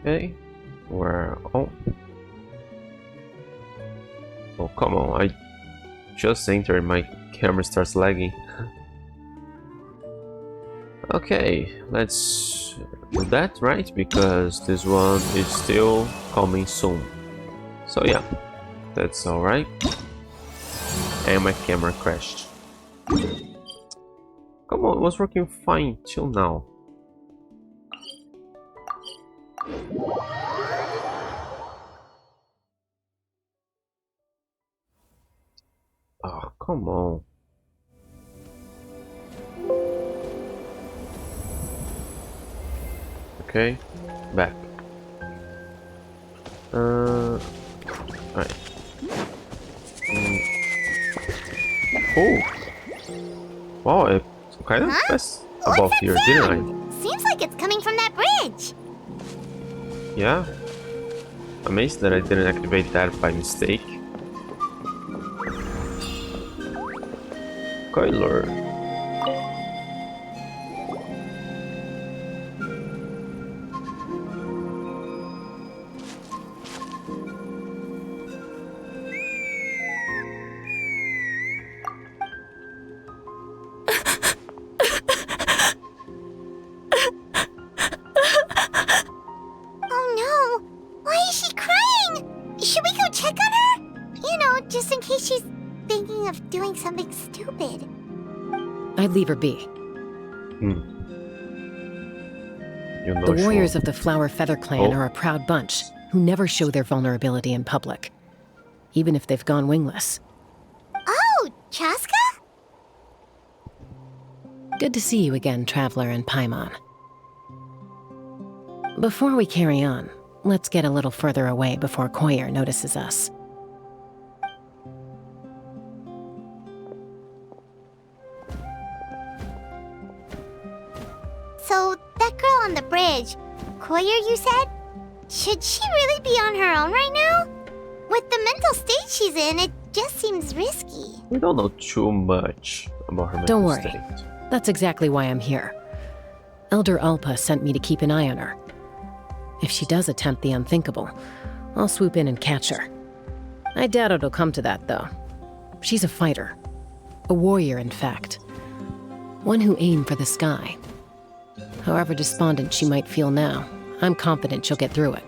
Okay. Where? Oh. Oh, come on. I just entered. My camera starts lagging. Okay, let's do that, right? Because this one is still coming soon. So yeah, that's alright. And my camera crashed. Come on, it was working fine till now. Oh, come on. Okay, back. Right. Oh! Wow, I kind of pressed above What's here, that didn't sound? Seems like it's coming from that bridge. I? Yeah. Amazed that I didn't activate that by mistake. Coiler. Oh no! Why is she crying? Should we go check on her? You know, just in case she's thinking of doing something stupid. I'd leave her be. You know, The warriors sure. of the Flower Feather Clan Oh. are a proud bunch who never show their vulnerability in public, even if they've gone wingless. Oh, Chaska? Good to see you again, Traveler and Paimon. Before we carry on, let's get a little further away before Koyer notices us. So, that girl on the bridge, Koyer, you said? Should she really be on her own right now? With the mental state she's in, it just seems risky. We don't know too much about her mental Don't worry. state. That's exactly why I'm here. Elder Alpa sent me to keep an eye on her. If she does attempt the unthinkable, I'll swoop in and catch her. I doubt it'll come to that, though. She's a fighter. A warrior, in fact. One who aimed for the sky. However despondent she might feel now, I'm confident she'll get through it.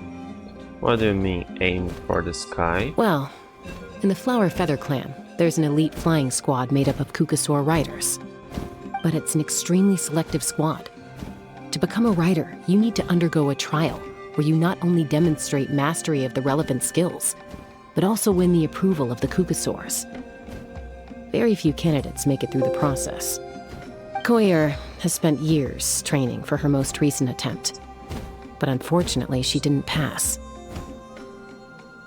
What do you mean, aim for the sky? Well, in the Flower Feather Clan, there's an elite flying squad made up of Kukasaur riders. But it's an extremely selective squad. To become a rider, you need to undergo a trial where you not only demonstrate mastery of the relevant skills, but also win the approval of the Kukasaurs. Very few candidates make it through the process. Koyer has spent years training for her most recent attempt, but unfortunately she didn't pass.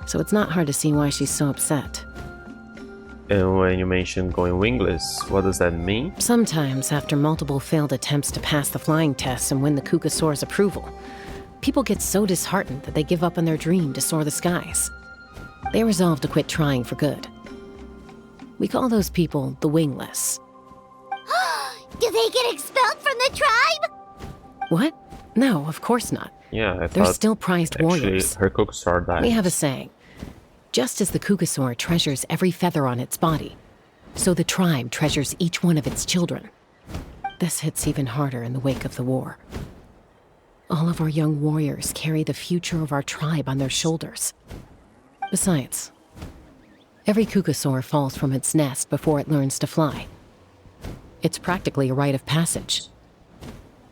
So it's not hard to see why she's so upset. And when you mention going wingless, what does that mean? Sometimes, after multiple failed attempts to pass the flying test and win the Kukasaur's approval, people get so disheartened that they give up on their dream to soar the skies. They resolve to quit trying for good. We call those people the wingless. Do they get expelled from the tribe? What? No, of course not. Yeah, I They're thought still prized actually warriors. her Kukasaur died. We have a saying. Just as the Kukasaur treasures every feather on its body, so the tribe treasures each one of its children. This hits even harder in the wake of the war. All of our young warriors carry the future of our tribe on their shoulders. Besides, every Kukasaur falls from its nest before it learns to fly. It's practically a rite of passage.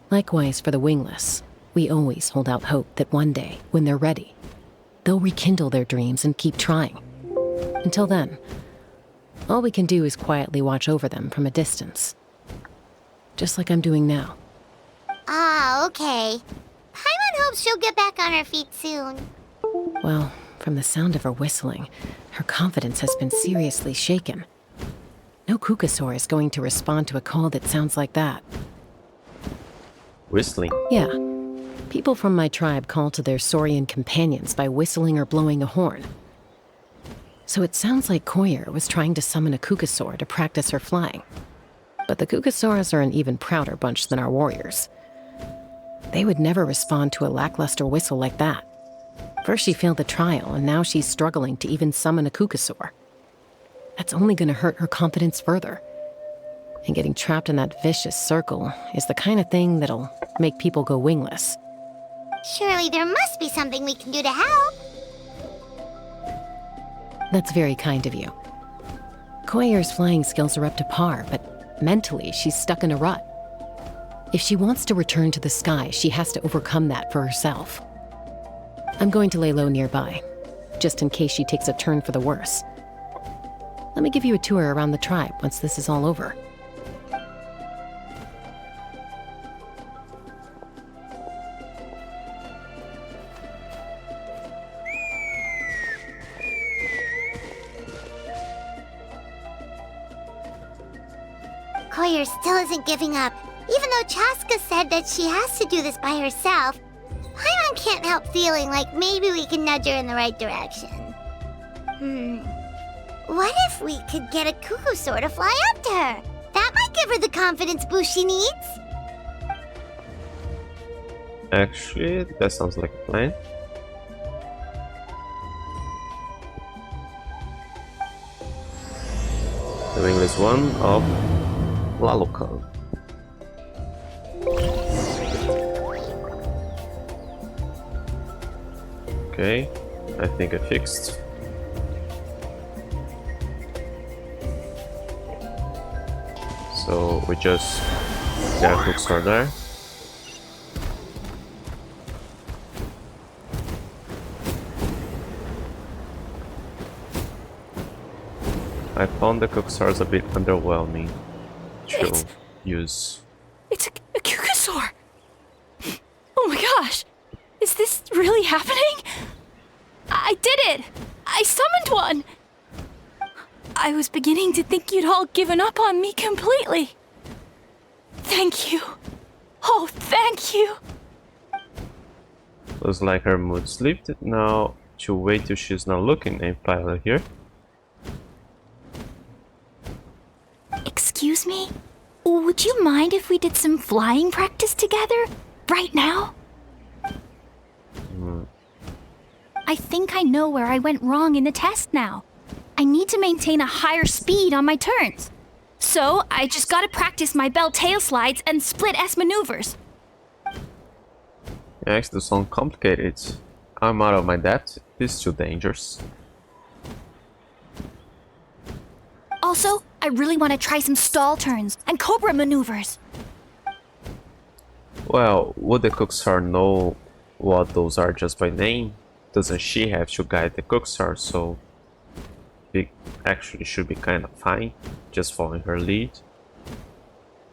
Likewise for the wingless, we always hold out hope that one day, when they're ready, they'll rekindle their dreams and keep trying. Until then, all we can do is quietly watch over them from a distance. Just like I'm doing now. Ah, okay. Paimon hopes she'll get back on her feet soon. Well, from the sound of her whistling, her confidence has been seriously shaken. No Kukasaur is going to respond to a call that sounds like that. Whistling. Yeah. People from my tribe call to their saurian companions by whistling or blowing a horn. So it sounds like Koyer was trying to summon a Kukasaur to practice her flying. But the Kukasaurs are an even prouder bunch than our warriors. They would never respond to a lackluster whistle like that. First she failed the trial, and now she's struggling to even summon a Kukasaur. That's only going to hurt her confidence further. And getting trapped in that vicious circle is the kind of thing that'll make people go wingless. Surely there must be something we can do to help. That's very kind of you. Koyer's flying skills are up to par, but mentally she's stuck in a rut. If she wants to return to the sky, she has to overcome that for herself. I'm going to lay low nearby, just in case she takes a turn for the worse. Let me give you a tour around the tribe once this is all over. Koyer still isn't giving up. Even though Chaska said that she has to do this by herself, Paimon can't help feeling like maybe we can nudge her in the right direction. What if we could get a Kukusaur to fly up to her? That might give her the confidence boost she needs. Actually, that sounds like a plan. The Wingless One of Tlalocan. Okay, I think I fixed. So we just get a quick start there. I found the Cookstars a bit underwhelming to use. It's a Kukasaur! Oh my gosh! Is this really happening? I did it! I summoned one! I was beginning to think you'd all given up on me completely. Thank you. Oh, thank you! Looks like her mood slipped. Now to wait till she's not looking and pilot here. Excuse me? Would you mind if we did some flying practice together? Right now? I think I know where I went wrong in the test now. I need to maintain a higher speed on my turns. So, I just gotta practice my bell tail slides and split S maneuvers. Actually, this sounds complicated. I'm out of my depth. It's too dangerous. Also, I really want to try some stall turns and cobra maneuvers. Well, would the Cookstar know what those are just by name? Doesn't she have to guide the Cookstar, so it actually should be kind of fine, just following her lead.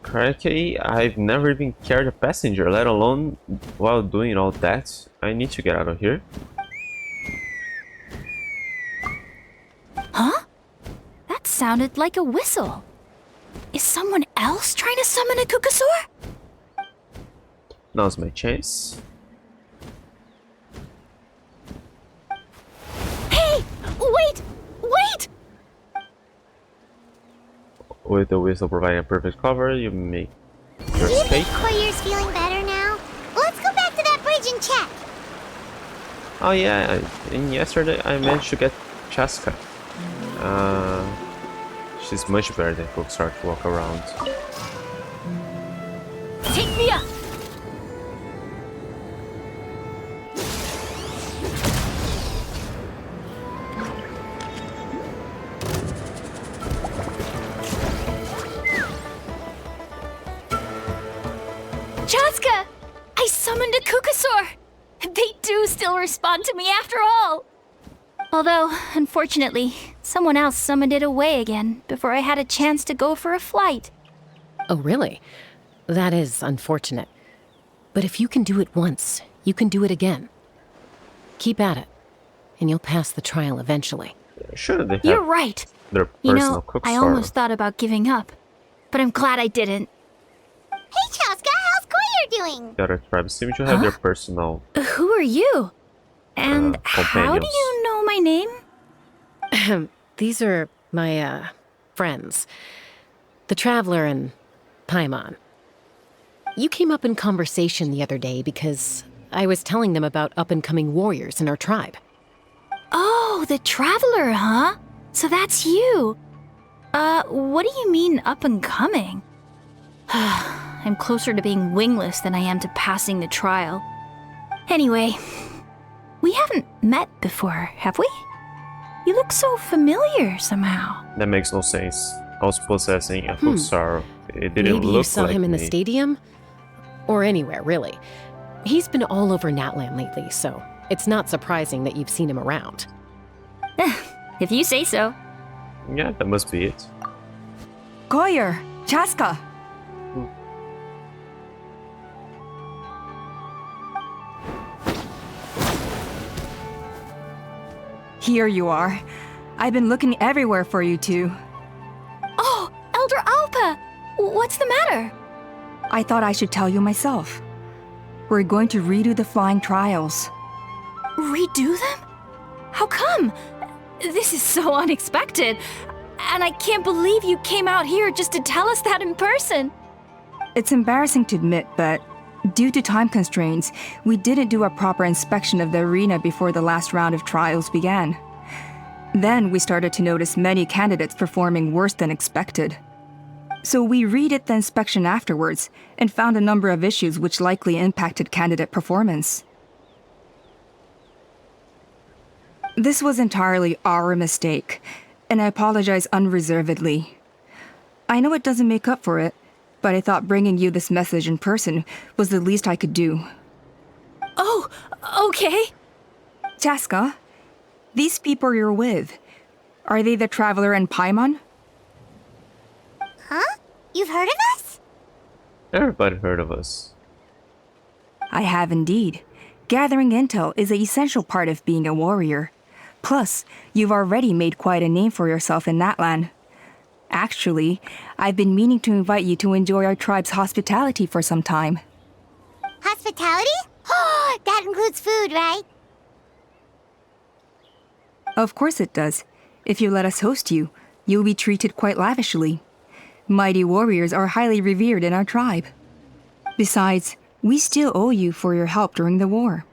Correctly, I've never even carried a passenger, let alone while doing all that. I need to get out of here. Huh? That sounded like a whistle. Is someone else trying to summon a Kukasaur? Now's my chance. Hey! Wait! Wait! With the whistle providing a perfect cover, you make your Do you escape. think Koyer's feeling better now? Let's go back to that bridge and check. Oh yeah, and yesterday I managed to get Chaska. She's much better than Cookstar to walk around. Take me up! Chaska! I summoned a Kukasaur! They do still respond to me after all! Although, unfortunately, someone else summoned it away again before I had a chance to go for a flight. Oh, really? That is unfortunate. But if you can do it once, you can do it again. Keep at it, and you'll pass the trial eventually. Shouldn't they have You're right. their You personal know, Cookstar? I almost thought about giving up, but I'm glad I didn't. Hey, Chaska, how's Koyer doing? The other tribes seem to have their personal. Who are you? And how do companions. you know my name? These are my, friends. The Traveler and Paimon. You came up in conversation the other day because I was telling them about up-and-coming warriors in our tribe. Oh, the Traveler, huh? So that's you. What do you mean up and coming? I'm closer to being wingless than I am to passing the trial. Anyway, we haven't met before, have we? You look so familiar somehow. That makes no sense. I was possessing a Futsar. It didn't Maybe look you saw like him in the me. stadium? Or anywhere, really. He's been all over Natlan lately, so it's not surprising that you've seen him around. If you say so. Yeah, that must be it. Koyer, Chaska. Here you are. I've been looking everywhere for you two. Oh, Elder Alpa! What's the matter? I thought I should tell you myself. We're going to redo the flying trials. Redo them? How come? This is so unexpected. And I can't believe you came out here just to tell us that in person. It's embarrassing to admit, but due to time constraints, we didn't do a proper inspection of the arena before the last round of trials began. Then we started to notice many candidates performing worse than expected. So we redid the inspection afterwards and found a number of issues which likely impacted candidate performance. This was entirely our mistake, and I apologize unreservedly. I know it doesn't make up for it, but I thought bringing you this message in person was the least I could do. Oh, okay. Chaska, these people you're with, are they the Traveler and Paimon? Huh? You've heard of us? Everybody heard of us. I have indeed. Gathering intel is an essential part of being a warrior. Plus, you've already made quite a name for yourself in Natlan. Actually, I've been meaning to invite you to enjoy our tribe's hospitality for some time. Hospitality? Oh, that includes food, right? Of course it does. If you let us host you, you'll be treated quite lavishly. Mighty warriors are highly revered in our tribe. Besides, we still owe you for your help during the war.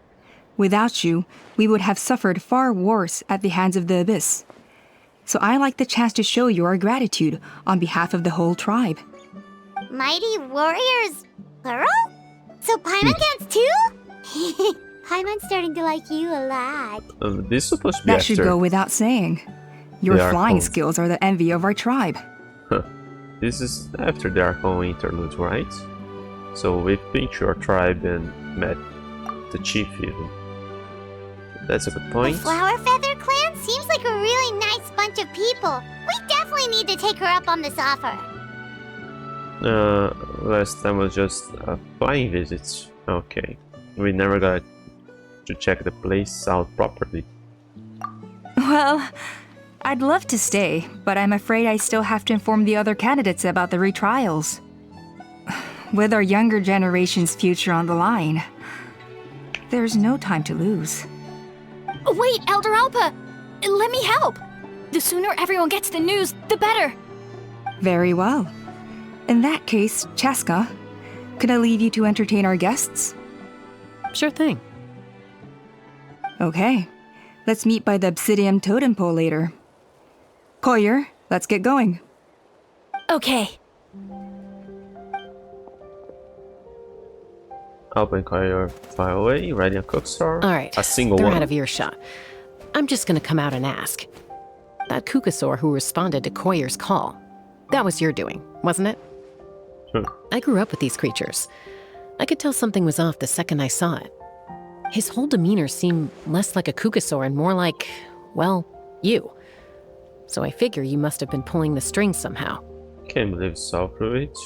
Without you, we would have suffered far worse at the hands of the Abyss. So I like the chance to show you our gratitude on behalf of the whole tribe. Mighty warriors, plural? So Paimon gets two? Paimon's starting to like you a lot. This is supposed to be That after. should go without saying. Your The flying Archons. skills are the envy of our tribe. This is after the Archon interlude, right? So we've been to our tribe and met the chief even. That's a good The point. Flower Feather Clan seems like a really nice bunch of people. We definitely need to take her up on this offer. Last time was just a flying visit. Okay. We never got to check the place out properly. Well, I'd love to stay, but I'm afraid I still have to inform the other candidates about the retrials. With our younger generation's future on the line, there's no time to lose. Wait, Elder Alpa! Let me help! The sooner everyone gets the news, the better! Very well. In that case, Chaska, could I leave you to entertain our guests? Sure thing. Okay. Let's meet by the Obsidian Totem Pole later. Koyer, let's get going. Okay. Open Courier file away, riding a Cookstar. All right, A single they're one. out of earshot. I'm just gonna come out and ask. That Kukasaur who responded to Koyer's call, that was your doing, wasn't it? I grew up with these creatures. I could tell something was off the second I saw it. His whole demeanor seemed less like a Kukasaur and more like, well, you. So I figure you must have been pulling the strings somehow. Can't believe so through it.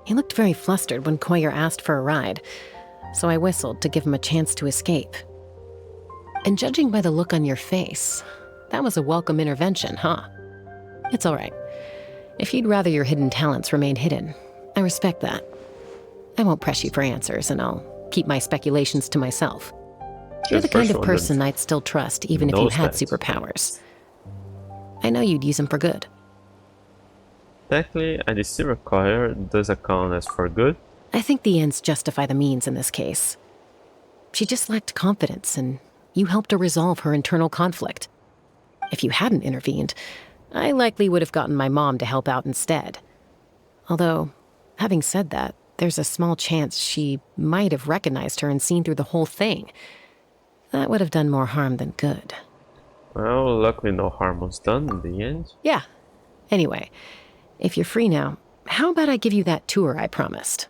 He looked very flustered when Koyer asked for a ride, so I whistled to give him a chance to escape. And judging by the look on your face, that was a welcome intervention, huh? It's all right. If you'd rather your hidden talents remained hidden, I respect that. I won't press you for answers, and I'll keep my speculations to myself. You're the kind of person I'd still trust even if you knows had that. superpowers. I know you'd use them for good. Technically, a deceiver courier does account as for good, I think the ends justify the means in this case. She just lacked confidence, and you helped her resolve her internal conflict. If you hadn't intervened, I likely would have gotten my mom to help out instead. Although, having said that, there's a small chance she might have recognized her and seen through the whole thing. That would have done more harm than good. Well, luckily no harm was done in the end. Yeah. Anyway, if you're free now, how about I give you that tour I promised?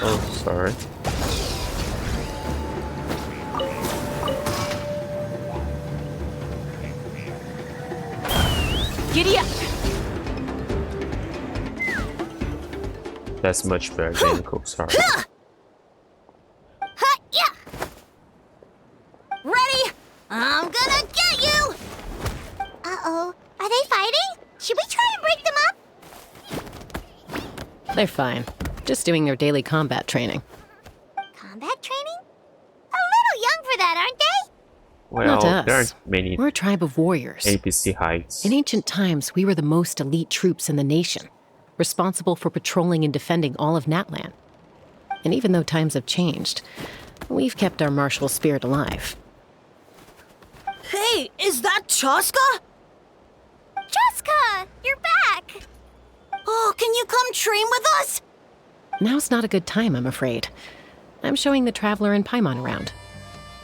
Oh, sorry. Giddy up! That's much better than Cook's heart. Yeah. Ready? I'm gonna get you! Uh-oh. Are they fighting? Should we try and break them up? They're fine. Just doing their daily combat training. Combat training? A little young for that, aren't they? Well, Not there us. aren't many We're a tribe of warriors. NPC heights. In ancient times, we were the most elite troops in the nation, responsible for patrolling and defending all of Natlan. And even though times have changed, we've kept our martial spirit alive. Hey, is that Chaska? Jessica, you're back! Oh, can you come train with us? Now's not a good time, I'm afraid. I'm showing the Traveler and Paimon around.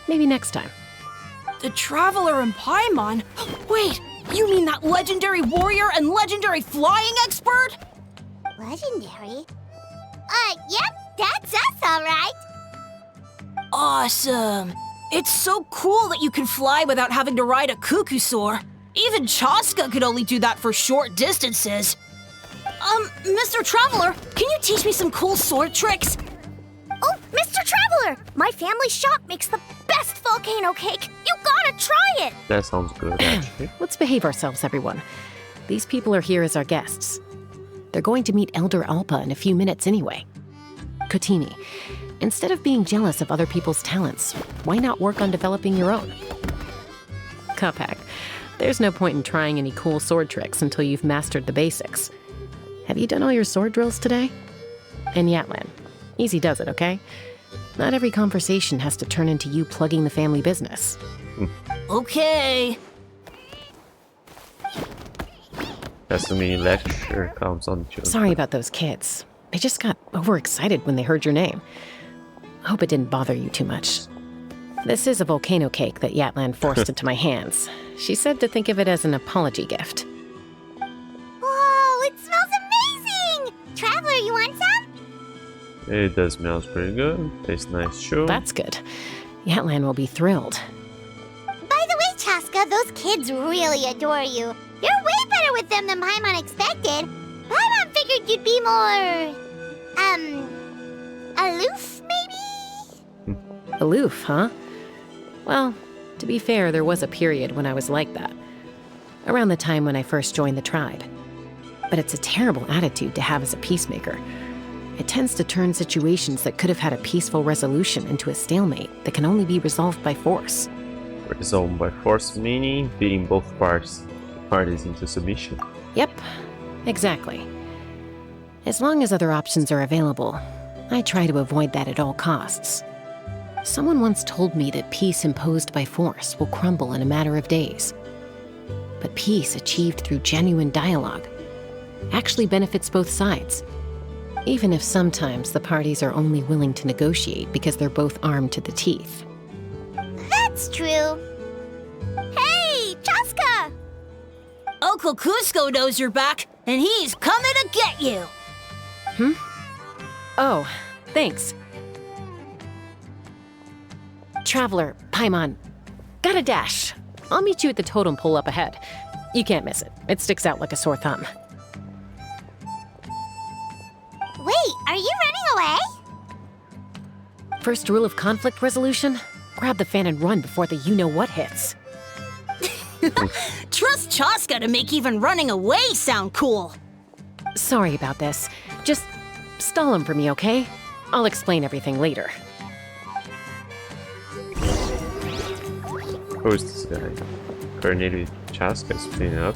Maybe next time. The Traveler and Paimon? Wait, you mean that legendary warrior and legendary flying expert? Legendary? Yep, that's us, all right. Awesome. It's so cool that you can fly without having to ride a cuckoosaur. Even Chaska could only do that for short distances. Mr. Traveler, can you teach me some cool sword tricks? Oh, Mr. Traveler! My family shop makes the best volcano cake. You gotta try it! That sounds good, actually. Let's behave ourselves, everyone. These people are here as our guests. They're going to meet Elder Alpa in a few minutes anyway. Kotini, instead of being jealous of other people's talents, why not work on developing your own? Cuphack, there's no point in trying any cool sword tricks until you've mastered the basics. Have you done all your sword drills today? And Yatlan, easy does it, okay? Not every conversation has to turn into you plugging the family business. Okay. That's the mini lecture comes on Tuesday. Sorry about those kids. They just got overexcited when they heard your name. I hope it didn't bother you too much. This is a volcano cake that Yatlan forced into my hands. She said to think of it as an apology gift. Whoa, it smells amazing! Traveler, you want some? It does smells pretty good. Tastes nice too. That's good. Yatlan will be thrilled. By the way, Chaska, those kids really adore you. You're way better with them than Paimon expected. Paimon figured you'd be more... aloof, maybe? Aloof, huh? Well, to be fair, there was a period when I was like that. Around the time when I first joined the tribe. But it's a terrible attitude to have as a peacemaker. It tends to turn situations that could have had a peaceful resolution into a stalemate that can only be resolved by force. Resolved by force, meaning beating both parties into submission. Yep, exactly. As long as other options are available, I try to avoid that at all costs. Someone once told me that peace imposed by force will crumble in a matter of days. But peace achieved through genuine dialogue actually benefits both sides, even if sometimes the parties are only willing to negotiate because they're both armed to the teeth. That's true. Hey, Chaska! Uncle Cusco knows you're back, and he's coming to get you. Oh, thanks. Traveler, Paimon, gotta dash. I'll meet you at the totem pole up ahead. You can't miss it. It sticks out like a sore thumb. Wait, are you running away? First rule of conflict resolution? Grab the fan and run before the you-know-what hits. Trust Chaska to make even running away sound cool. Sorry about this. Just stall him for me, okay? I'll explain everything later. Who is this guy? Coordinated Chaska splitting up.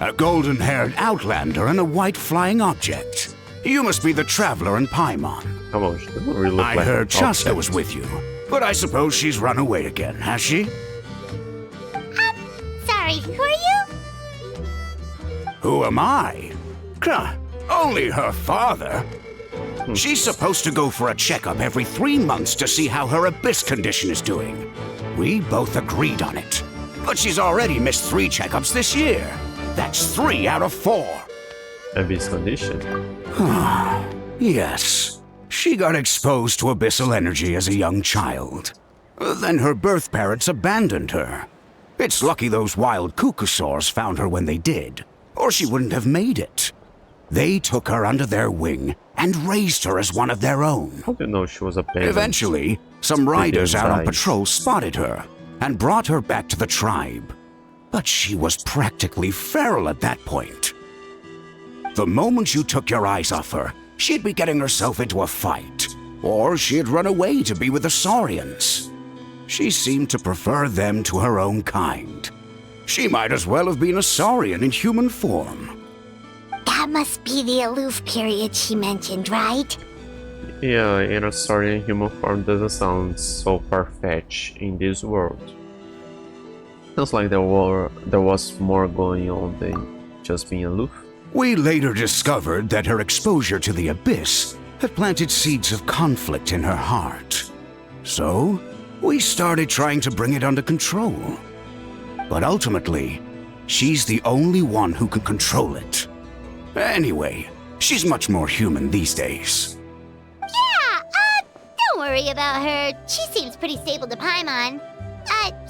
A golden-haired outlander and a white flying object. You must be the traveler in Paimon. Come on, she doesn't really look I like heard an Chaska object. was with you, but I suppose she's run away again, has she? Sorry, who are you? Who am I? Only her father. She's supposed to go for a checkup every 3 months to see how her abyss condition is doing. We both agreed on it. But she's already missed 3 checkups this year. That's 3 out of 4. Abyss condition. Yes. She got exposed to abyssal energy as a young child. Then her birth parents abandoned her. It's lucky those wild cuckoosaurs found her when they did, or she wouldn't have made it. They took her under their wing and raised her as one of their own. How do you know she was abandoned? Eventually, some riders out on eyes. patrol spotted her and brought her back to the tribe. But she was practically feral at that point. The moment you took your eyes off her, she'd be getting herself into a fight, or she'd run away to be with the Saurians. She seemed to prefer them to her own kind. She might as well have been a Saurian in human form. That must be the aloof period she mentioned, right? Yeah, in a Saurian human form doesn't sound so far-fetched in this world. Feels like there was more going on than just being aloof. We later discovered that her exposure to the abyss had planted seeds of conflict in her heart. So, we started trying to bring it under control. But ultimately, she's the only one who can control it. Anyway, she's much more human these days. Yeah, don't worry about her. She seems pretty stable to Paimon.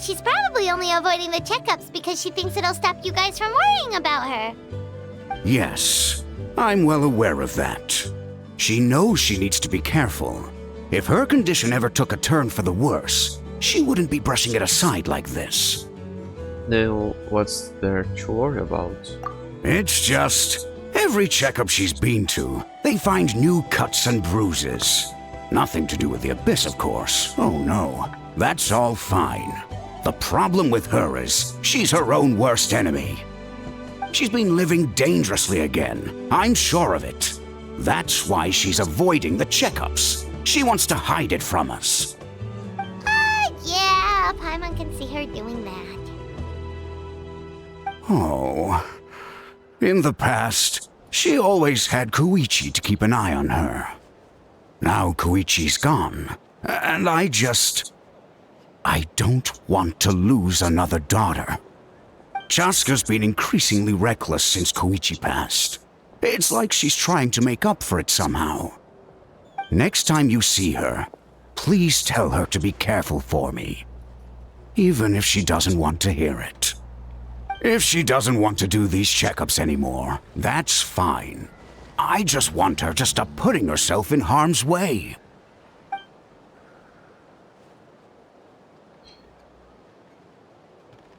She's probably only avoiding the checkups because she thinks it'll stop you guys from worrying about her. Yes, I'm well aware of that. She knows she needs to be careful. If her condition ever took a turn for the worse, she wouldn't be brushing it aside like this. Then what's there to worry about? It's just, every checkup she's been to, they find new cuts and bruises. Nothing to do with the abyss, of course. Oh no, that's all fine. The problem with her is, she's her own worst enemy. She's been living dangerously again, I'm sure of it. That's why she's avoiding the checkups. She wants to hide it from us. Yeah, Paimon can see her doing that. Oh. In the past, she always had Koichi to keep an eye on her. Now Koichi's gone, and I don't want to lose another daughter. Chaska's been increasingly reckless since Koichi passed. It's like she's trying to make up for it somehow. Next time you see her, please tell her to be careful for me. Even if she doesn't want to hear it. If she doesn't want to do these checkups anymore, that's fine. I just want her to stop putting herself in harm's way.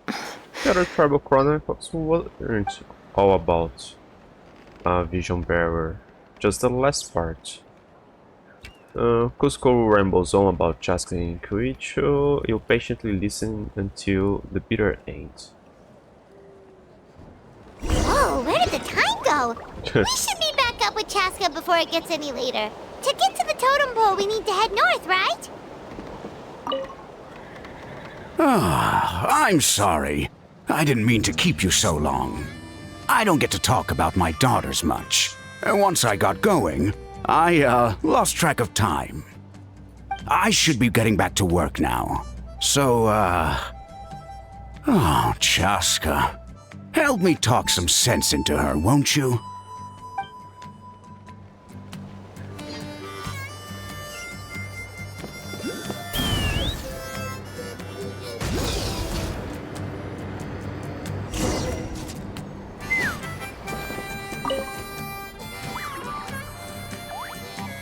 The other Tribal Chronicles weren't all about Vision Bearer, just the last part. Cusco rambles on about Chaska and Koichi. You patiently listen until the bitter end. Whoa, where did the time go? We should be back up with Chaska before it gets any later. To get to the totem pole, we need to head north, right? I'm sorry. I didn't mean to keep you so long. I don't get to talk about my daughters much. Once I got going, I lost track of time. I should be getting back to work now. So, oh, Chaska. Help me talk some sense into her, won't you?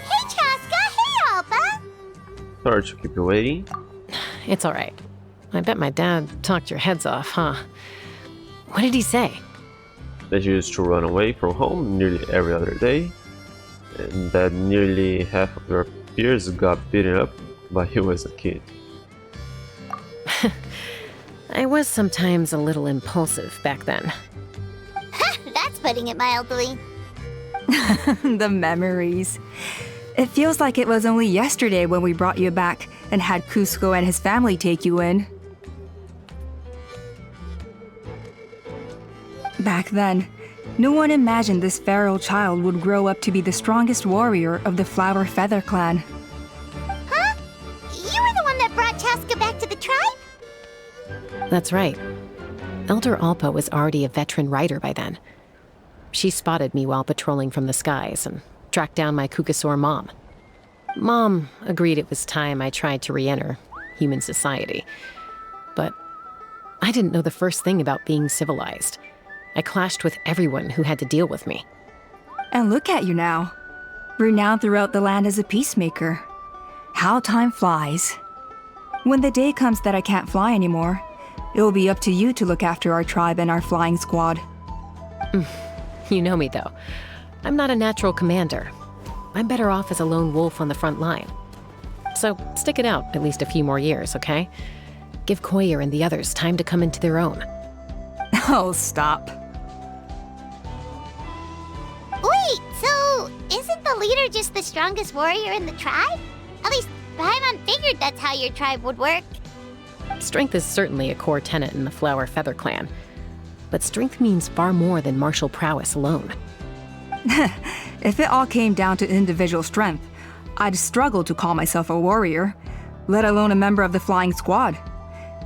Hey, Chaska. Hey, Alpa. Sorry to keep you waiting. It's all right. I bet my dad talked your heads off, huh? What did he say? That you used to run away from home nearly every other day, and that nearly half of your peers got beaten up by you as a kid. I was sometimes a little impulsive back then. That's putting it mildly. The memories. It feels like it was only yesterday when we brought you back and had Cusco and his family take you in. Back then, no one imagined this feral child would grow up to be the strongest warrior of the Flower Feather clan. Huh? You were the one that brought Chaska back to the tribe? That's right. Elder Alpa was already a veteran rider by then. She spotted me while patrolling from the skies and tracked down my Kukasaur mom. Mom agreed it was time I tried to re-enter human society. But I didn't know the first thing about being civilized. I clashed with everyone who had to deal with me. And look at you now, renowned throughout the land as a peacemaker. How time flies. When the day comes that I can't fly anymore, it will be up to you to look after our tribe and our flying squad. You know me, though. I'm not a natural commander. I'm better off as a lone wolf on the front line. So stick it out at least a few more years, okay? Give Koyer and the others time to come into their own. Oh, stop. Wait, so isn't the leader just the strongest warrior in the tribe? At least Paimon figured that's how your tribe would work. Strength is certainly a core tenet in the Flower Feather clan. But strength means far more than martial prowess alone. If it all came down to individual strength, I'd struggle to call myself a warrior, let alone a member of the flying squad.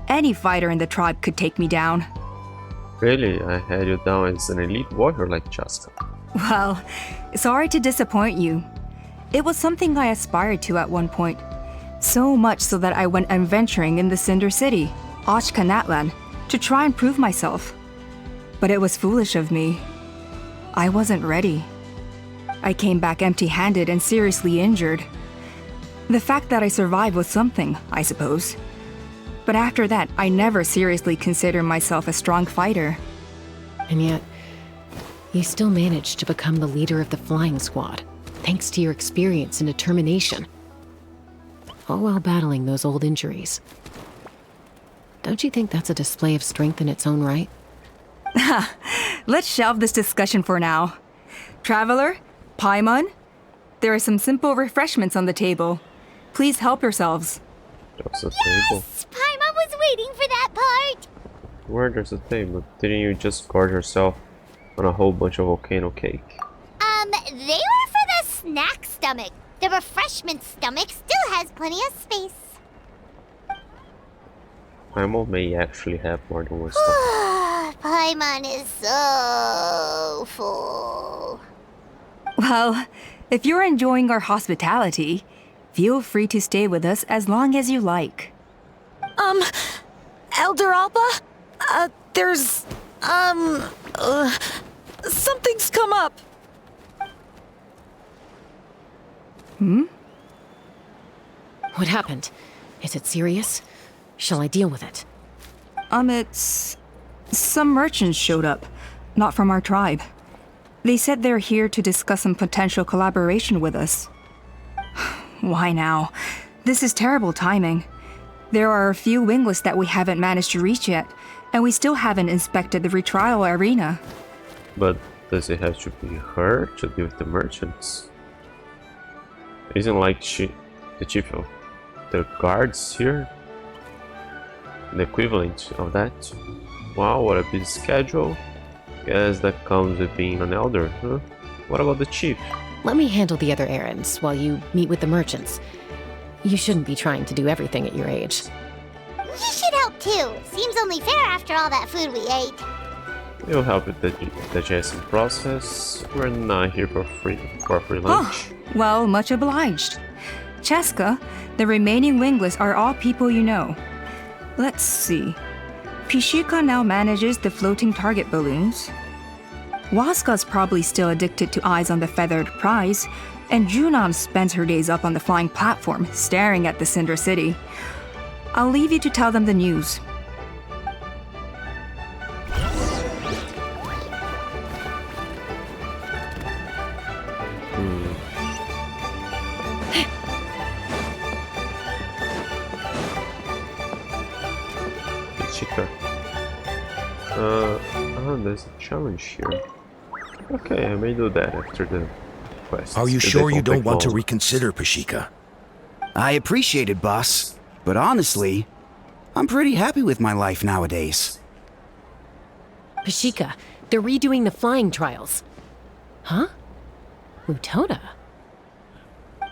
Any fighter in the tribe could take me down. Really, I had you down as an elite warrior like Chaska. Well, sorry to disappoint you. It was something I aspired to at one point. So much so that I went adventuring in the Cinder City, Natlan, to try and prove myself. But it was foolish of me. I wasn't ready. I came back empty-handed and seriously injured. The fact that I survived was something, I suppose. But after that, I never seriously considered myself a strong fighter. And yet, you still managed to become the leader of the flying squad, thanks to your experience and determination. All while battling those old injuries. Don't you think that's a display of strength in its own right? Let's shelve this discussion for now. Traveler, Paimon, there are some simple refreshments on the table. Please help yourselves. There's a table. Paimon was waiting for that part. Where there's a table? Didn't you just gorge yourself on a whole bunch of volcano cake? They were for the snack stomach. The refreshment stomach still has plenty of space. Paimon may actually have more than one stomach. Paimon is so full. Well, if you're enjoying our hospitality, feel free to stay with us as long as you like. Elder Alpa? There's, something's come up. What happened? Is it serious? Shall I deal with it? It's... Some merchants showed up, not from our tribe. They said they're here to discuss some potential collaboration with us. Why now? This is terrible timing. There are a few wingless that we haven't managed to reach yet, and we still haven't inspected the retrial arena. But does it have to be her to deal with the merchants? Isn't like the chief of the guards here? The equivalent of that? Wow, what a busy schedule. Guess that comes with being an elder, huh? What about the chief? Let me handle the other errands while you meet with the merchants. You shouldn't be trying to do everything at your age. You should help too. Seems only fair after all that food we ate. You'll help with the digestion process. We're not here for free lunch. Well, much obliged. Chaska, the remaining wingless are all people you know. Let's see. Pishika now manages the floating target balloons. Waska's probably still addicted to eyes on the feathered prize, and Junon spends her days up on the flying platform, staring at the Cinder City. I'll leave you to tell them the news. Chica. There's a challenge here. Okay, I may do that after the quest. Are you sure you don't want to reconsider, Pashika? I appreciate it, boss. But honestly, I'm pretty happy with my life nowadays. Pashika, they're redoing the flying trials. Huh? Lutoda?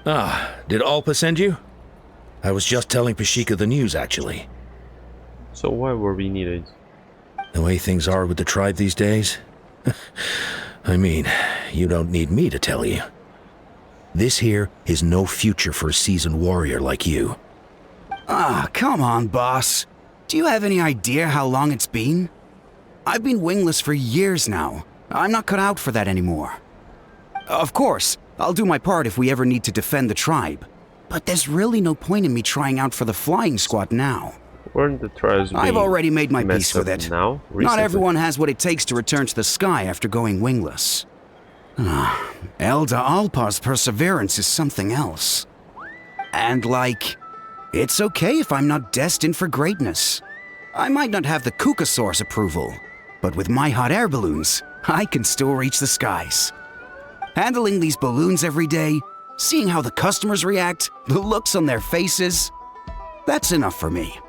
Ah, did Alpa send you? I was just telling Pashika the news, actually. So why were we needed? The way things are with the tribe these days? I mean, you don't need me to tell you. This here is no future for a seasoned warrior like you. Ah, come on, boss. Do you have any idea how long it's been? I've been wingless for years now. I'm not cut out for that anymore. Of course, I'll do my part if we ever need to defend the tribe. But there's really no point in me trying out for the flying squad now. Weren't the trials I've already made my peace with it. Now, not everyone has what it takes to return to the sky after going wingless. Elder Alpa's perseverance is something else. And it's okay if I'm not destined for greatness. I might not have the Kukasaur's approval, but with my hot air balloons, I can still reach the skies. Handling these balloons every day, seeing how the customers react, the looks on their faces, that's enough for me.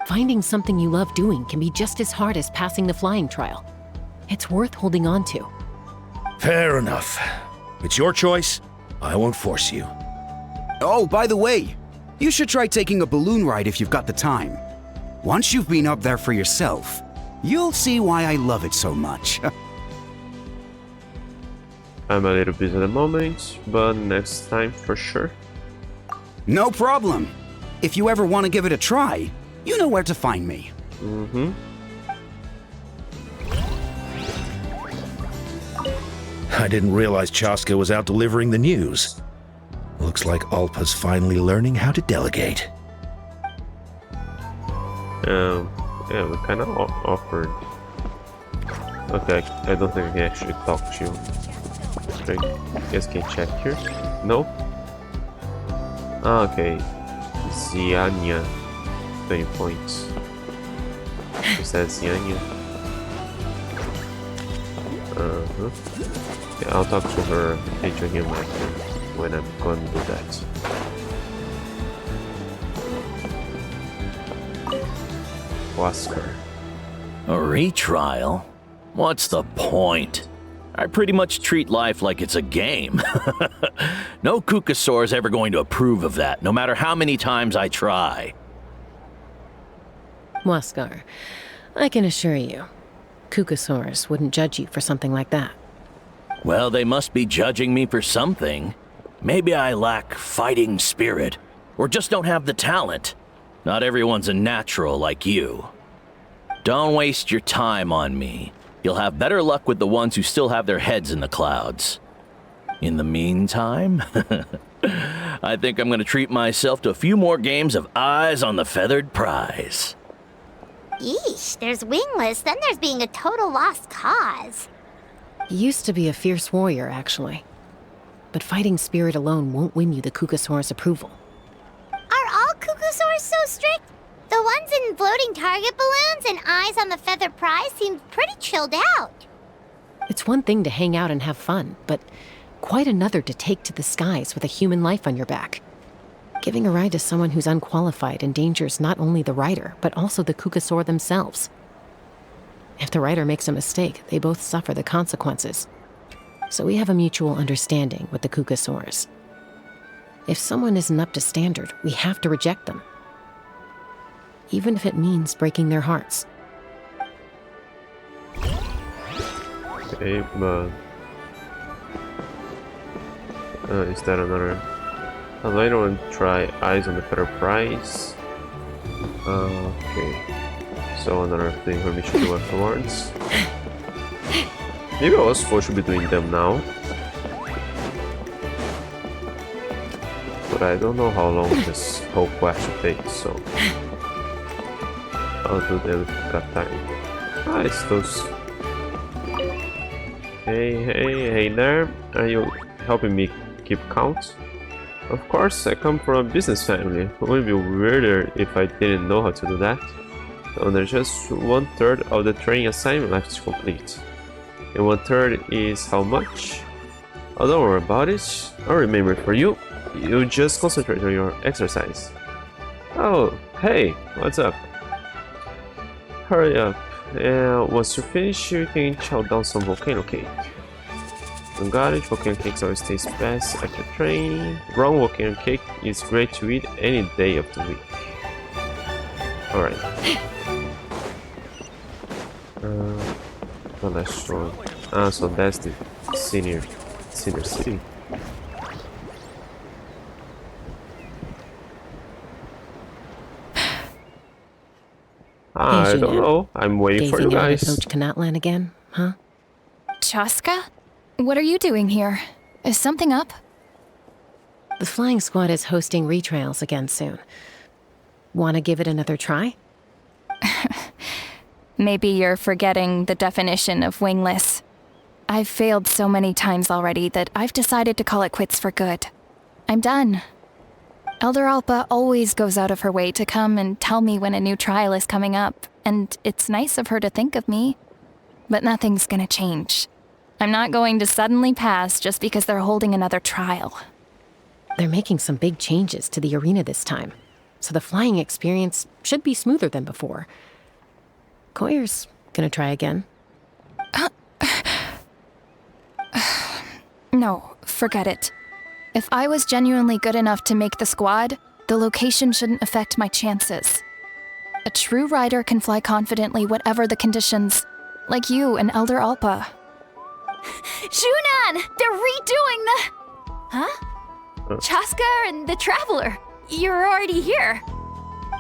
Finding something you love doing can be just as hard as passing the flying trial. It's worth holding on to. Fair enough. It's your choice. I won't force you. Oh, by the way, you should try taking a balloon ride if you've got the time. Once you've been up there for yourself, you'll see why I love it so much. I'm a little busy at the moment, but next time for sure. No problem. If you ever want to give it a try, you know where to find me. Mm-hmm. I didn't realize Chaska was out delivering the news. Looks like Alpa's finally learning how to delegate. Yeah, we kind of offered. Okay, I don't think I can actually talk to you. I guess can check here. No. Ah, okay. Ziania. 20 points. Is that Ziania? Yeah, I'll talk to her later here when I'm going to do that. Oscar. A retrial? What's the point? I pretty much treat life like it's a game. No Kukasaur is ever going to approve of that, no matter how many times I try. Waskar, I can assure you, Kukasaurs wouldn't judge you for something like that. Well, they must be judging me for something. Maybe I lack fighting spirit, or just don't have the talent. Not everyone's a natural like you. Don't waste your time on me. You'll have better luck with the ones who still have their heads in the clouds. In the meantime, I think I'm going to treat myself to a few more games of Eyes on the Feathered Prize. Yeesh, there's wingless, then there's being a total lost cause. You used to be a fierce warrior, actually. But fighting spirit alone won't win you the Kukasaur's approval. Are all Kukasaurs so strict? The ones in floating target balloons and Eyes on the Feathered Prize seem pretty chilled out. It's one thing to hang out and have fun, but quite another to take to the skies with a human life on your back. Giving a ride to someone who's unqualified endangers not only the rider, but also the Kukasaur themselves. If the rider makes a mistake, they both suffer the consequences. So we have a mutual understanding with the Kukasaurs. If someone isn't up to standard, we have to reject them. Even if it means breaking their hearts. Okay, but... is that another... I might want to try Eyes on the Feathered Prize. Okay. So another thing for me to do afterwards. Maybe I was supposed to be doing them now. But I don't know how long this whole quest will take, so... I'll do that if I've got time. Ah, it's those. Hey there. Are you helping me keep count? Of course, I come from a business family. It would be weirder if I didn't know how to do that. So there's just 1/3 of the training assignment left to complete. And 1/3 is how much? Oh, don't worry about it. I'll remember it for you. You just concentrate on your exercise. Oh, hey, what's up? Hurry up. And once you're finished, you can chow down some volcano cake. Got it, volcano cakes always taste best after training. Raw volcano cake is great to eat any day of the week. Alright. The last one. Ah, so that's the senior city. I don't know. I'm waiting for you guys. Gazing out at Canatlan again, huh? Chaska? What are you doing here? Is something up? The flying squad is hosting retrials again soon. Want to give it another try? Maybe you're forgetting the definition of wingless. I've failed so many times already that I've decided to call it quits for good. I'm done. Elder Alpa always goes out of her way to come and tell me when a new trial is coming up, and it's nice of her to think of me. But nothing's gonna change. I'm not going to suddenly pass just because they're holding another trial. They're making some big changes to the arena this time, so the flying experience should be smoother than before. Koyer's gonna try again. No, forget it. If I was genuinely good enough to make the squad, the location shouldn't affect my chances. A true rider can fly confidently whatever the conditions, like you and Elder Alpa. Shunan! They're redoing the... Huh? Chaska and the Traveler. You're already here.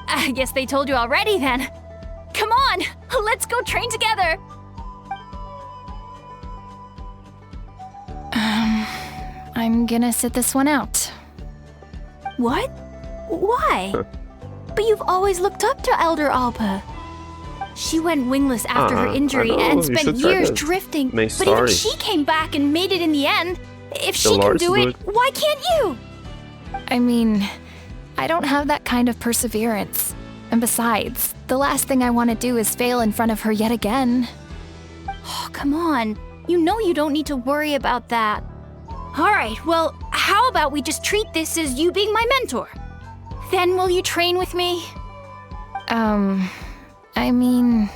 I guess they told you already then. Come on, let's go train together. I'm gonna sit this one out. What? Why? But you've always looked up to Elder Alpa. She went wingless after her injury and spent years drifting. But even she came back and made it in the end. If she can do it, why can't you? I mean, I don't have that kind of perseverance. And besides, the last thing I want to do is fail in front of her yet again. Oh, come on. You know you don't need to worry about that. Alright, well, how about we just treat this as you being my mentor? Then will you train with me? I mean...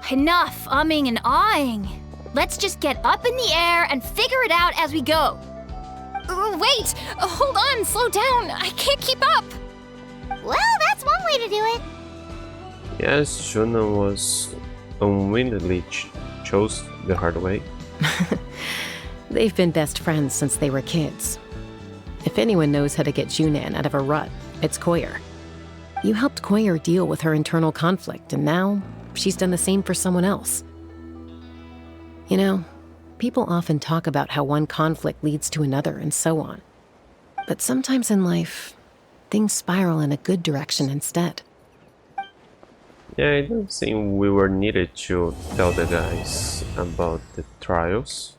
Enough umming and ahhing. Let's just get up in the air and figure it out as we go. Wait! Hold on, slow down. I can't keep up. Well, that's one way to do it. Yes, Shuna was unwittingly chose the hard way. They've been best friends since they were kids. If anyone knows how to get Junan out of a rut, it's Koyer. You helped Koyer deal with her internal conflict, and now she's done the same for someone else. You know, people often talk about how one conflict leads to another and so on. But sometimes in life, things spiral in a good direction instead. Yeah, it doesn't seem we were needed to tell the guys about the trials.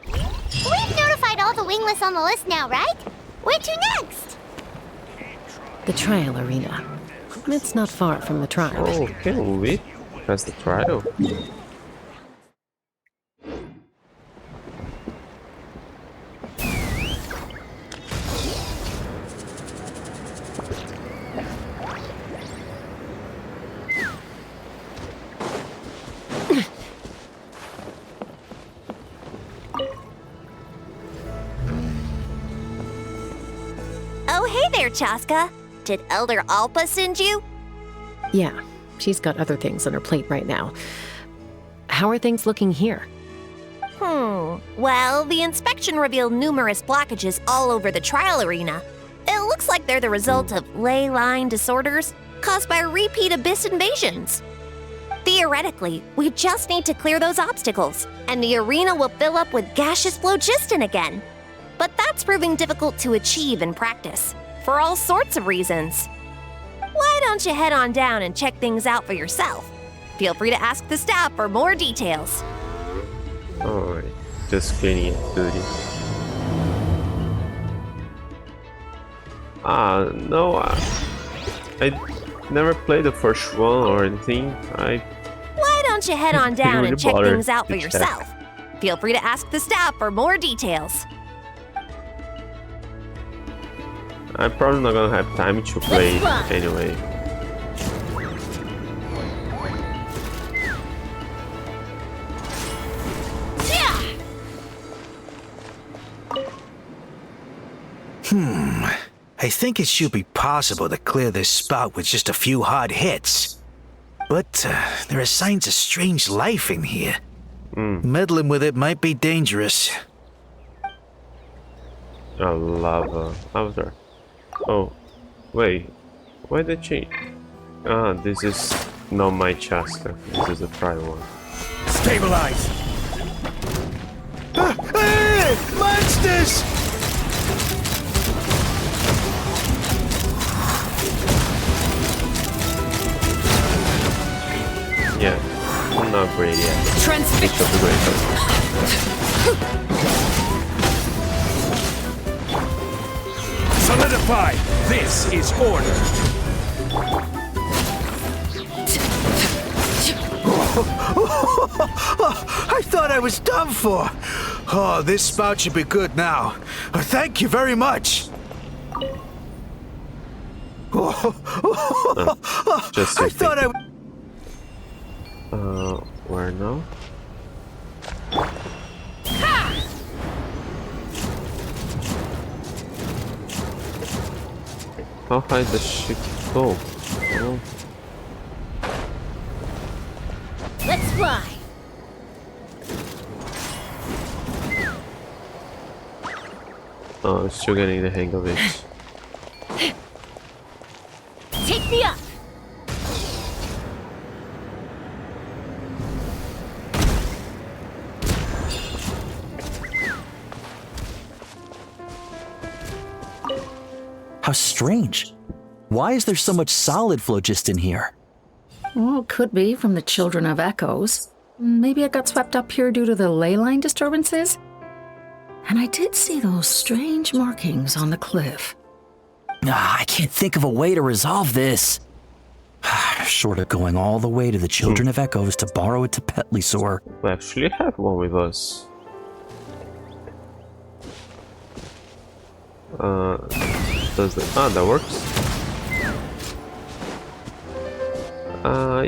We've notified all the wingless on the list now, right? Where to next? The trial arena. It's not far from the tribe. Oh, can we pass the trial? Oh, hey there, Chaska. Did Elder Alpa send you? Yeah, she's got other things on her plate right now. How are things looking here? Well, the inspection revealed numerous blockages all over the trial arena. It looks like they're the result of ley line disorders caused by repeat abyss invasions. Theoretically, we just need to clear those obstacles, and the arena will fill up with gaseous phlogiston again. But that's proving difficult to achieve in practice. for all sorts of reasons. Why don't you head on down and check things out for yourself? Feel free to ask the staff for more details. Alright, just cleaning up duty. No, I never played the first one or anything. Why don't you head on down and check things out for yourself? Feel free to ask the staff for more details. I'm probably not gonna have time to play anyway. I think it should be possible to clear this spout with just a few hard hits. But there are signs of strange life in here. Meddling with it might be dangerous. Lava. How's there? Oh, wait. Why did they change? This is not my Chaska. This is a trial one. Stabilize! Hey! Monsters! Yeah, I'm not great yet. It should be great Solidify! This is order! I thought I was done for. Oh, this spout should be good now. Thank you very much. Just I thought I. Where now? How high does she go? Oh. Let's fly. Oh, still getting the hang of it. Take me up. How strange. Why is there so much solid flow just in here? Well, could be from the Children of Echoes. Maybe it got swept up here due to the ley line disturbances? And I did see those strange markings on the cliff. I can't think of a way to resolve this. Short of going all the way to the Children of Echoes to borrow a Tapetli Sword. We actually have one with us. Does that? That works.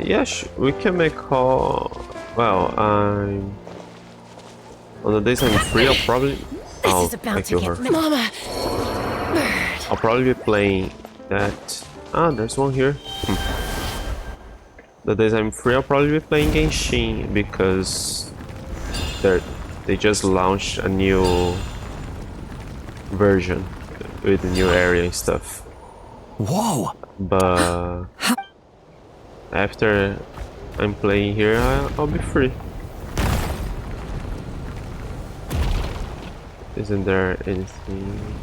Yeah, we can make call. Well, on the days I'm free, I'll probably. I'll kill her. Mama! I'll probably be playing that. There's one here. The days I'm free, I'll probably be playing Genshin because they just launched a new version with the new area and stuff. Whoa! But after I'm playing here, I'll be free. Isn't there anything?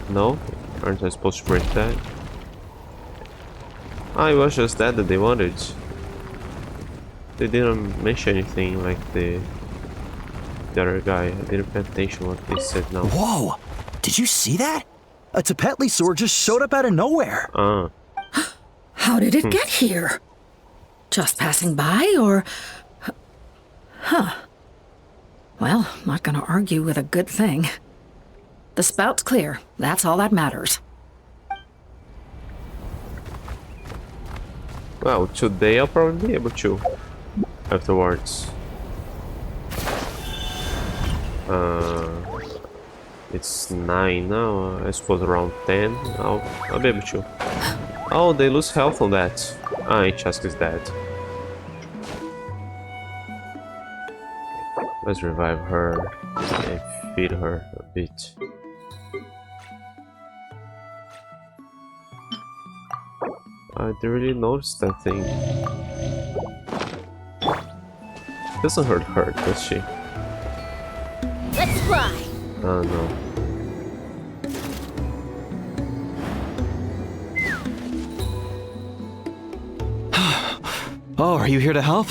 No? Aren't I supposed to break that? It was just that they wanted. They didn't mention anything like the other guy. I didn't pay attention what they said now. Whoa! Did you see that? A Tapetli Sword just showed up out of nowhere. How did it get here? Just passing by, or... Huh. Well, not gonna argue with a good thing. The spout's clear. That's all that matters. Well, today I'll probably be able to. Afterwards. It's 9 now. I suppose around 10. I'll be able to. Oh, they lose health on that. Chaska's dead. Let's revive her and feed her a bit. I didn't really notice that thing. Doesn't hurt her, does she? Let's fly. No. Oh, are you here to help?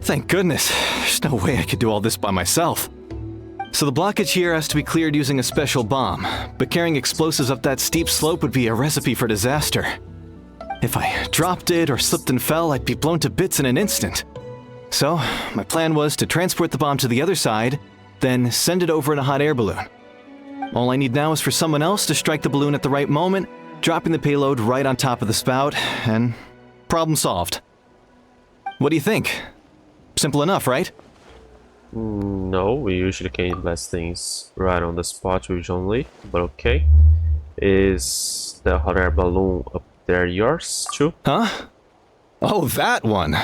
Thank goodness. There's no way I could do all this by myself. So the blockage here has to be cleared using a special bomb, but carrying explosives up that steep slope would be a recipe for disaster. If I dropped it or slipped and fell, I'd be blown to bits in an instant. So, my plan was to transport the bomb to the other side, then send it over in a hot air balloon. All I need now is for someone else to strike the balloon at the right moment, dropping the payload right on top of the spout, and problem solved. What do you think? Simple enough, right? No, we usually can blast things right on the spot usually, but okay. Is the hot air balloon up there yours too? Huh? Oh, that one.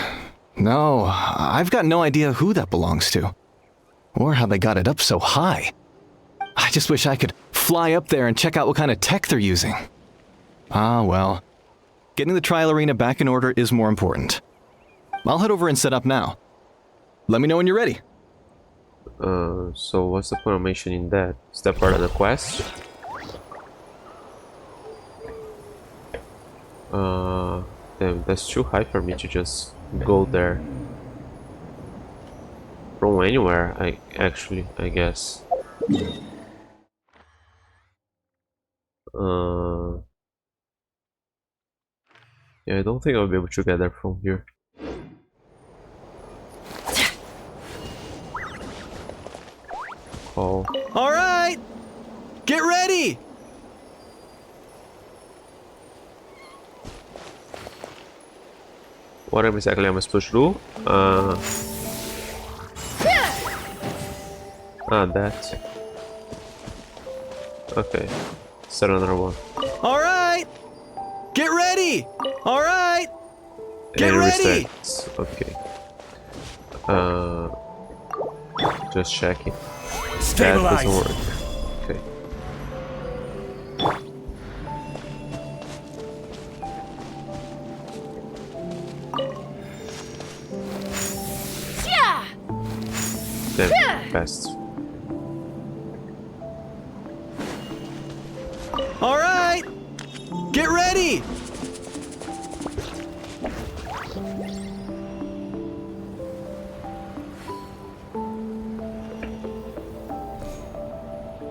No, I've got no idea who that belongs to. Or how they got it up so high. I just wish I could fly up there and check out what kind of tech they're using. Ah, well. Getting the trial arena back in order is more important. I'll head over and set up now. Let me know when you're ready. So what's the point of mentioning that? Is that part of the quest? Damn, that's too high for me to just go there. From anywhere, I guess. Yeah, I don't think I'll be able to get there from here. Oh. All right! Get ready! What exactly am I supposed to do? That. Okay. Set another one. All right! Get ready! All right! Get And ready! restarts. Okay. Just checking. Stabilize. That doesn't work. Okay. Damn, fast. All right! Get ready!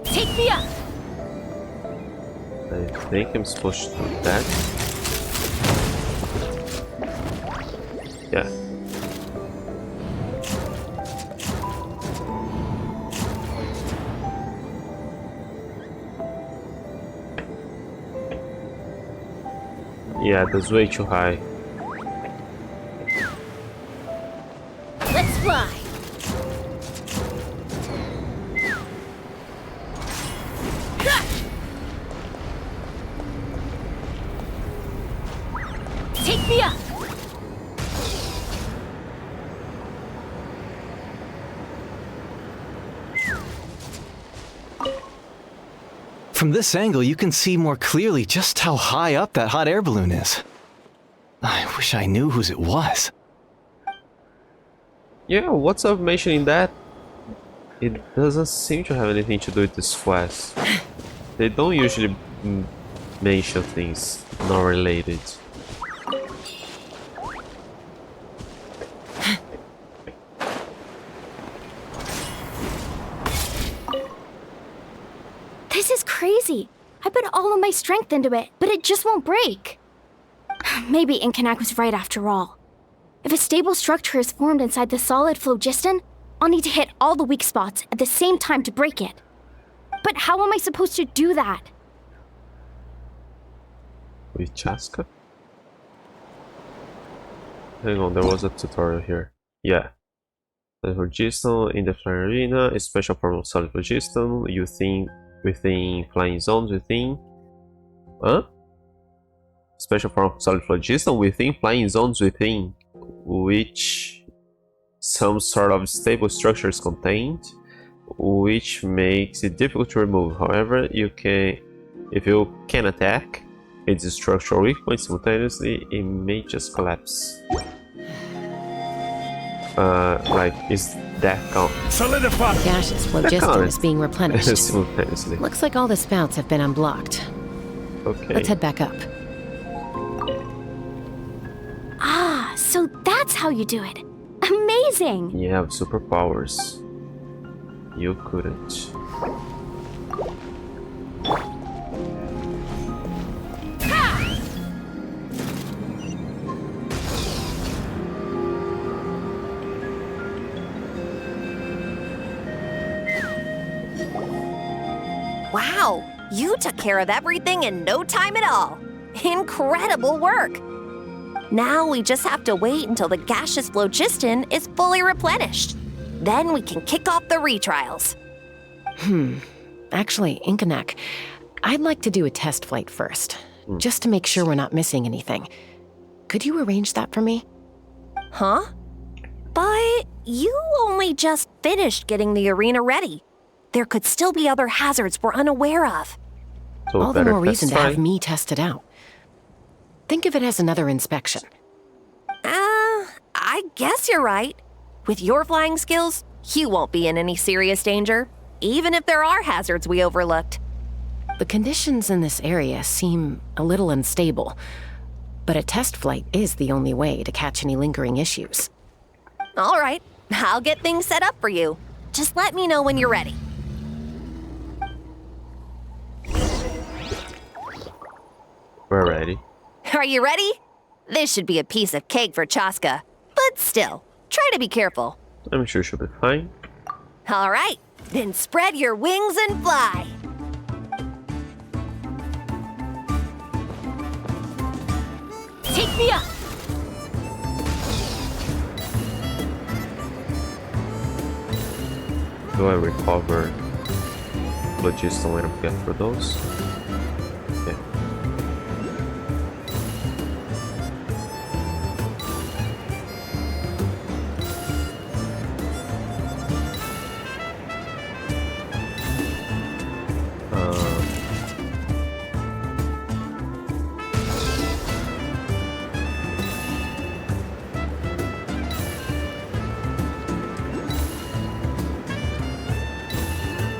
Take me up! I think I'm supposed to do that. Yeah. Yeah, that's way too high. Let's fly! Take me up! From this angle, you can see more clearly just how high up that hot air balloon is. I wish I knew whose it was. Yeah, what's up mentioning that? It doesn't seem to have anything to do with this quest. They don't usually mention things not related. This is crazy. I put all of my strength into it, but it just won't break. Maybe Inkanak was right after all. If a stable structure is formed inside the solid phlogiston, I'll need to hit all the weak spots at the same time to break it. But how am I supposed to do that? With Chaska? Hang on, there was a tutorial here. Yeah. The phlogiston in the flying arena is special form of solid phlogiston. You think within flying zones within. Huh? Special form of solid phlogiston within flying zones within which some sort of stable structure is contained, which makes it difficult to remove. However, if you can attack its structural weak point simultaneously, it may just collapse. like, is that count? Solidify! Gaseous phlogiston is being replenished. Simultaneously. Looks like all the spouts have been unblocked. Okay. Let's head back up. Ah, so that's how you do it. Amazing! You have superpowers. You couldn't. Wow, you took care of everything in no time at all. Incredible work. Now we just have to wait until the gaseous phlogiston is fully replenished. Then we can kick off the retrials. Actually, Inkanak, I'd like to do a test flight first, just to make sure we're not missing anything. Could you arrange that for me? Huh? But you only just finished getting the arena ready. There could still be other hazards we're unaware of. So All the better more reason to test have flight. me test it out. Think of it as another inspection. I guess you're right. With your flying skills, you won't be in any serious danger, even if there are hazards we overlooked. The conditions in this area seem a little unstable, but a test flight is the only way to catch any lingering issues. All right, I'll get things set up for you. Just let me know when you're ready. We're ready. Are you ready? This should be a piece of cake for Chaska, but still, try to be careful. I'm sure she'll be fine. All right, then spread your wings and fly. Take me up! Do I recover phlogiston when I get for those? Yeah.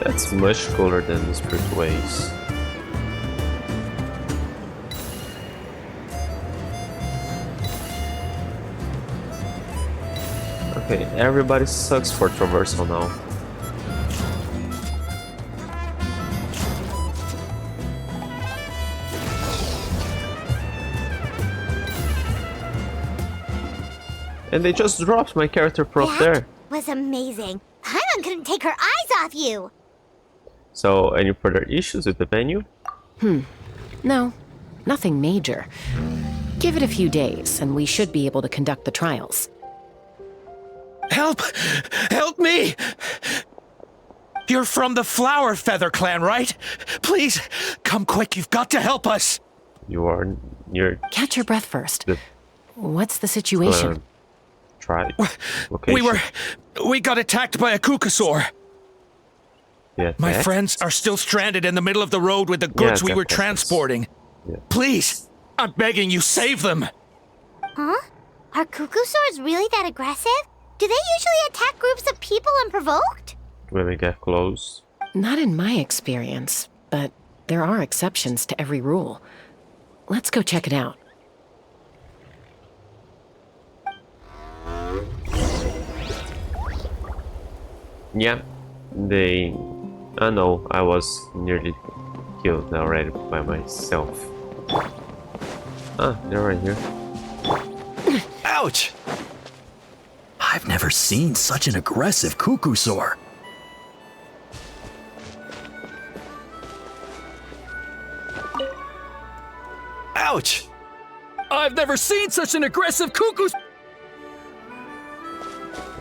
That's much cooler than the Spirit Waves. Okay, everybody sucks for traversal now. And they just dropped my character prop there. Was amazing. Paimon couldn't take her eyes off you. So, any further issues with the venue? No, nothing major. Give it a few days, and we should be able to conduct the trials. Help! Help me! You're from the Flower Feather clan, right? Please, come quick, you've got to help us! You are near Catch your breath first. the What's the situation? tribe location. We got attacked by a Kukasaur. Yeah, My that? friends are still stranded in the middle of the road with the goods we were that- transporting. Yeah. Please, I'm begging you, save them! Huh? Are Kukusaurs really that aggressive? Do they usually attack groups of people unprovoked? When we get close. Not in my experience, but there are exceptions to every rule. Let's go check it out. Yeah, they... I know, I was nearly killed already by myself. Ah, they're right here. Ouch! I've never seen such an aggressive Kukusaur. Ouch! I've never seen such an aggressive Kukus.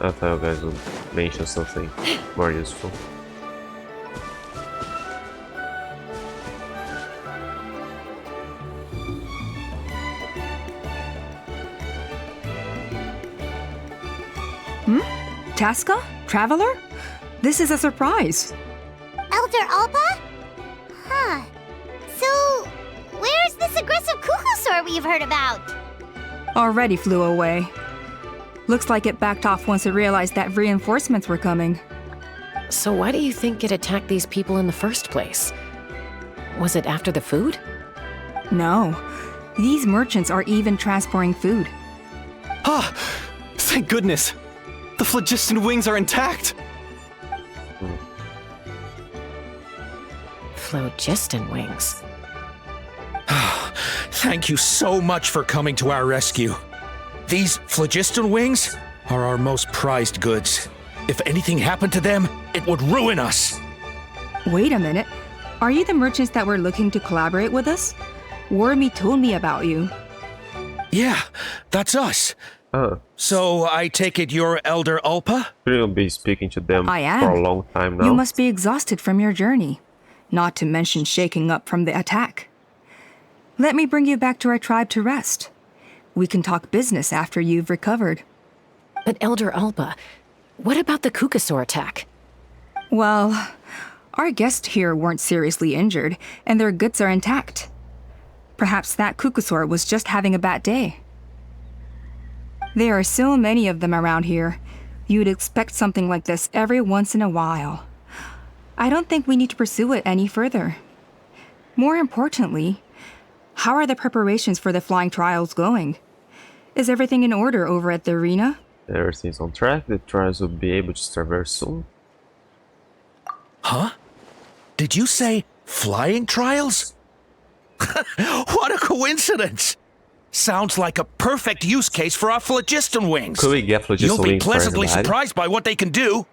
I thought you guys would mention something more useful. Chaska? Traveler? This is a surprise. Elder Alpa? Huh. So, where's this aggressive Kukusaur we've heard about? Already flew away. Looks like it backed off once it realized that reinforcements were coming. So why do you think it attacked these people in the first place? Was it after the food? No. These merchants are even transporting food. Ah! Thank goodness! The phlogiston wings are intact! Phlogiston wings. Thank you so much for coming to our rescue. These phlogiston wings are our most prized goods. If anything happened to them, it would ruin us. Wait a minute. Are you the merchants that were looking to collaborate with us? Wormy told me about you. Yeah, that's us. So I take it you're Elder Ulpa? We'll be speaking to them I am. for a long time now. You must be exhausted from your journey, not to mention shaking up from the attack. Let me bring you back to our tribe to rest. We can talk business after you've recovered. But Elder Ulpa, what about the Kukasaur attack? Well, our guests here weren't seriously injured, and their goods are intact. Perhaps that Kukasaur was just having a bad day. There are so many of them around here. You'd expect something like this every once in a while. I don't think we need to pursue it any further. More importantly, how are the preparations for the flying trials going? Is everything in order over at the arena? Everything's on track. The trials will be able to start very soon. Huh? Did you say flying trials? What a coincidence! Sounds like a perfect use case for our phlogiston wings. Could we get phlogiston You'll be wings for pleasantly everybody? surprised by what they can do.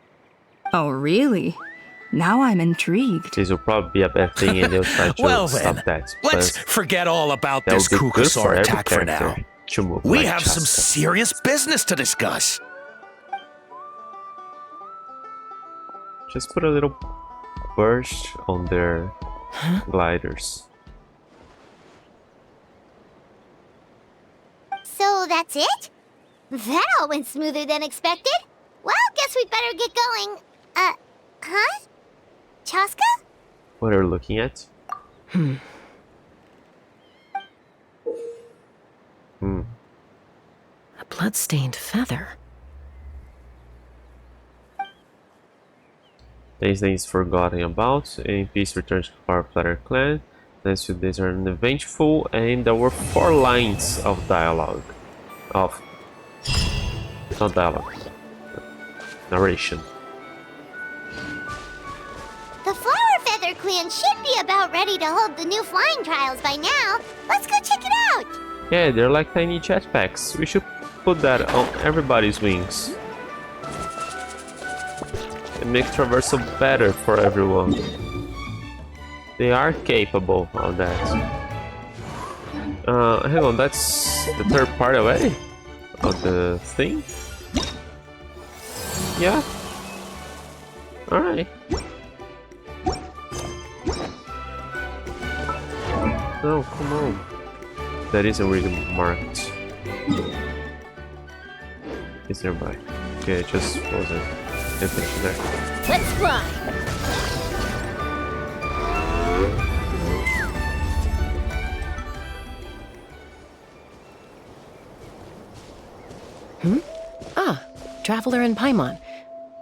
Oh, really? Now I'm intrigued. This will probably be a bad thing and they'll try to Well stop then, that. let's but forget all about that this would be good for Kukasaur every attack for now. character to move We like have some Chaska. serious business to discuss. Just put a little burst on their gliders. So that's it? That all went smoother than expected. Well, guess we better get going. Huh? Chaska? What are you looking at? A blood-stained feather. These days forgotten about. In peace returns to our Flatter clan. Next few days are uneventful, and there were 4 lines of dialogue. Not dialogue. Narration. The Flower Feather Clan should be about ready to hold the new flying trials by now. Let's go check it out. Yeah, they're like tiny jetpacks. We should put that on everybody's wings. And make traversal better for everyone. They are capable of that. Hang on, that's the third part away of the thing? Yeah. Alright. No, come on. That isn't really marked. It's nearby. Okay, it just wasn't attention there. Let's fly. Traveler and Paimon.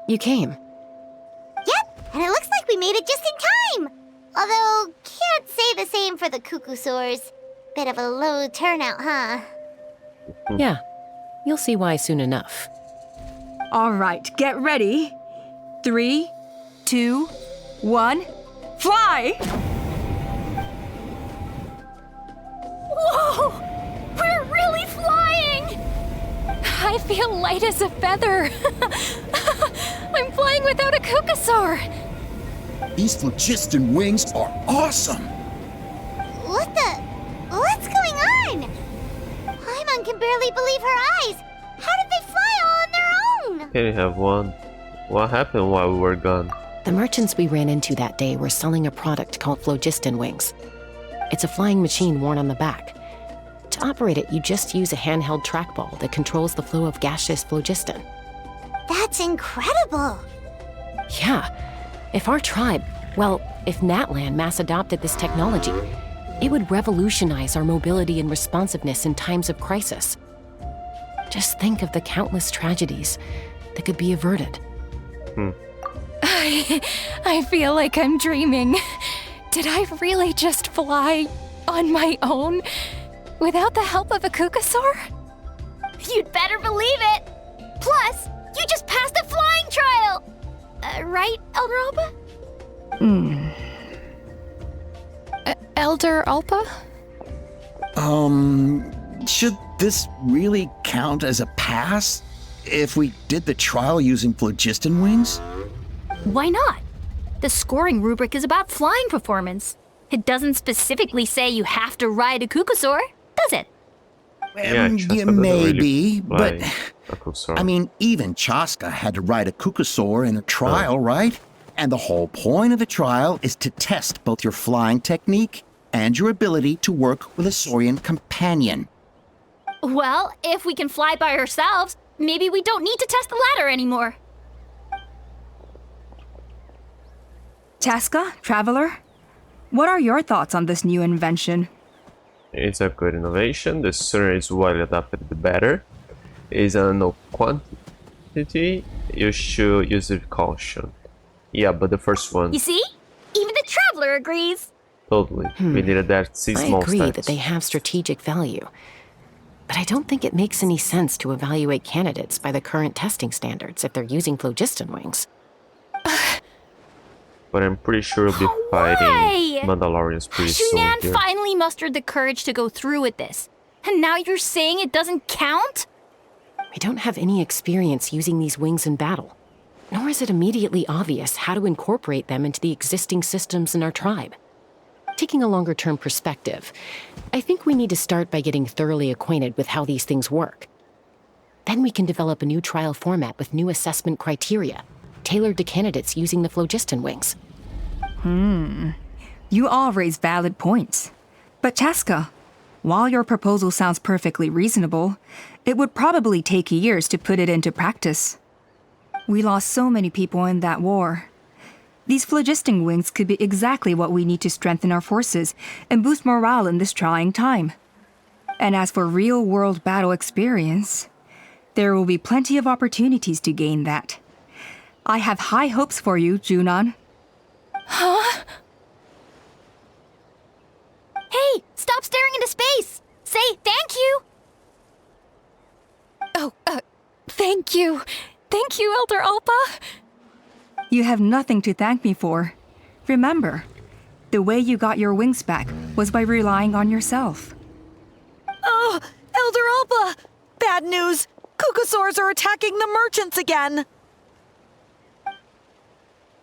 You came. Yep, and it looks like we made it just in time. Although, can't say the same for the Kukusaurs. Bit of a low turnout, huh? Yeah, you'll see why soon enough. All right, get ready. 3, 2, 1, fly! Whoa! We're really flying! I feel light as a feather. I'm flying without a Kukasaur. These phlogiston wings are awesome! What's going on? Paimon can barely believe her eyes. How did they fly all on their own? Can you have one? What happened while we were gone? The merchants we ran into that day were selling a product called phlogiston wings. It's a flying machine worn on the back. To operate it, you just use a handheld trackball that controls the flow of gaseous phlogiston. That's incredible. Yeah, if our tribe, well, if Natlan mass adopted this technology, it would revolutionize our mobility and responsiveness in times of crisis. Just think of the countless tragedies that could be averted. I feel like I'm dreaming. Did I really just fly on my own without the help of a Kukasaur? You'd better believe it! Plus, you just passed a flying trial! Right, Elder Alba? Elder Alpa? Should this really count as a pass if we did the trial using phlogiston wings? Why not? The scoring rubric is about flying performance. It doesn't specifically say you have to ride a Kukasaur, does it? Yeah, maybe, but I mean, even Chaska had to ride a Kukasaur in a trial, right? And the whole point of the trial is to test both your flying technique and your ability to work with a Saurian companion. Well, if we can fly by ourselves, maybe we don't need to test the ladder anymore. Chaska, Traveler, what are your thoughts on this new invention? It's a good innovation. The sooner it's widely adopted, the better. It's a no quantity. You should use it with caution. Yeah, but the first one. You see? Even the Traveler agrees. Totally. We needed that I small agree stats. that they have strategic value. But I don't think it makes any sense to evaluate candidates by the current testing standards if they're using phlogiston wings. But I'm pretty sure we'll be fighting Mandalorians pretty soon Shunan here. finally mustered the courage to go through with this. And now you're saying it doesn't count? We don't have any experience using these wings in battle. Nor is it immediately obvious how to incorporate them into the existing systems in our tribe. Taking a longer-term perspective, I think we need to start by getting thoroughly acquainted with how these things work. Then we can develop a new trial format with new assessment criteria, tailored to candidates using the phlogiston wings. You all raise valid points. But Chaska, while your proposal sounds perfectly reasonable, it would probably take years to put it into practice. We lost so many people in that war. These phlogiston wings could be exactly what we need to strengthen our forces and boost morale in this trying time. And as for real-world battle experience, there will be plenty of opportunities to gain that. I have high hopes for you, Junon. Huh? Hey, stop staring into space! Say thank you! Oh, thank you. Thank you, Elder Alpa. You have nothing to thank me for. Remember, the way you got your wings back was by relying on yourself. Oh, Elder Alpa! Bad news! Kukasaurs are attacking the merchants again!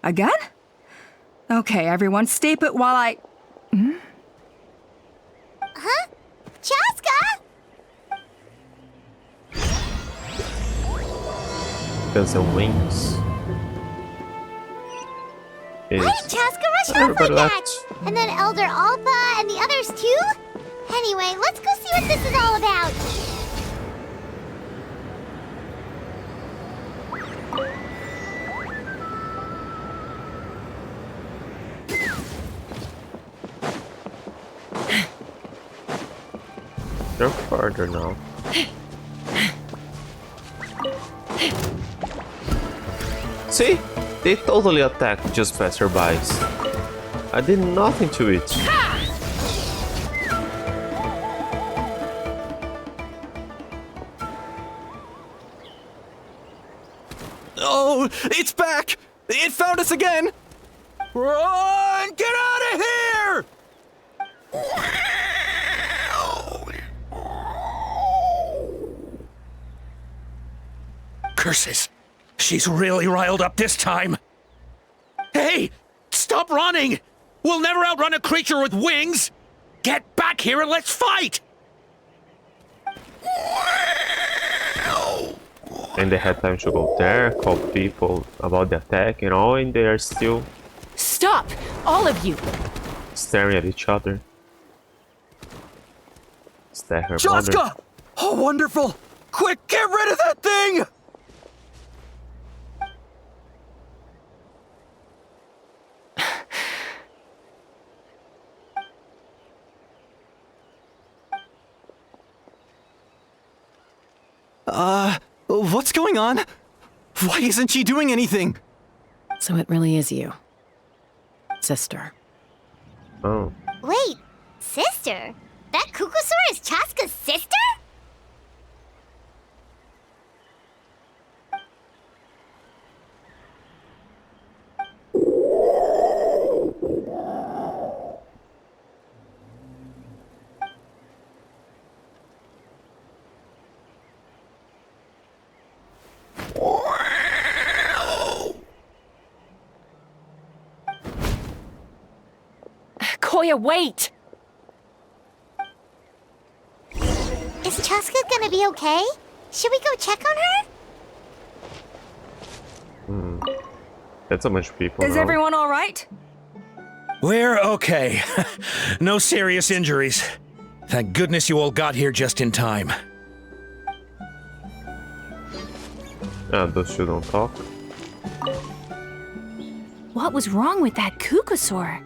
Again? Okay, everyone, stay put while I... Huh? Chaska? Because the wings. Why did Chaska rush off like that? And then Elder Alpa and the others too? Anyway, let's go see what this is all about. They're farther now. See? They totally attacked just passerbys. I did nothing to it. Oh, it's back! It found us again! Run! Get out of here! Curses! She's really riled up this time! Hey! Stop running! We'll never outrun a creature with wings! Get back here and let's fight! And they had time to go there, call people about the attack and all, and they are still... Stop! All of you! Staring at each other. Is that her Chaska! mother? Oh, wonderful! Quick, get rid of that thing! What's going on? Why isn't she doing anything? So it really is you. Sister. Oh. Wait, sister? That Kukusaur is Chaska's sister? Koya, wait! Is Chaska gonna be okay? Should we go check on her? That's a bunch of people. Is now. everyone all right? We're okay. No serious injuries. Thank goodness you all got here just in time. Those two don't talk. What was wrong with that Kukusaur?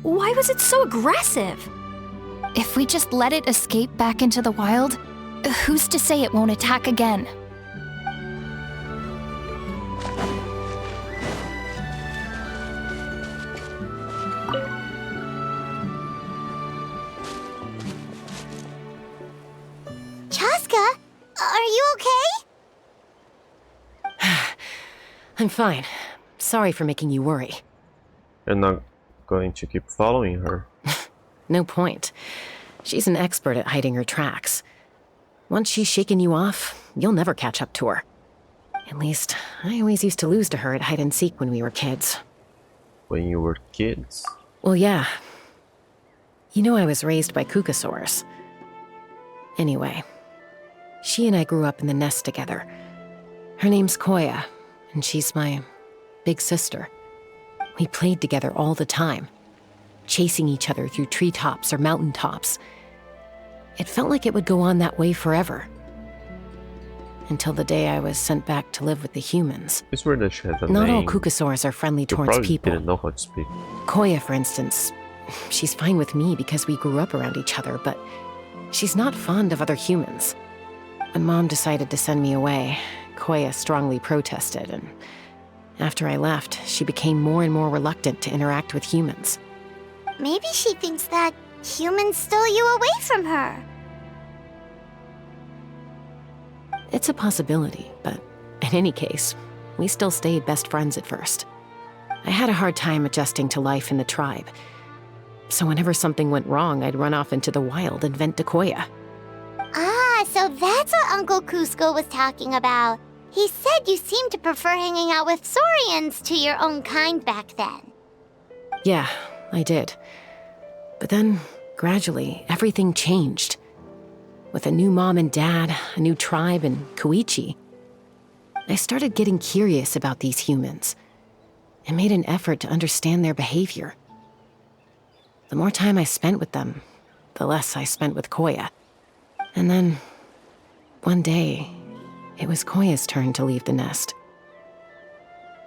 Why was it so aggressive? If we just let it escape back into the wild, who's to say it won't attack again? Chaska, are you okay? I'm fine. Sorry for making you worry. You're not going to keep following her. No point. She's an expert at hiding her tracks. Once she's shaken you off, you'll never catch up to her. At least, I always used to lose to her at hide and seek when we were kids. When you were kids? Well, yeah. You know I was raised by Kukusaurs. Anyway, she and I grew up in the nest together. Her name's Koya, and she's my big sister. We played together all the time, chasing each other through treetops or mountaintops. It felt like it would go on that way forever. Until the day I was sent back to live with the humans. It's weird that she has a Not name. all Kukusaurs are friendly You towards probably people. didn't know how to speak. Koya, for instance, she's fine with me because we grew up around each other, but she's not fond of other humans. When Mom decided to send me away, Koya strongly protested, and after I left, she became more and more reluctant to interact with humans. Maybe she thinks that humans stole you away from her. It's a possibility, but in any case, we still stayed best friends at first. I had a hard time adjusting to life in the tribe. So whenever something went wrong, I'd run off into the wild and vent to Koya. Ah, so that's what Uncle Cusco was talking about. He said you seemed to prefer hanging out with Saurians to your own kind back then. Yeah, I did. But then, gradually, everything changed. With a new mom and dad, a new tribe, and Koichi, I started getting curious about these humans and made an effort to understand their behavior. The more time I spent with them, the less I spent with Koya. And then, one day, it was Koya's turn to leave the nest.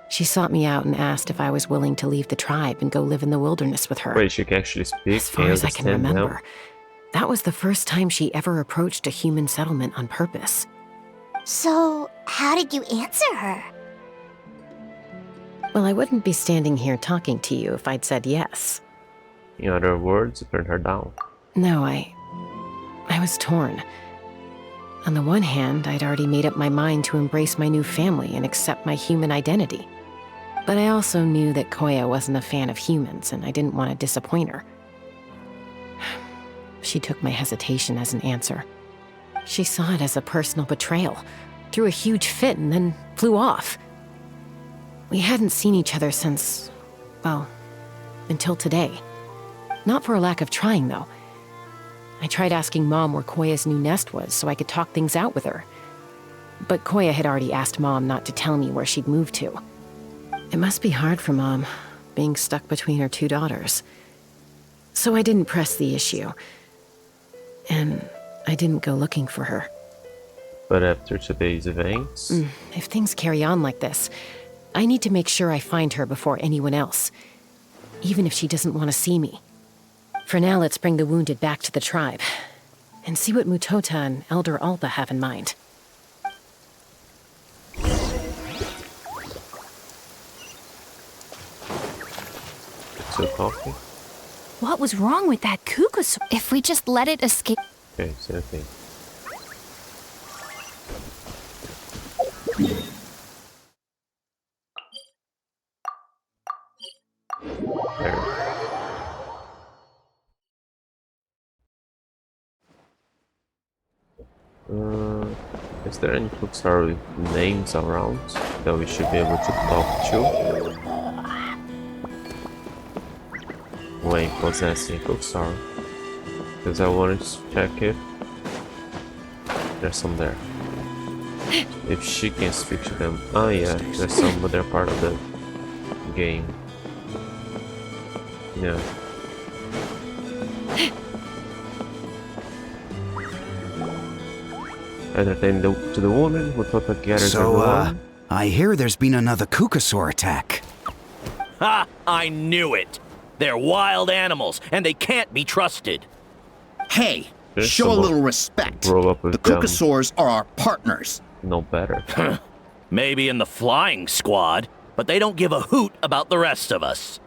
She sought me out and asked if I was willing to leave the tribe and go live in the wilderness with her. Wait, she can actually speak? As far as I can remember, that was the first time she ever approached a human settlement on purpose. So, how did you answer her? Well, I wouldn't be standing here talking to you if I'd said yes. In other words, you turned her down. No, I was torn. On the one hand, I'd already made up my mind to embrace my new family and accept my human identity. But I also knew that Koya wasn't a fan of humans, and I didn't want to disappoint her. She took my hesitation as an answer. She saw it as a personal betrayal, threw a huge fit, and then flew off. We hadn't seen each other since, well, until today. Not for a lack of trying, though. I tried asking Mom where Koya's new nest was so I could talk things out with her. But Koya had already asked Mom not to tell me where she'd moved to. It must be hard for Mom, being stuck between her two daughters. So I didn't press the issue. And I didn't go looking for her. But after today's events... If things carry on like this, I need to make sure I find her before anyone else. Even if she doesn't want to see me. For now, let's bring the wounded back to the tribe. And see what Mutota and Elder Alba have in mind. talking. What was wrong with that Kukusaur? If we just let it escape... Okay, same thing. There. Is there any Kukusaur with names around that we should be able to talk to? When possessing Kukusaur. Because I wanted to check if there's some there. If she can speak to them. Oh yeah, there's some, but they're part of the game. Yeah. Entertain to the woman who thought that gathers everyone. I hear there's been another Kukusaur attack. Ha! I knew it! They're wild animals, and they can't be trusted. Hey, show a little respect. The Kukusaurs are our partners. No better. Maybe in the flying squad, but they don't give a hoot about the rest of us.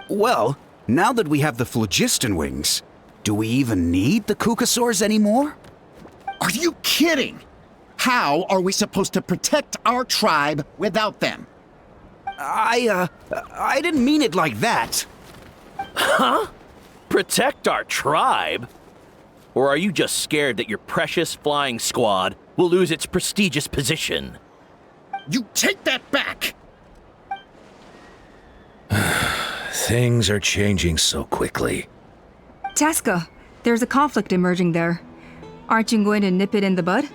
Well, now that we have the phlogiston wings, do we even need the Kukusaurs anymore? Are you kidding? How are we supposed to protect our tribe without them? I didn't mean it like that. Huh? Protect our tribe? Or are you just scared that your precious flying squad will lose its prestigious position? You take that back! Things are changing so quickly. Chaska, there's a conflict emerging there. Aren't you going to nip it in the bud?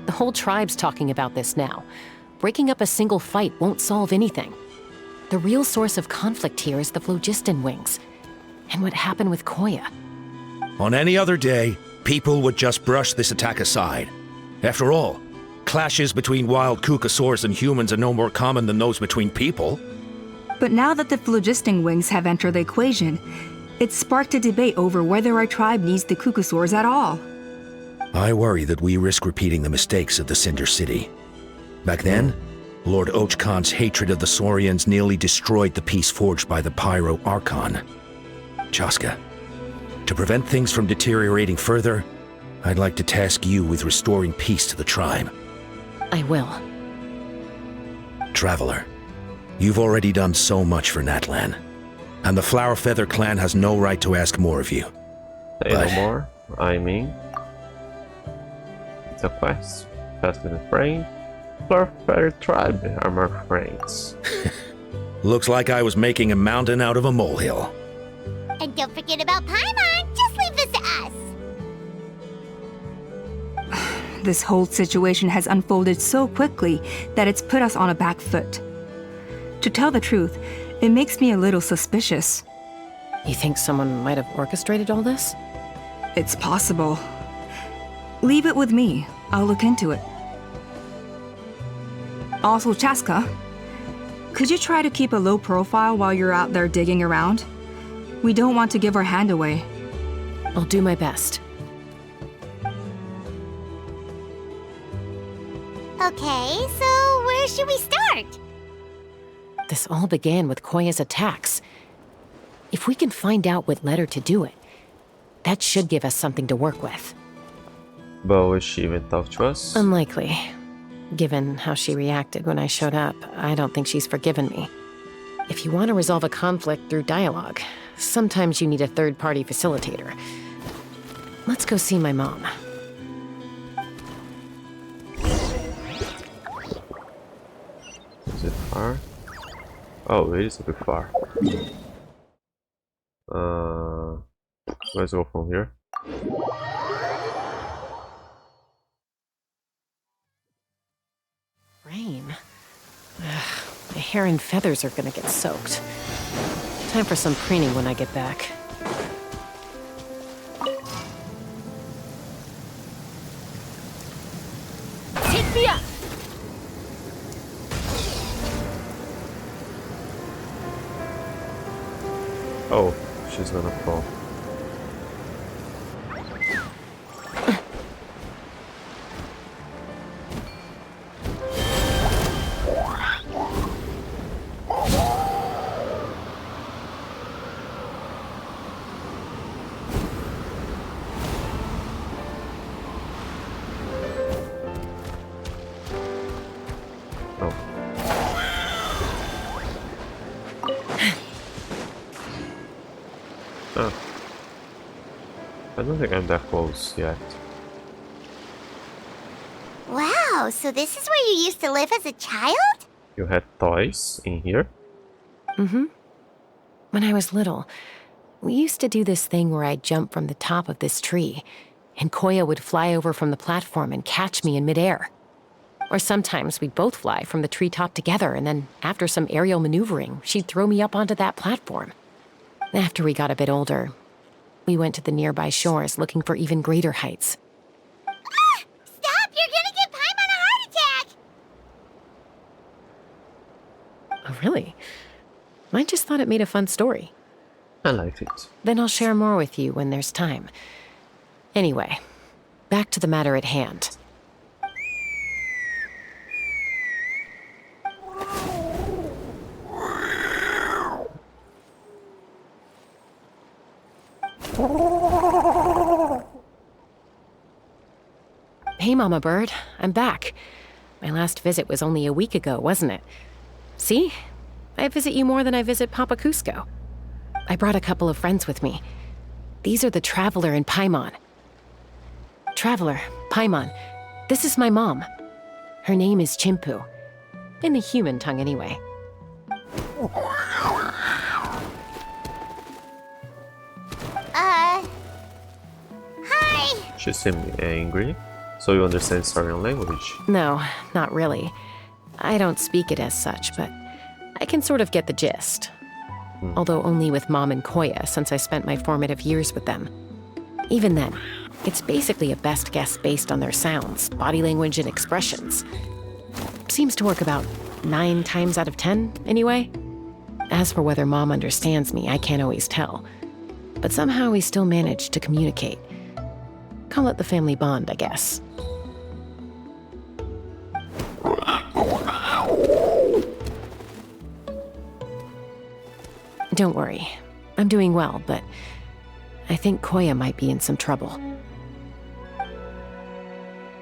The whole tribe's talking about this now. Breaking up a single fight won't solve anything. The real source of conflict here is the phlogiston wings. And what happened with Koya. On any other day, people would just brush this attack aside. After all, clashes between wild Kukusaurs and humans are no more common than those between people. But now that the phlogiston wings have entered the equation, it's sparked a debate over whether our tribe needs the Kukusaurs at all. I worry that we risk repeating the mistakes of the Cinder City. Back then, Lord Ochkan's hatred of the Saurians nearly destroyed the peace forged by the Pyro Archon. Chaska, to prevent things from deteriorating further, I'd like to task you with restoring peace to the tribe. I will. Traveler, you've already done so much for Natlan, and the Flower Feather clan has no right to ask more of you. Say no more. I mean, it's a quest. Fast with a brain. Flower Feather tribe are my friends. Looks like I was making a mountain out of a molehill. And don't forget about Paimon. Just leave this to us. This whole situation has unfolded so quickly that it's put us on a back foot. To tell the truth, it makes me a little suspicious. You think someone might have orchestrated all this? It's possible. Leave it with me. I'll look into it. Also, Chaska, could you try to keep a low profile while you're out there digging around? We don't want to give our hand away. I'll do my best. Okay, so where should we start? This all began with Koya's attacks. If we can find out what led her to do it, that should give us something to work with. But will she even talk to us? Unlikely. Given how she reacted when I showed up, I don't think she's forgiven me. If you want to resolve a conflict through dialogue, sometimes you need a third-party facilitator. Let's go see my mom. Is it far? Oh, it is a bit far. Let's go from here. Rain. My hair and feathers are gonna get soaked. Time for some preening when I get back. Take me up! Oh, she's gonna fall. I don't think I'm that close yet. Wow, so this is where you used to live as a child? You had toys in here? Mm-hmm. When I was little, we used to do this thing where I'd jump from the top of this tree, and Koya would fly over from the platform and catch me in midair. Or sometimes we'd both fly from the treetop together, and then after some aerial maneuvering, she'd throw me up onto that platform. After we got a bit older, we went to the nearby shores looking for even greater heights. Ah! Stop! You're gonna give Paimon a heart attack! Oh, really? I just thought it made a fun story. I liked it. Then I'll share more with you when there's time. Anyway, back to the matter at hand. Hey, Mama Bird, I'm back. My last visit was only a week ago, wasn't it? See? I visit you more than I visit Papa Cusco. I brought a couple of friends with me. These are the Traveler and Paimon. Traveler, Paimon, this is my mom. Her name is Chimpu. In the human tongue, anyway. Hi! She seemed angry. So you understand Saurian language? No, not really. I don't speak it as such, but I can sort of get the gist. Although only with Mom and Koya, since I spent my formative years with them. Even then, it's basically a best guess based on their sounds, body language, and expressions. Seems to work about 9 times out of 10, anyway. As for whether Mom understands me, I can't always tell. But somehow we still manage to communicate. Call it the family bond, I guess. Don't worry. I'm doing well, but I think Koya might be in some trouble.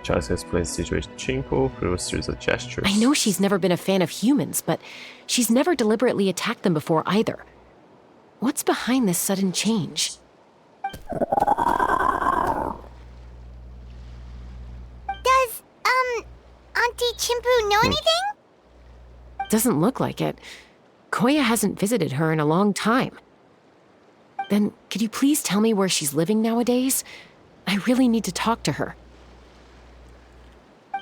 Chaz explains the situation to Chimpu through a series of gestures. I know she's never been a fan of humans, but she's never deliberately attacked them before either. What's behind this sudden change? Does, Auntie Chimpu know anything? Doesn't look like it. Koya hasn't visited her in a long time. Then, could you please tell me where she's living nowadays? I really need to talk to her.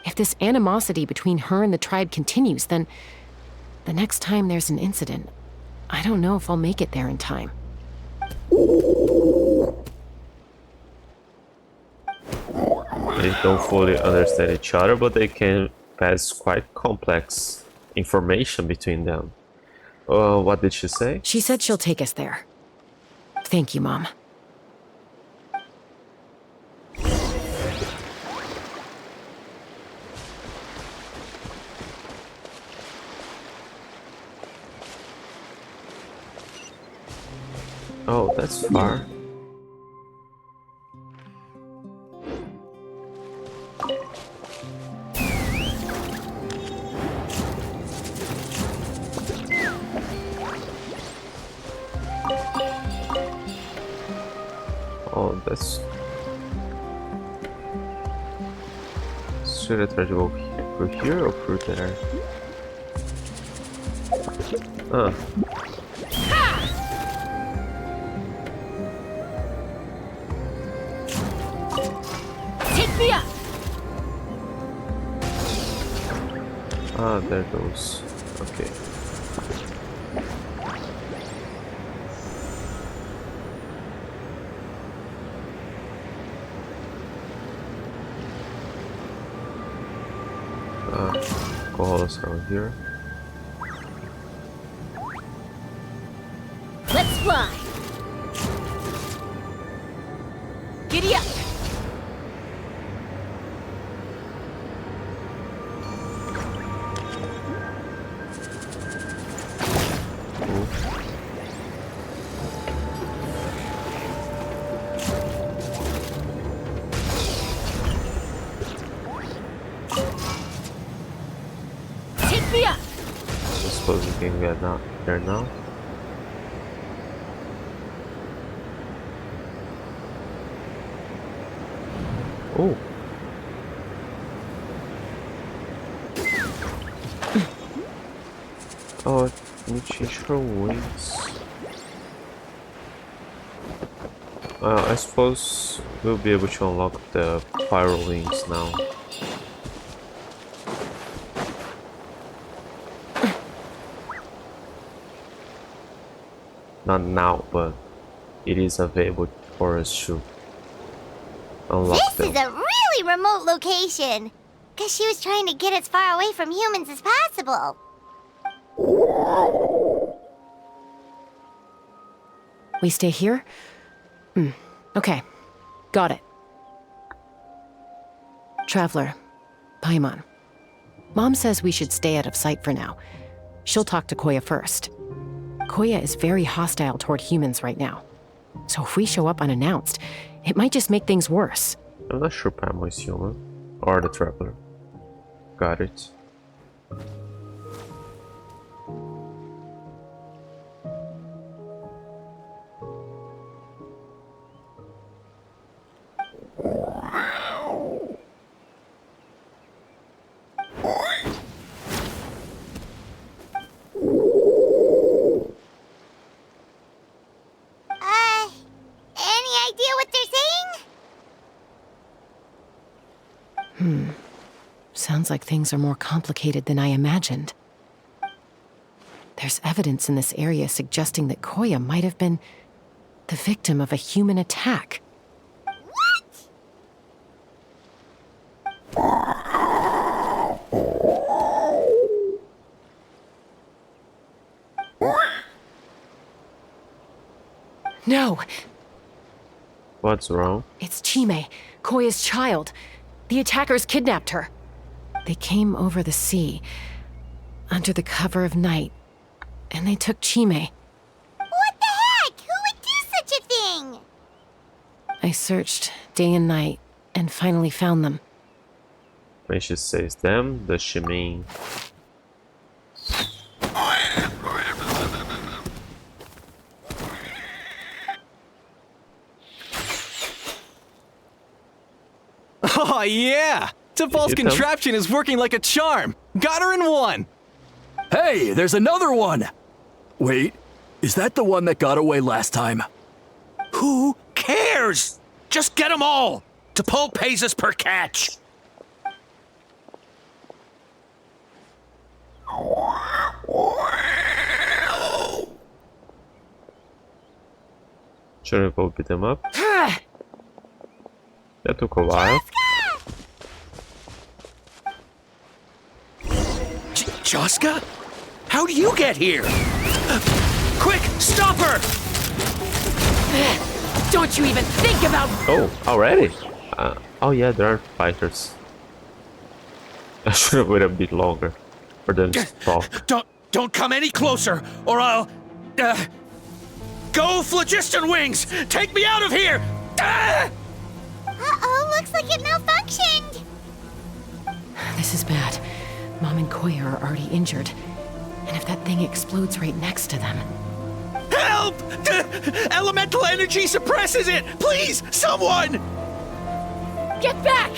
If this animosity between her and the tribe continues, then the next time there's an incident, I don't know if I'll make it there in time. They don't fully understand each other, but they can pass quite complex information between them. What did she say? She said she'll take us there. Thank you, Mom. Oh, that's far. Oh, that's... Should I try to go through here or through there? Ah. Take me up! Ah, there goes. Okay. Alcohols around here. Let's fly! Giddy up! I suppose we can get not there now. Oh. Oh, can you change her wings? I suppose we'll be able to unlock the pyro wings now. Not now, but it is available for us to unlock them. This is a really remote location. Guess she was trying to get as far away from humans as possible. We stay here? Okay. Got it. Traveler, Paimon. Mom says we should stay out of sight for now. She'll talk to Koya first. Koya is very hostile toward humans right now. So if we show up unannounced, it might just make things worse. I'm not sure Paimon is human. Or the Traveler. Got it. Any idea what they're saying? Sounds like things are more complicated than I imagined. There's evidence in this area suggesting that Koya might have been the victim of a human attack. No! What's wrong? It's Chime, Koya's child. The attackers kidnapped her. They came over the sea, under the cover of night, and they took Chime. What the heck? Who would do such a thing? I searched day and night, and finally found them. When she says them, does she mean... Oh yeah! Topal's contraption is working like a charm! Got her in one! Hey, there's another one! Wait, is that the one that got away last time? Who cares? Just get them all. Topal pays us per catch. Should we go beat them up? That took a while. Chaska? How do you get here? Quick, stop her! Don't you even think about... Oh, already? Oh yeah, there are fighters. I should have waited a bit longer for them to talk. Don't come any closer, or I'll... Go, Phlogiston Wings! Take me out of here! Uh-oh, looks like it malfunctioned. This is bad. Mom and Koya are already injured. And if that thing explodes right next to them... Help! Elemental energy suppresses it! Please, someone! Get back!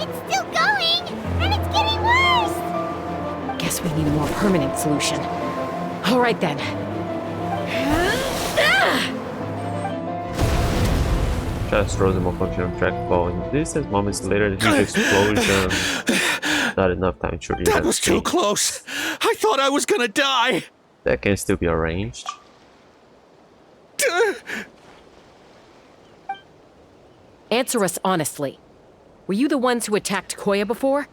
It's still going, and it's getting worse. Guess we need a more permanent solution. All right then. Just throws a malfunctioning trackball in the distance. Moments later, the huge explosion. Not enough time to read That was too close. I thought I was gonna die. That can still be arranged. Answer us honestly. Were you the ones who attacked Koya before?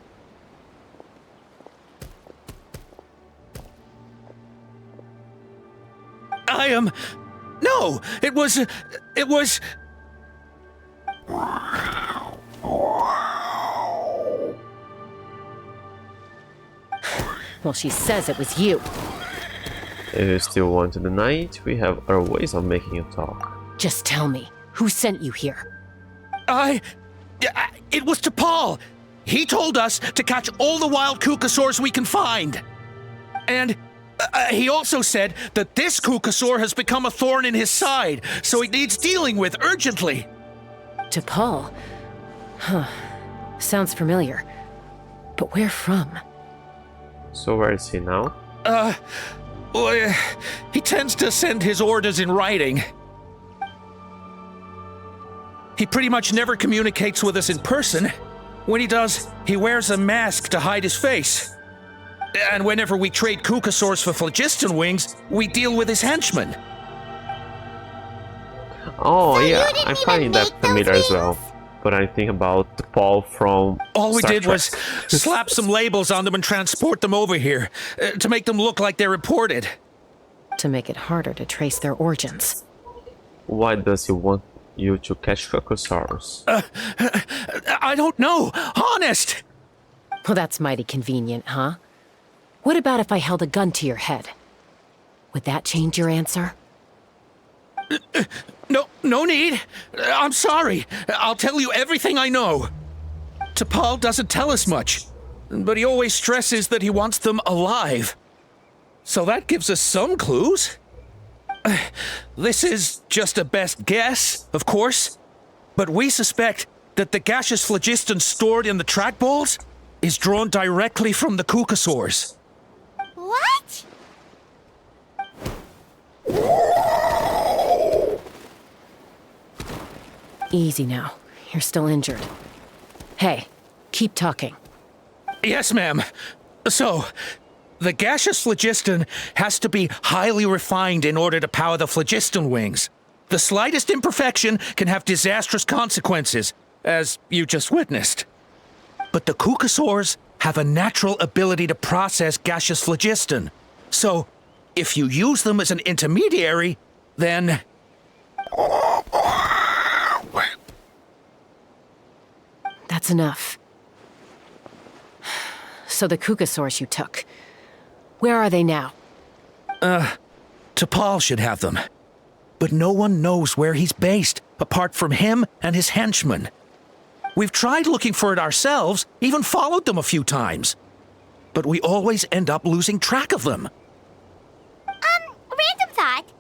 I am... No, it was... Well, she says it was you. If you still want to deny it, we have our ways of making it talk. Just tell me, who sent you here? It was Topal. He told us to catch all the wild Kukasaurs we can find. And He also said that this Kukasaur has become a thorn in his side, so he needs dealing with urgently. T'Pol? Huh. Sounds familiar. But where from? So where is he now? Well, he tends to send his orders in writing. He pretty much never communicates with us in person. When he does, he wears a mask to hide his face. And whenever we trade Kukasaurs for phlogiston wings, we deal with his henchmen. Oh, So yeah, you didn't I find even that make those familiar as wings? well. But I think about Paul from All we Star did Trek. was slap some labels on them and transport them over here, to make them look like they're imported. To make it harder to trace their origins. Why does he want you to catch Kukasaurs? I don't know, honest! Well, that's mighty convenient, huh? What about if I held a gun to your head? Would that change your answer? No need. I'm sorry. I'll tell you everything I know. T'Pol doesn't tell us much, but he always stresses that he wants them alive. So that gives us some clues. This is just a best guess, of course, but we suspect that the gaseous phlogiston stored in the trackballs is drawn directly from the Kukasaurs. What? Easy now. You're still injured. Hey, keep talking. Yes, ma'am. So, the gaseous phlogiston has to be highly refined in order to power the phlogiston wings. The slightest imperfection can have disastrous consequences, as you just witnessed. But the Kukasaurs have a natural ability to process gaseous phlogiston. So, if you use them as an intermediary, then... That's enough. So the Kukasaurs you took, where are they now? T'Pol should have them. But no one knows where he's based, apart from him and his henchmen. We've tried looking for it ourselves, even followed them a few times. But we always end up losing track of them. Random thought.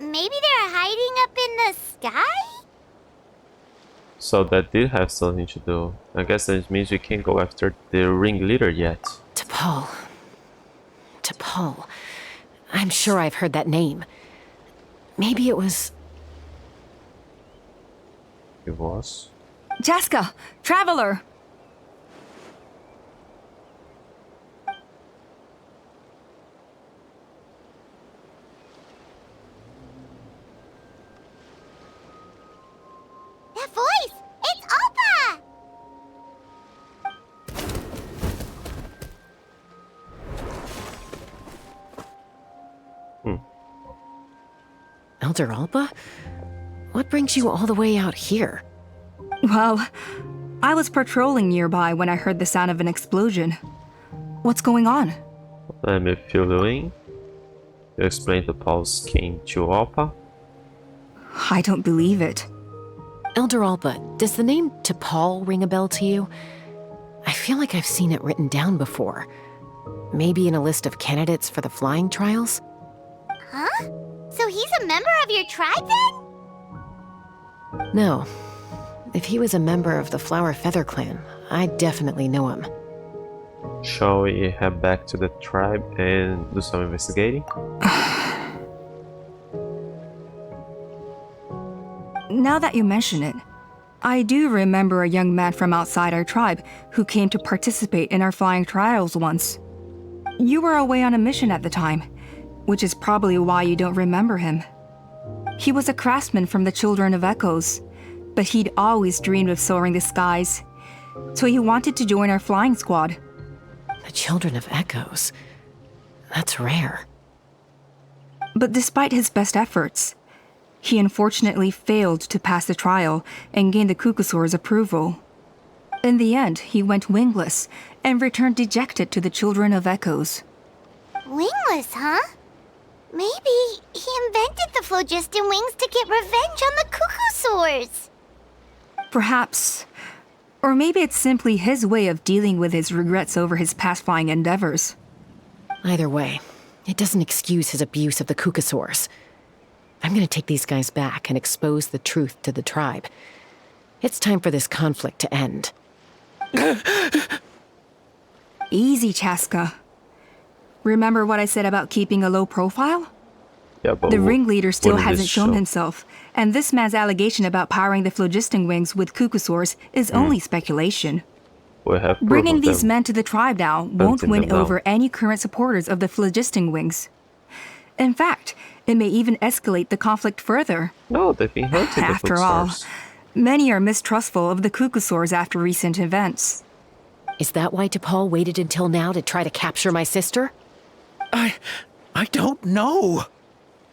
Maybe they're hiding up in the sky? So that did have something to do. I guess that means we can't go after the ringleader yet. T'Pol. T'Pol. I'm sure I've heard that name. Maybe it was... It was? Jaska, Traveler! That voice! It's Oppa! Elder Alba? What brings you all the way out here? Well, I was patrolling nearby when I heard the sound of an explosion. What's going on? Let me fill you in. You explained the Paul's king to Alpa. I don't believe it. Elder Alba, does the name T'Pol ring a bell to you? I feel like I've seen it written down before. Maybe in a list of candidates for the flying trials? Huh? So he's a member of your tribe then? No. If he was a member of the Flower Feather clan, I'd definitely know him. Shall we head back to the tribe and do some investigating? Now that you mention it, I do remember a young man from outside our tribe who came to participate in our flying trials once. You were away on a mission at the time, which is probably why you don't remember him. He was a craftsman from the Children of Echoes, but he'd always dreamed of soaring the skies, so he wanted to join our flying squad. The Children of Echoes? That's rare. But despite his best efforts, he unfortunately failed to pass the trial and gain the Kukasaur's approval. In the end, he went wingless and returned dejected to the Children of Echoes. Wingless, huh? Maybe he invented the phlogiston wings to get revenge on the Kukasaurs. Perhaps. Or maybe it's simply his way of dealing with his regrets over his past flying endeavors. Either way, It doesn't excuse his abuse of the Kukasaurs. I'm gonna take these guys back and expose the truth to the tribe. It's time for this conflict to end. Easy, Chaska. Remember what I said about keeping a low profile? Yeah, but the ringleader still hasn't shown show? himself, and this man's allegation about powering the phlogiston wings with Kukasaurs is only speculation. We have proof Bringing of these them. men to the tribe now won't Hunting win them down. over any current supporters of the phlogiston wings. In fact, it may even escalate the conflict further. No, they've been hunting the After all, Footstars. many are mistrustful of the Kukasaurs after recent events. Is that why T'Pol waited until now to try to capture my sister? I don't know.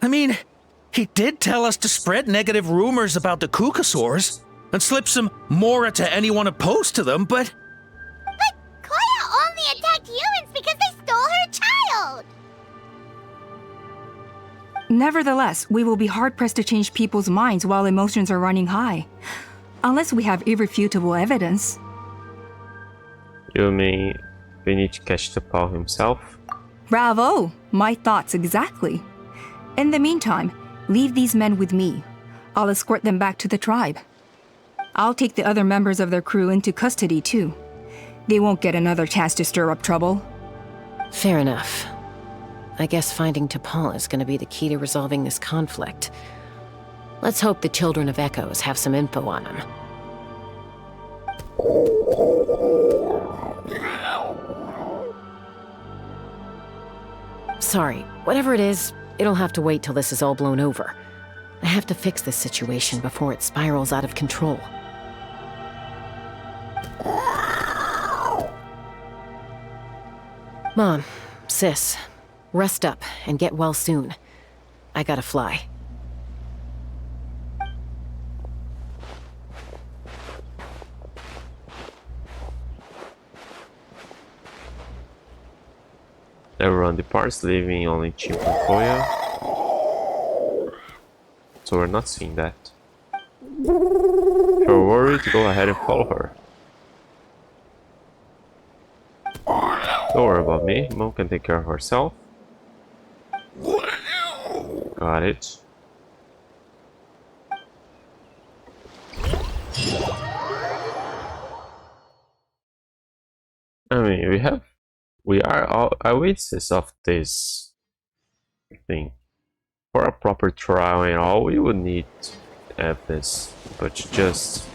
I mean, he did tell us to spread negative rumors about the Kukasaurs and slip some Mora to anyone opposed to them, but... But Koya only attacked humans because they stole her child! Nevertheless, we will be hard-pressed to change people's minds while emotions are running high. Unless we have irrefutable evidence. You mean we need to catch T'Pol himself? Bravo! My thoughts exactly. In the meantime, leave these men with me. I'll escort them back to the tribe. I'll take the other members of their crew into custody too. They won't get another chance to stir up trouble. Fair enough. I guess finding T'Pol is going to be the key to resolving this conflict. Let's hope the Children of Echoes have some info on him. Sorry, whatever it is, it'll have to wait till this is all blown over. I have to fix this situation before it spirals out of control. Mom, Sis, rest up and get well soon. I gotta fly. Everyone departs, leaving only Chip and Koya. So we're not seeing that. If you're worried, go ahead and follow her. Don't worry about me, Mom can take care of herself. Got it. I mean, we are all eyewitnesses of this thing. For a proper trial and all, we would need evidence, but to just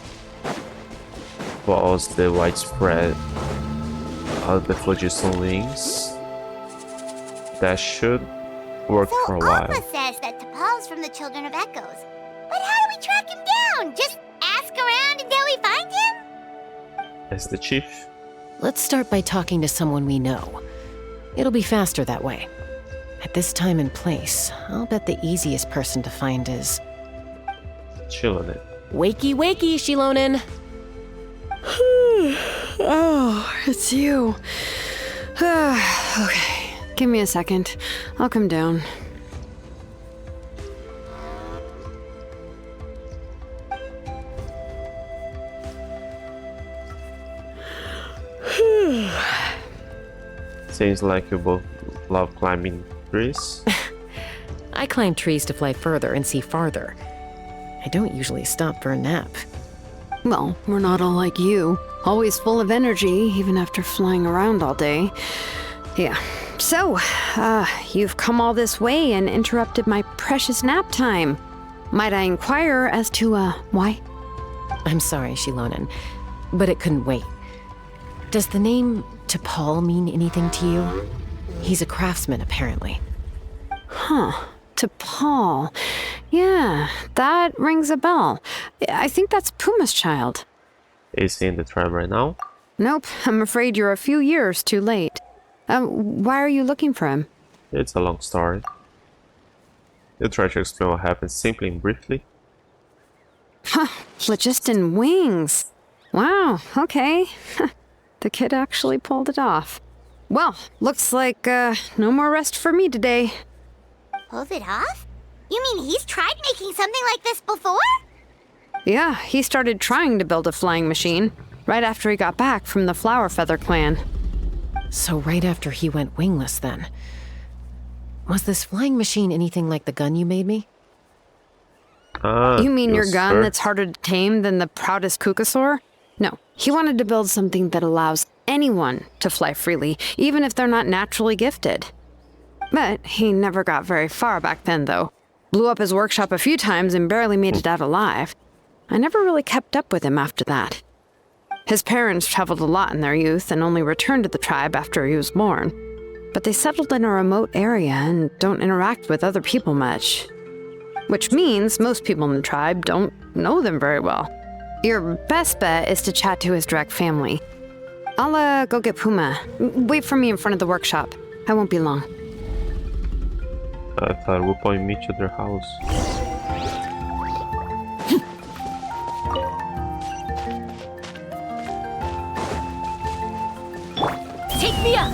cause the widespread of the phlogiston wings, that should work for a while. Alpha says that T'Pol's from the Children of Echoes. But how do we track him down? Just ask around until we find him? As the chief? Let's start by talking to someone we know. It'll be faster that way. At this time and place, I'll bet the easiest person to find is... Shilonen. Wakey, wakey, Shilonen! Oh, it's you. Okay, give me a second. I'll come down. Seems like you both love climbing trees. I climb trees to fly further and see farther. I don't usually stop for a nap. Well, we're not all like you. Always full of energy, even after flying around all day. Yeah. So, you've come all this way and interrupted my precious nap time. Might I inquire as to, why? I'm sorry, Shilonen, but it couldn't wait. Does the name T'Pol mean anything to you? He's a craftsman, apparently. Huh. T'Pol. Yeah, that rings a bell. I think that's Puma's child. Is he in the tribe right now? Nope, I'm afraid you're a few years too late. Why are you looking for him? It's a long story. You'll try to explain what happened simply and briefly. Huh, phlogiston wings. Wow, okay. The kid actually pulled it off. Well, looks like, no more rest for me today. Pulled it off? You mean he's tried making something like this before? Yeah, he started trying to build a flying machine right after he got back from the Flower Feather clan. So right after he went wingless, then. Was this flying machine anything like the gun you made me? You mean your yes, gun sir. that's harder to tame than the proudest Kukasaur? No, he wanted to build something that allows anyone to fly freely, even if they're not naturally gifted. But he never got very far back then, though. Blew up his workshop a few times and barely made it out alive. I never really kept up with him after that. His parents traveled a lot in their youth and only returned to the tribe after he was born. But they settled in a remote area and don't interact with other people much. Which means most people in the tribe don't know them very well. Your best bet is to chat to his direct family. I'll go get Puma. Wait for me in front of the workshop. I won't be long. I thought we'll probably meet you at their house. Take me up!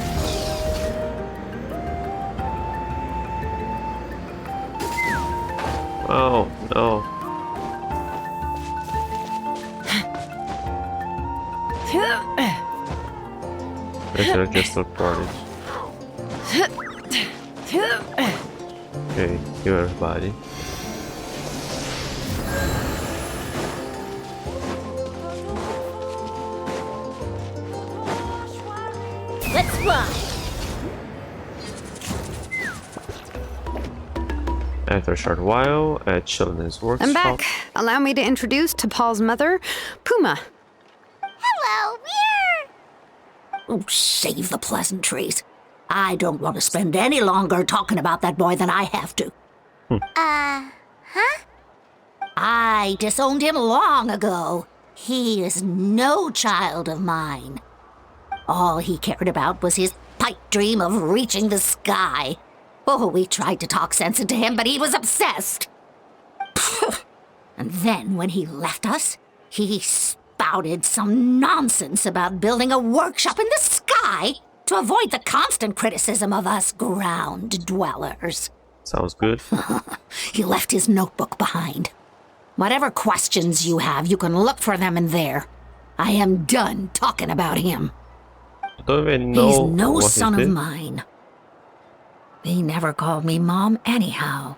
Oh, no. I should have just reported. Okay, heal everybody. Let's fly! After a short while, at Chillin's workshop. I'm back. Allow me to introduce to Paul's mother, Puma. Hello, we're... Oh, save the pleasantries. I don't want to spend any longer talking about that boy than I have to. Huh? I disowned him long ago. He is no child of mine. All he cared about was his pipe dream of reaching the sky. Oh, we tried to talk sense into him, but he was obsessed. And then when he left us, he spouted some nonsense about building a workshop in the sky to avoid the constant criticism of us ground dwellers. Sounds good. He left his notebook behind. Whatever questions you have, you can look for them in there. I am done talking about him. Don't even know. He's no what son he of did. mine. He never called me Mom anyhow.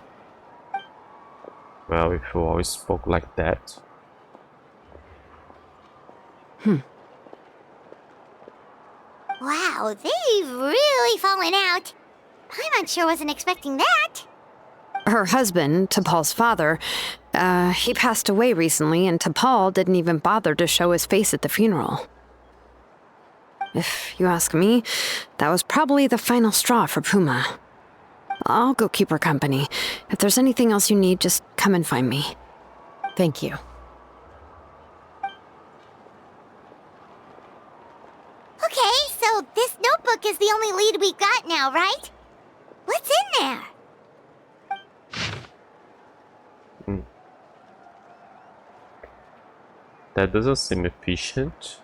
Well, if you always spoke like that. Wow, they've really fallen out. I'm unsure wasn't expecting that. Her husband, T'Pol's father, he passed away recently, and T'Pol didn't even bother to show his face at the funeral. If you ask me, that was probably the final straw for Puma. I'll go keep her company. If there's anything else you need, just come and find me. Thank you. Okay, so this notebook is the only lead we've got now, right? What's in there? That doesn't seem efficient.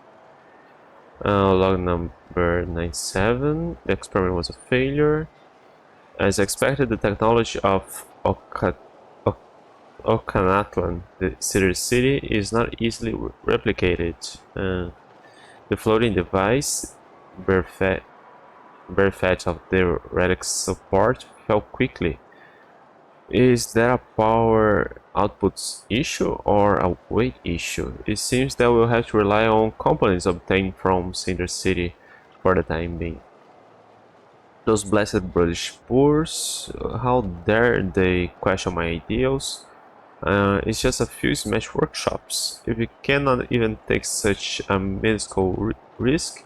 Log number 97. The experiment was a failure. As expected, the technology of Tlalocan, the city, is not easily replicated. The floating device, bereft of the relic's support, fell quickly. Is that a power output issue or a weight issue? It seems that we'll have to rely on components obtained from Cinder City for the time being. Those blessed brutish boors, how dare they question my ideals? It's just a few smash workshops. If we cannot even take such a minuscule risk,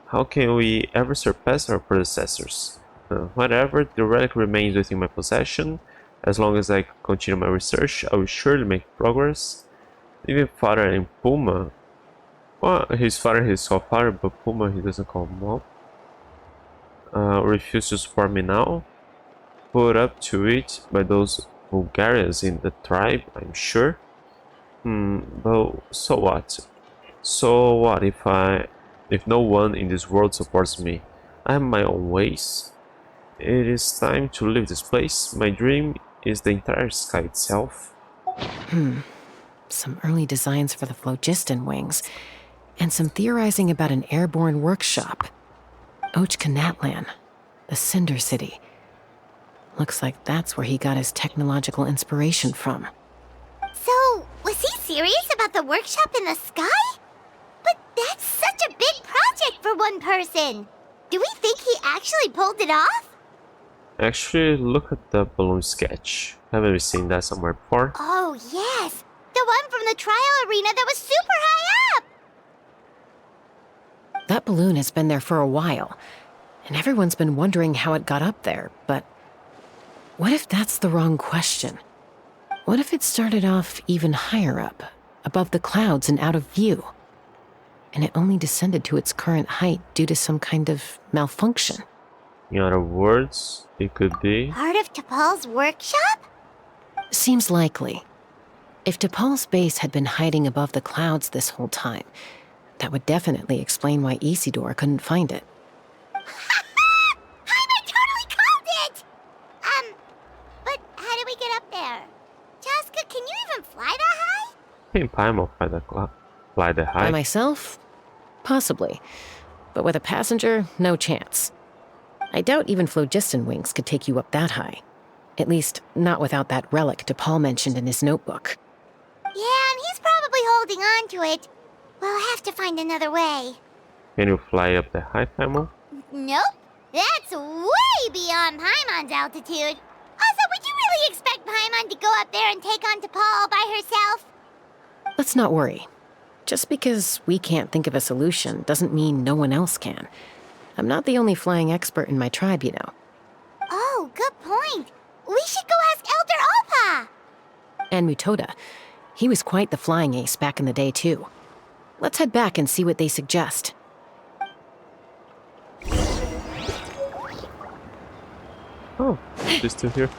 how can we ever surpass our predecessors? Whatever, the relic remains within my possession. As long as I continue my research, I will surely make progress. Even father and Puma, well, his father is called father, but Puma he doesn't call mom. Refuse to support me now. Put up to it by those Bulgarians in the tribe, I'm sure. But so what? So what if no one in this world supports me? I have my own ways. It is time to leave this place. My dream is the entire sky itself. Some early designs for the phlogiston wings, and some theorizing about an airborne workshop. Tlalocan, the Cinder City. Looks like that's where he got his technological inspiration from. So, was he serious about the workshop in the sky? But that's such a big project for one person. Do we think he actually pulled it off? Actually, look at the balloon sketch. Haven't we seen that somewhere before? Oh, yes. The one from the trial arena that was super high up. That balloon has been there for a while, and everyone's been wondering how it got up there, but what if that's the wrong question? What if it started off even higher up, above the clouds and out of view, and it only descended to its current height due to some kind of malfunction? In other words, it could be Part of T'Pol's workshop? Seems likely. If T'Pol's base had been hiding above the clouds this whole time, that would definitely explain why Isidore couldn't find it. I totally called it! But how do we get up there? Chaska, can you even fly that high? Can Paimon fly the high? By myself? Possibly. But with a passenger, no chance. I doubt even phlogiston wings could take you up that high. At least, not without that relic T'Pol mentioned in his notebook. Yeah, and he's probably holding on to it. We'll have to find another way. Can you fly up the high, Paimon? Nope. That's way beyond Paimon's altitude. Also, would you really expect Paimon to go up there and take on T'Pol all by herself? Let's not worry. Just because we can't think of a solution doesn't mean no one else can. I'm not the only flying expert in my tribe, you know. Oh, good point. We should go ask Elder Alpa. And Mutoda. He was quite the flying ace back in the day, too. Let's head back and see what they suggest. Oh, she's still here.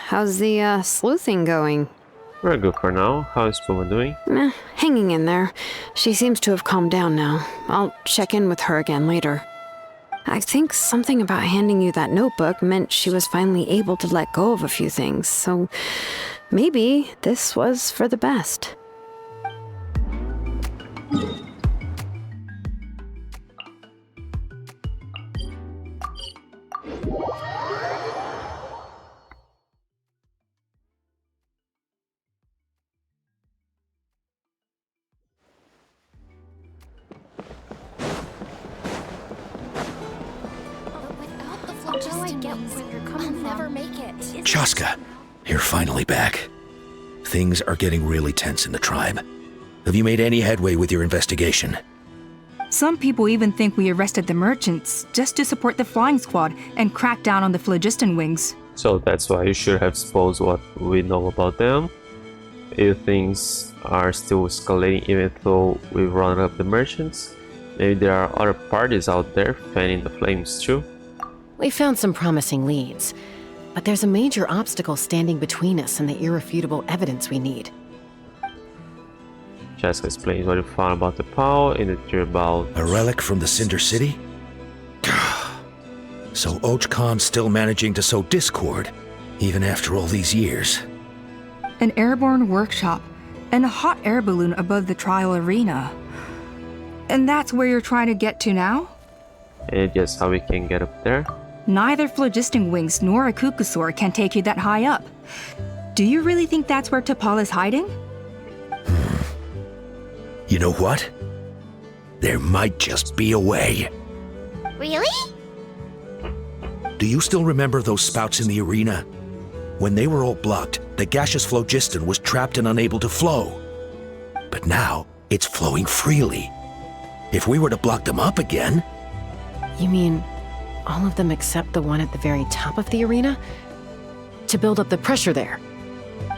How's the sleuthing going? Very good for now. How is Puma doing? Hanging in there. She seems to have calmed down now. I'll check in with her again later. I think something about handing you that notebook meant she was finally able to let go of a few things, so maybe this was for the best. Chaska, you're finally back. Things are getting really tense in the tribe. Have you made any headway with your investigation? Some people even think we arrested the merchants just to support the flying squad and crack down on the phlogiston wings. So that's why you should have exposed what we know about them. If things are still escalating even though we've run up the merchants, maybe there are other parties out there fanning the flames too. We found some promising leads, but there's a major obstacle standing between us and the irrefutable evidence we need. Chaska explains what you found about the POW and that you're about... A relic from the Cinder City? So Ochkon's still managing to sow discord, even after all these years. An airborne workshop and a hot air balloon above the trial arena. And that's where you're trying to get to now? And guess how we can get up there? Neither phlogiston wings nor a Kukusaur can take you that high up. Do you really think that's where T'Pol is hiding? You know what? There might just be a way. Really? Do you still remember those spouts in the arena? When they were all blocked, the gaseous phlogiston was trapped and unable to flow. But now, it's flowing freely. If we were to block them up again... You mean all of them except the one at the very top of the arena? To build up the pressure there?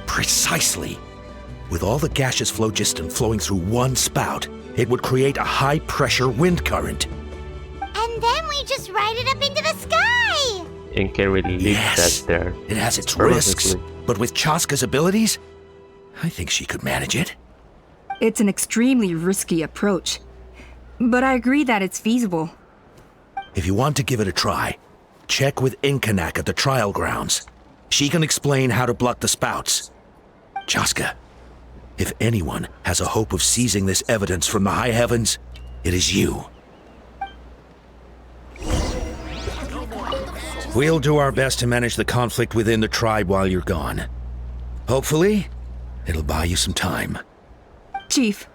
Precisely. With all the gaseous phlogiston flowing through one spout, it would create a high-pressure wind current. And then we just ride it up into the sky! And can we leave that there? It has its risks, but with Chaska's abilities, I think she could manage it. It's an extremely risky approach, but I agree that it's feasible. If you want to give it a try, check with Inkanak at the trial grounds. She can explain how to block the spouts. Chaska, if anyone has a hope of seizing this evidence from the high heavens, it is you. We'll do our best to manage the conflict within the tribe while you're gone. Hopefully, it'll buy you some time. Chief,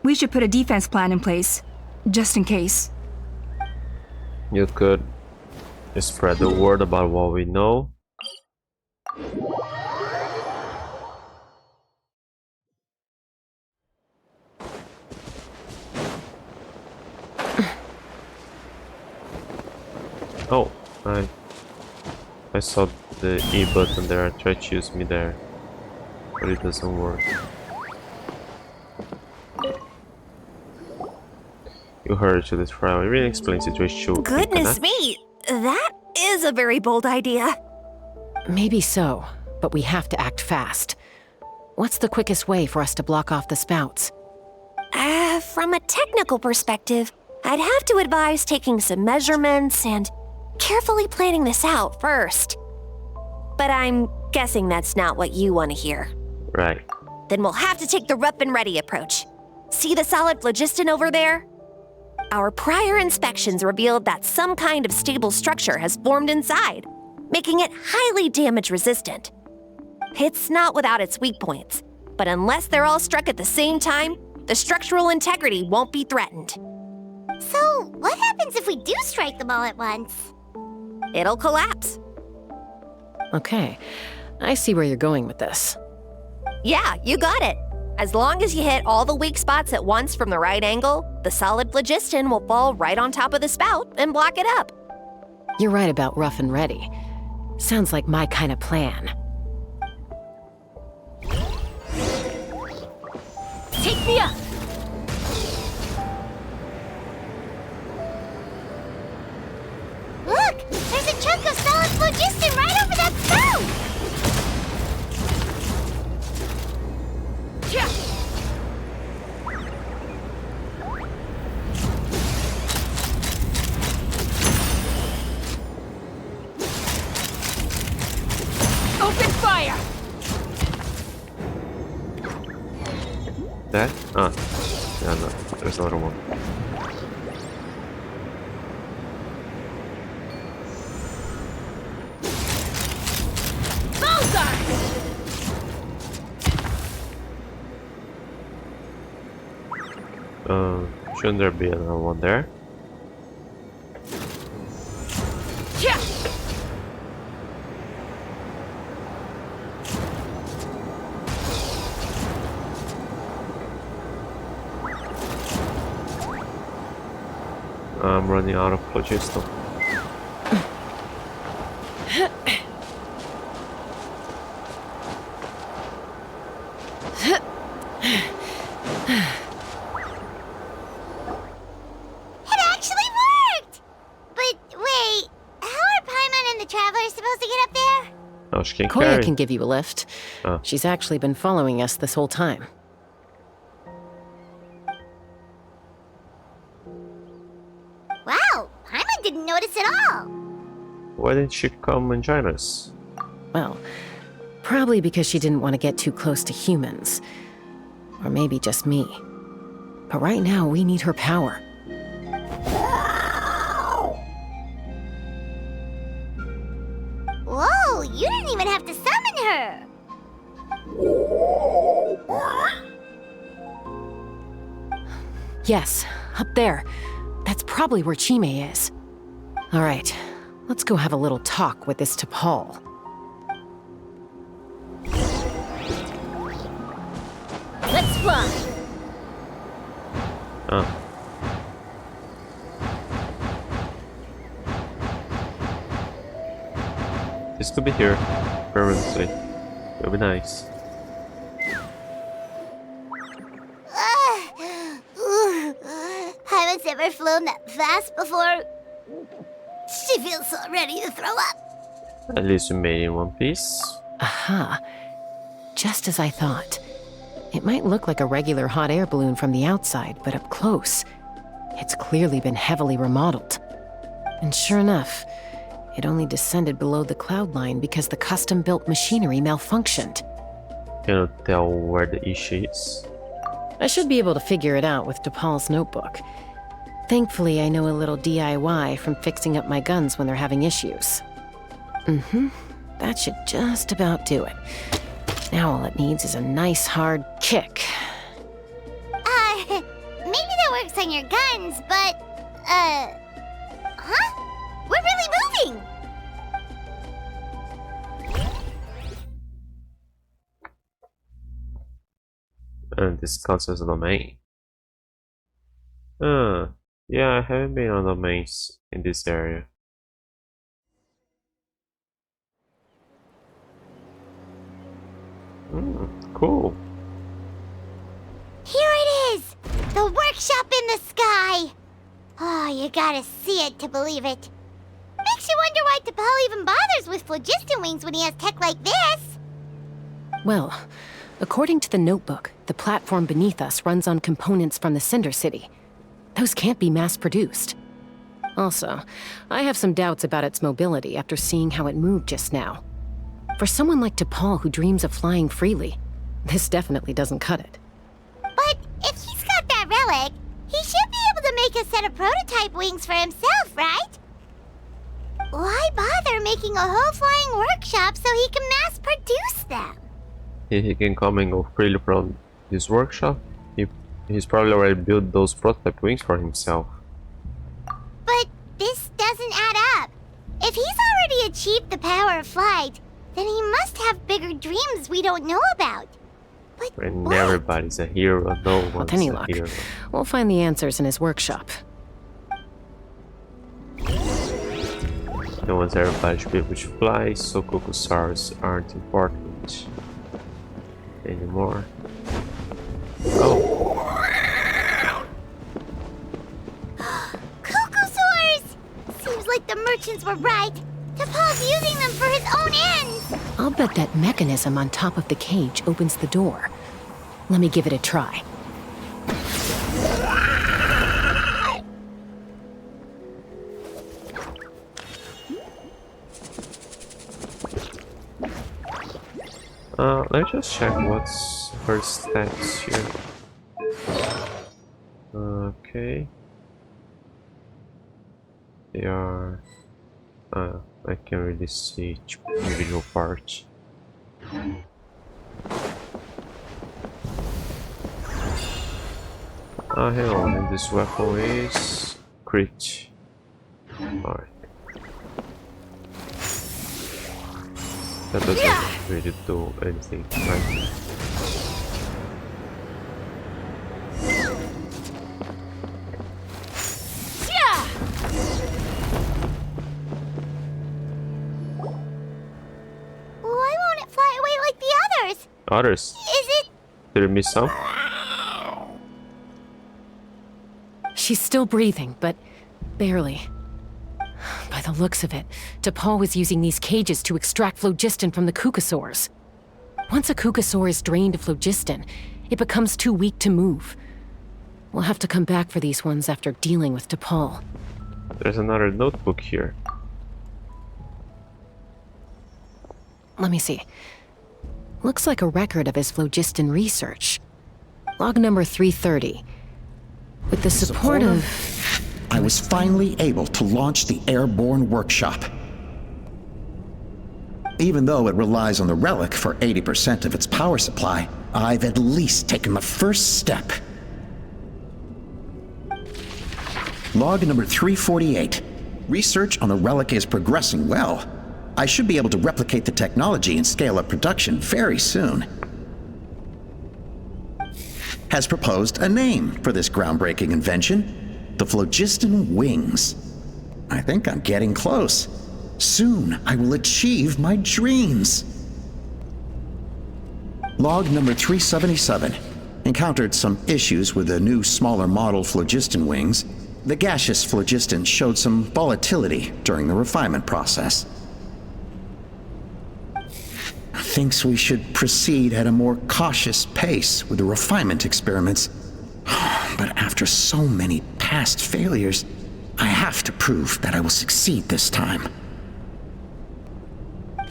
we should put a defense plan in place, just in case. You could spread the word about what we know. Oh, I saw the E button there. I tried to use me there, but it doesn't work. You heard to this trial. It really explains the situation. Goodness me, that is a very bold idea. Maybe so, but we have to act fast. What's the quickest way for us to block off the spouts? From a technical perspective, I'd have to advise taking some measurements and carefully planning this out first. But I'm guessing that's not what you want to hear. Right. Then we'll have to take the rough and ready approach. See the solid phlogiston over there? Our prior inspections revealed that some kind of stable structure has formed inside, making it highly damage resistant. It's not without its weak points, but unless they're all struck at the same time, the structural integrity won't be threatened. So, what happens if we do strike them all at once? It'll collapse. Okay, I see where you're going with this. Yeah, you got it. As long as you hit all the weak spots at once from the right angle, the solid phlogiston will fall right on top of the spout and block it up. You're right about rough and ready. Sounds like my kind of plan. Take me up! Look! There's a chunk of solid phlogiston right over that spout! Yeah. Open fire! That? Ah. Yeah, no. There's another one. Shouldn't there be another one there? Yeah. I'm running out of phlogiston. Koya can give you a lift. She's actually been following us this whole time. Wow, Paimon didn't notice at all. Why didn't she come and join us? Well, probably because she didn't want to get too close to humans. Or maybe just me. But right now, we need her power. Whoa, you didn't even have to summon her! Yes, up there. That's probably where Chime is. Alright, let's go have a little talk with this T'Pol. Let's fly! Oh. This could be here permanently. It'll be nice. Paimon's never flown that fast before. She feels so ready to throw up. At least we made it in one piece. Aha. Just as I thought. It might look like a regular hot air balloon from the outside, but up close, it's clearly been heavily remodeled. And sure enough, it only descended below the cloud line because the custom-built machinery malfunctioned. Can you tell where the issue is? I should be able to figure it out with T'Pol's notebook. Thankfully, I know a little DIY from fixing up my guns when they're having issues. Mm-hmm. That should just about do it. Now all it needs is a nice hard kick. Maybe that works on your guns, but, huh? We're really moving! And this counts as a domain. Yeah, I haven't been on domains in this area. Cool. Here it is! The workshop in the sky! Oh, you gotta see it to believe it. Makes you wonder why T'Pol even bothers with phlogiston wings when he has tech like this. Well, according to the notebook, the platform beneath us runs on components from the Cinder City. Those can't be mass-produced. Also, I have some doubts about its mobility after seeing how it moved just now. For someone like T'Pol who dreams of flying freely, this definitely doesn't cut it. But if he's got that relic, he should be able to make a set of prototype wings for himself, right? Why bother making a whole flying workshop so he can mass-produce them? He can come and go freely from this workshop. He's probably already built those prototype wings for himself. But this doesn't add up. If he's already achieved the power of flight, then he must have bigger dreams we don't know about. But and everybody's a hero, no one's With any a luck, hero. we'll find the answers in his workshop. No one's everybody should be able to fly, so Kukusaurs aren't important anymore. Oh. Kukusaurs! Seems like the merchants were right. T'Pol's using them for his own ends. I'll bet that mechanism on top of the cage opens the door. Let me give it a try. Let me just check what's her stats here. Okay. They are... I can't really see each individual part. Hang on, and this weapon is... crit. Alright. That doesn't really do anything, right? Why won't it fly away like the others? Others? Is it? Did I miss some? She's still breathing, but barely. By the looks of it, T'Pol was using these cages to extract phlogiston from the Kukusaurs. Once a Kukusaur is drained of phlogiston, it becomes too weak to move. We'll have to come back for these ones after dealing with T'Pol. There's another notebook here. Let me see. Looks like a record of his phlogiston research. Log number 330. With the support of... I was finally able to launch the airborne workshop. Even though it relies on the relic for 80% of its power supply, I've at least taken the first step. Log number 348. Research on the relic is progressing well. I should be able to replicate the technology and scale up production very soon. Has proposed a name for this groundbreaking invention. The phlogiston wings. I think I'm getting close. Soon I will achieve my dreams. Log number 377. Encountered some issues with the new smaller model phlogiston wings. The gaseous phlogiston showed some volatility during the refinement process. Thinks we should proceed at a more cautious pace with the refinement experiments. But after so many past failures, I have to prove that I will succeed this time.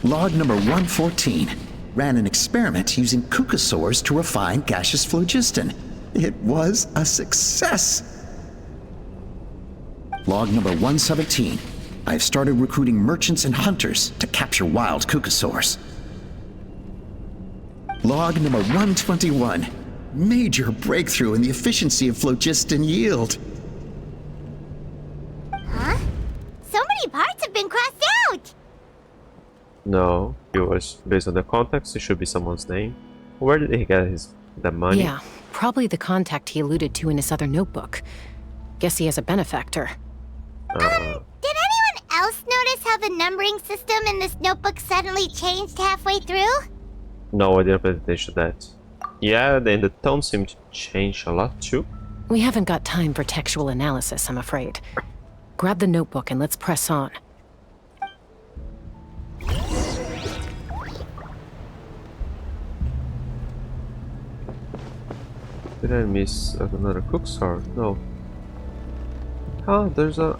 Log number 114. Ran an experiment using Kukusaurs to refine gaseous phlogiston. It was a success. Log number 117. I've started recruiting merchants and hunters to capture wild kukasaurs. Log number 121. Major breakthrough in the efficiency of phlogiston yield. Huh? So many parts have been crossed out! No, it was based on the context. It should be someone's name. Where did he get the money? Yeah, probably the contact he alluded to in his other notebook. Guess he has a benefactor. Did anyone else notice how the numbering system in this notebook suddenly changed halfway through? No, I didn't pay attention to that. Yeah, then the tone seemed to change a lot too. We haven't got time for textual analysis, I'm afraid. Grab the notebook and let's press on. Did I miss another cooksaur? No. Oh, there's a...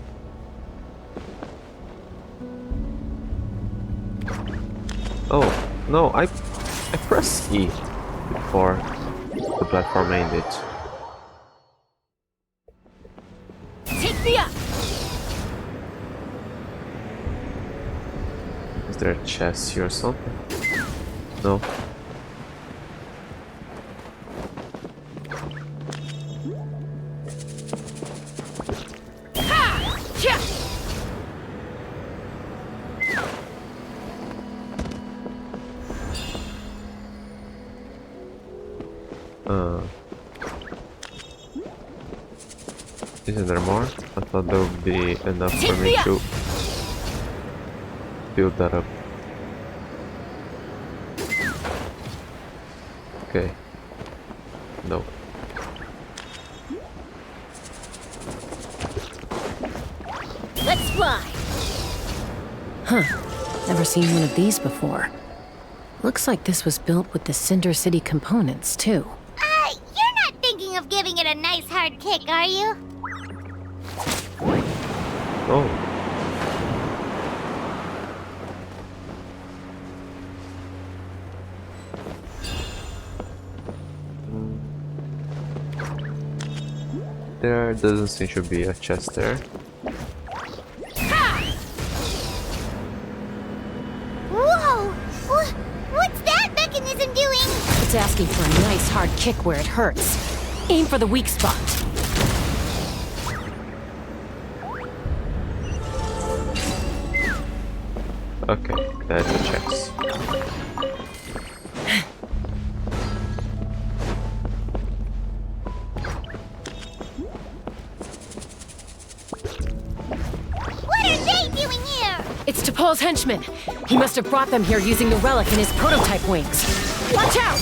Oh, no, I pressed E before the platform ended. Take me up! Is there a chest here or something? No. Isn't there more? I thought there would be enough for me to build that up. Okay. No. Let's fly! Huh. Never seen one of these before. Looks like this was built with the Cinder City components, too. You're not thinking of giving it a nice hard kick, are you? Oh. There doesn't seem to be a chest there. Whoa! What's that mechanism doing? It's asking for a nice hard kick where it hurts. Aim for the weak spot. Okay, that's the checks. What are they doing here? It's T'Pol's henchmen. He must have brought them here using the relic in his prototype wings. Watch out!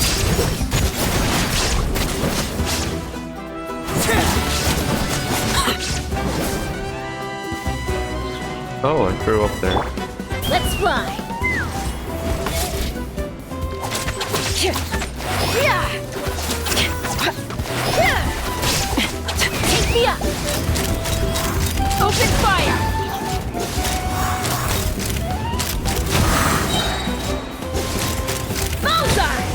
Oh, I threw up there. Let's fly! Take me up! Open fire! Bullseye!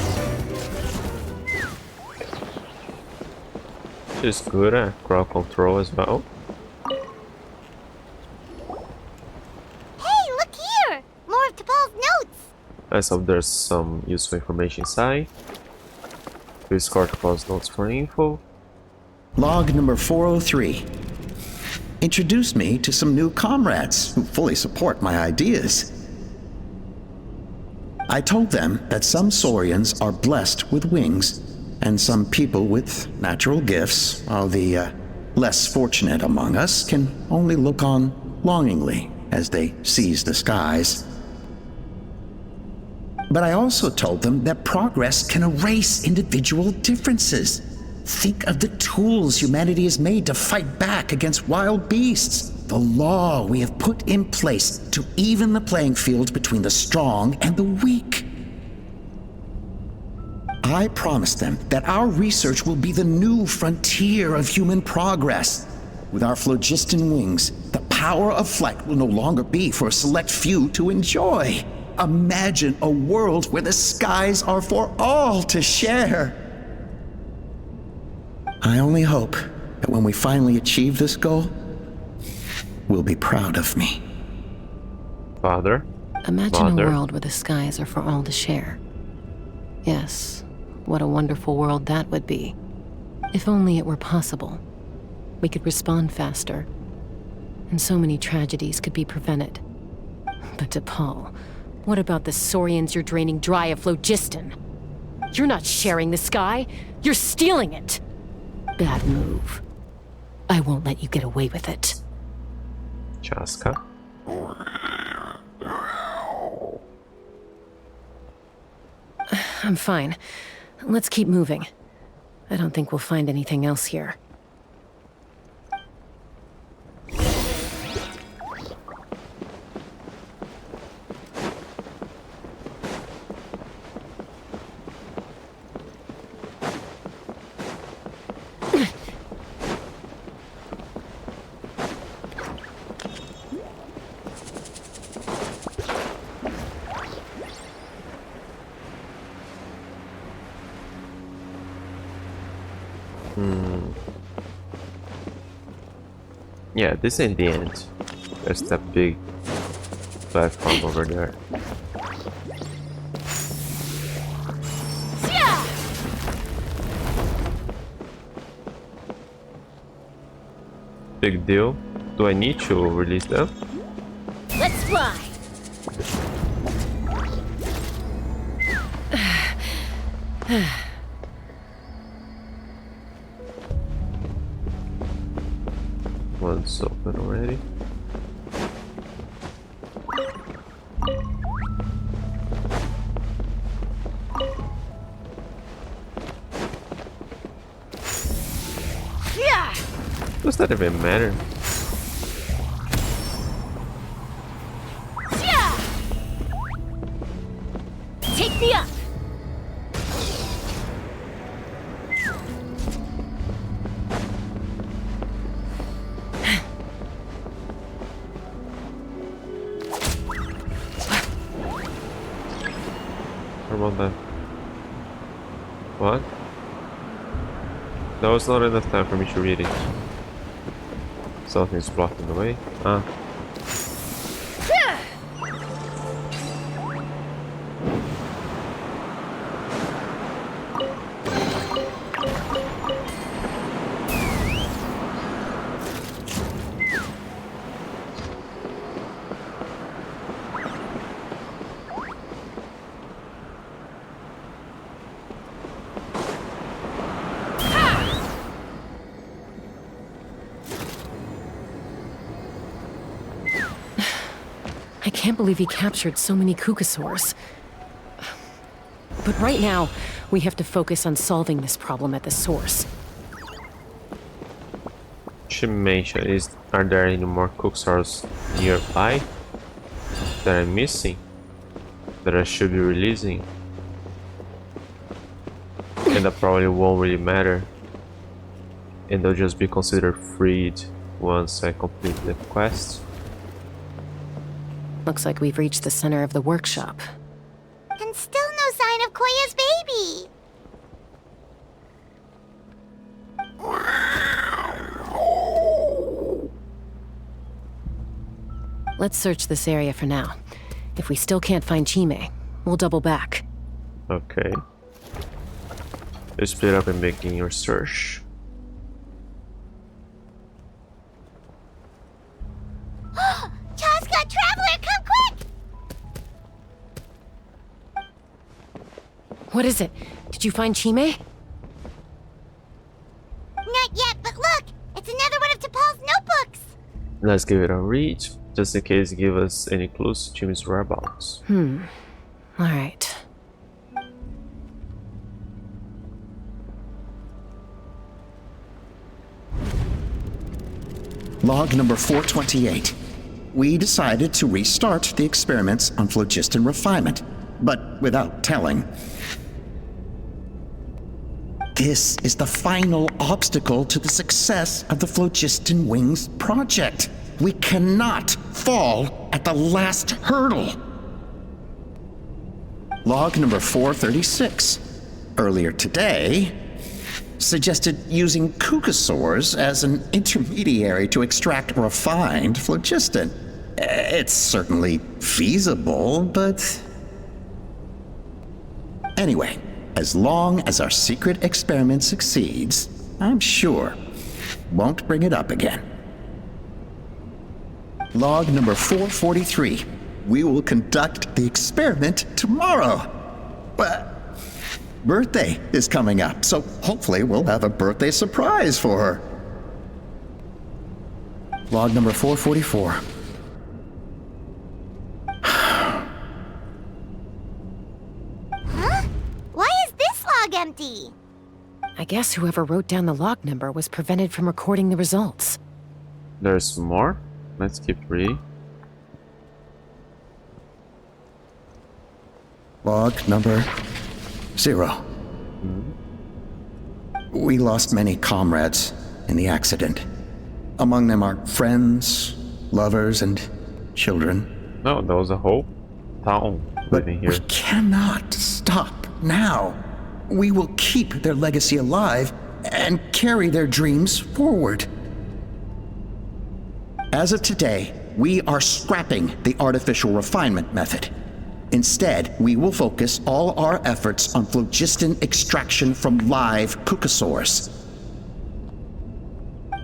She's good at crowd control as well. Let's hope there's some useful information inside. Please score T'Pol's notes for info. Log number 403. Introduced me to some new comrades who fully support my ideas. I told them that some saurians are blessed with wings, and some people with natural gifts, while the less fortunate among us can only look on longingly as they seize the skies. But I also told them that progress can erase individual differences. Think of the tools humanity has made to fight back against wild beasts. The law we have put in place to even the playing field between the strong and the weak. I promised them that our research will be the new frontier of human progress. With our phlogiston wings, the power of flight will no longer be for a select few to enjoy. Imagine a world where the skies are for all to share. I only hope that when we finally achieve this goal, we'll be proud of me. Father. Imagine Mother. a world where the skies are for all to share. Yes, what a wonderful world that would be. If only it were possible. We could respond faster. And so many tragedies could be prevented. But to Paul, what about the saurians you're draining dry of phlogiston? You're not sharing the sky, you're stealing it! Bad move. I won't let you get away with it. Chaska. I'm fine. Let's keep moving. I don't think we'll find anything else here. Yeah, this ain't the end. There's that big platform over there. Big deal. Do I need to release them? Let's fly. One's open already. Does that even matter? Take me up. How about that? What? That was not enough time for me to read it. Something's blocking the way. Ah. I can't believe he captured so many Kukasaurs. But right now, we have to focus on solving this problem at the source. Shimation, are there any more Kukasaurs nearby that I'm missing? That I should be releasing? And that probably won't really matter. And they'll just be considered freed once I complete the quest. Looks like we've reached the center of the workshop. And still no sign of Koya's baby. Let's search this area for now. If we still can't find Chime, we'll double back. Okay. Let's split up and begin your search. Chaska, Traveler, come quick! What is it? Did you find Chime? Not yet, but look! It's another one of T'Pol's notebooks! Let's give it a read, just in case it gives us any clues to Chime's whereabouts. Alright. Log number 428. We decided to restart the experiments on phlogiston refinement, but without telling. This is the final obstacle to the success of the Phlogiston Wings project. We cannot fall at the last hurdle. Log number 436. Earlier today, suggested using Kukasaurs as an intermediary to extract refined phlogiston. It's certainly feasible, but... Anyway, as long as our secret experiment succeeds, I'm sure won't bring it up again. Log number 443. We will conduct the experiment tomorrow. But birthday is coming up, so hopefully we'll have a birthday surprise for her. Log number 444. Huh? Why is this log empty? I guess whoever wrote down the log number was prevented from recording the results. There's more. Let's keep reading. Log number 0. We lost many comrades in the accident. Among them are friends, lovers, and children. No, there was a whole town living here. We cannot stop now. We will keep their legacy alive and carry their dreams forward. As of today, we are scrapping the artificial refinement method. Instead, we will focus all our efforts on phlogiston extraction from live kukasaurs.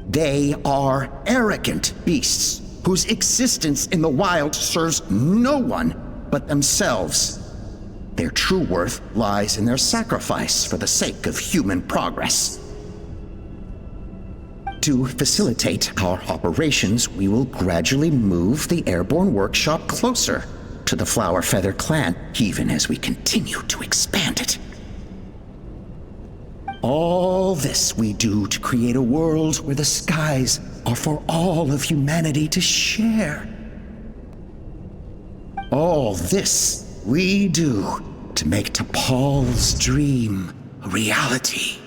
They are arrogant beasts whose existence in the wild serves no one but themselves. Their true worth lies in their sacrifice for the sake of human progress. To facilitate our operations, we will gradually move the airborne workshop closer to the Flower Feather clan, even as we continue to expand it. All this we do to create a world where the skies are for all of humanity to share. All this we do to make T'Pol's dream a reality.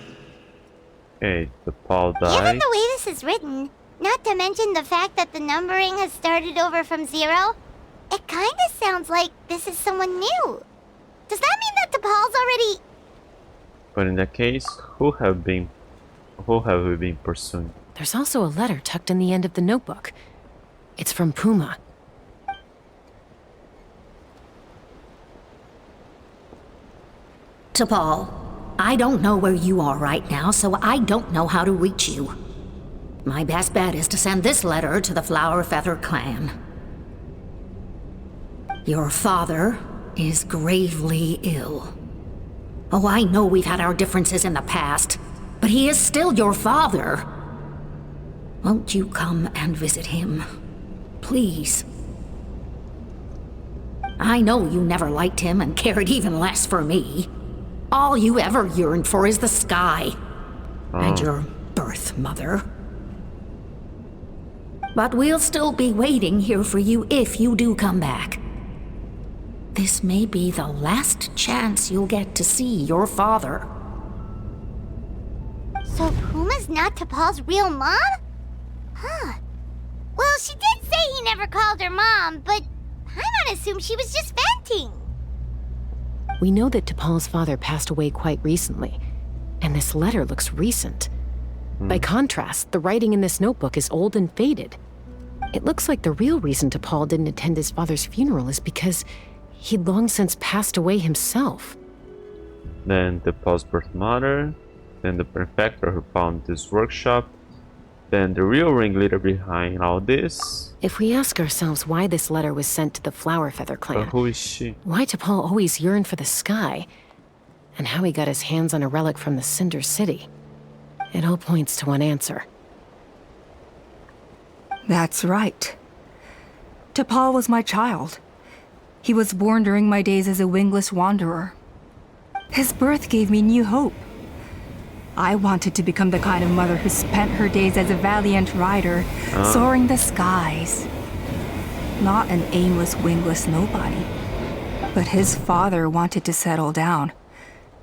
Okay, T'Pol died. Given the way this is written, not to mention the fact that the numbering has started over from 0, it kinda sounds like this is someone new. Does that mean that T'Pol's already... But in that case, who have we been pursuing? There's also a letter tucked in the end of the notebook. It's from Puma. T'Pol, I don't know where you are right now, so I don't know how to reach you. My best bet is to send this letter to the Flower Feather clan. Your father is gravely ill. Oh, I know we've had our differences in the past, but he is still your father. Won't you come and visit him? Please. I know you never liked him and cared even less for me. All you ever yearned for is the sky. And your birth mother. But we'll still be waiting here for you if you do come back. This may be the last chance you'll get to see your father. So Puma's not T'Pol's real mom? Huh. Well, she did say he never called her mom, but I'm gonna assume she was just venting. We know that T'Pol's father passed away quite recently, and this letter looks recent. By contrast, the writing in this notebook is old and faded. It looks like the real reason T'Pol didn't attend his father's funeral is because he'd long since passed away himself. Then T'Pol's birth mother, then the perfecter who found this workshop, then the real ringleader behind all this. If we ask ourselves why this letter was sent to the Flower Feather clan, But who is she? why T'Pol always yearned for the sky, and how he got his hands on a relic from the Cinder City, it all points to one answer. That's right. T'Pol was my child. He was born during my days as a wingless wanderer. His birth gave me new hope. I wanted to become the kind of mother who spent her days as a valiant rider, soaring the skies. Not an aimless, wingless nobody. But his father wanted to settle down,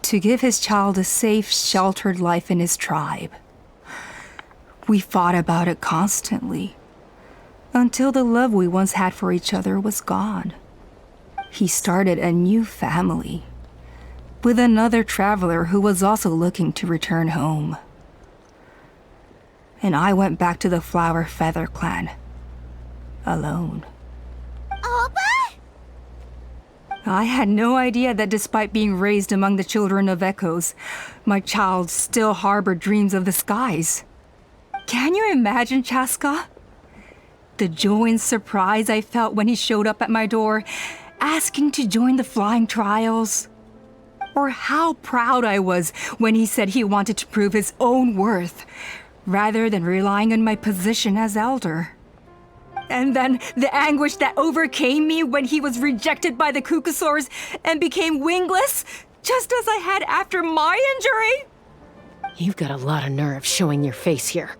to give his child a safe, sheltered life in his tribe. We fought about it constantly, until the love we once had for each other was gone. He started a new family, with another traveler who was also looking to return home. And I went back to the Flower Feather clan, alone. I had no idea that despite being raised among the children of echoes, my child still harbored dreams of the skies. Can you imagine, Chaska? The joy and surprise I felt when he showed up at my door, asking to join the flying trials. Or how proud I was when he said he wanted to prove his own worth, rather than relying on my position as elder. And then the anguish that overcame me when he was rejected by the Kukusaurs and became wingless, just as I had after my injury. You've got a lot of nerve showing your face here.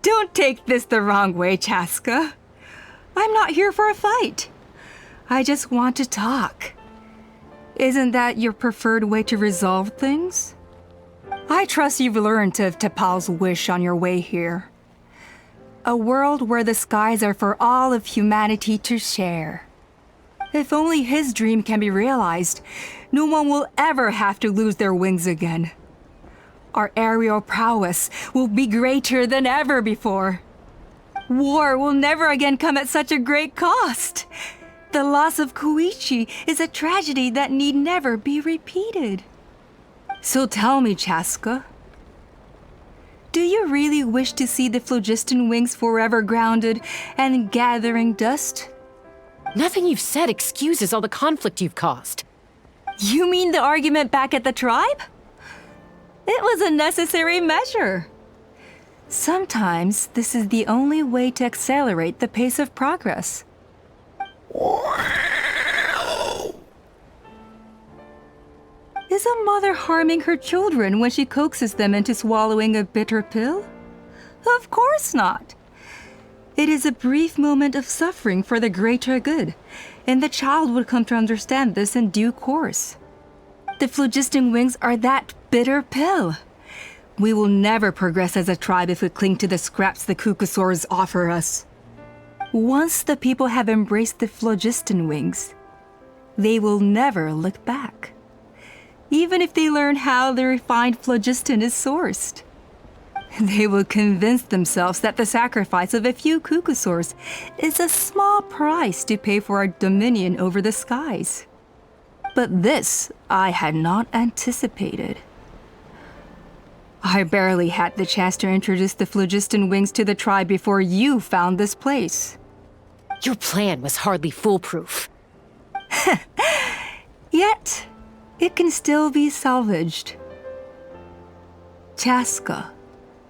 Don't take this the wrong way, Chaska. I'm not here for a fight. I just want to talk. Isn't that your preferred way to resolve things? I trust you've learned of Tepal's wish on your way here. A world where the skies are for all of humanity to share. If only his dream can be realized, no one will ever have to lose their wings again. Our aerial prowess will be greater than ever before. War will never again come at such a great cost. The loss of Koichi is a tragedy that need never be repeated. So tell me, Chaska, do you really wish to see the phlogiston wings forever grounded and gathering dust? Nothing you've said excuses all the conflict you've caused. You mean the argument back at the tribe? It was a necessary measure. Sometimes this is the only way to accelerate the pace of progress. Is a mother harming her children when she coaxes them into swallowing a bitter pill? Of course not. It is a brief moment of suffering for the greater good, and the child would come to understand this in due course. The phlogiston wings are that bitter pill. We will never progress as a tribe if we cling to the scraps the Kukusaurs offer us. Once the people have embraced the phlogiston wings, they will never look back. Even if they learn how the refined phlogiston is sourced. They will convince themselves that the sacrifice of a few Kukusaurs is a small price to pay for our dominion over the skies. But this I had not anticipated. I barely had the chance to introduce the phlogiston wings to the tribe before you found this place. Your plan was hardly foolproof. Yet, it can still be salvaged. Chaska,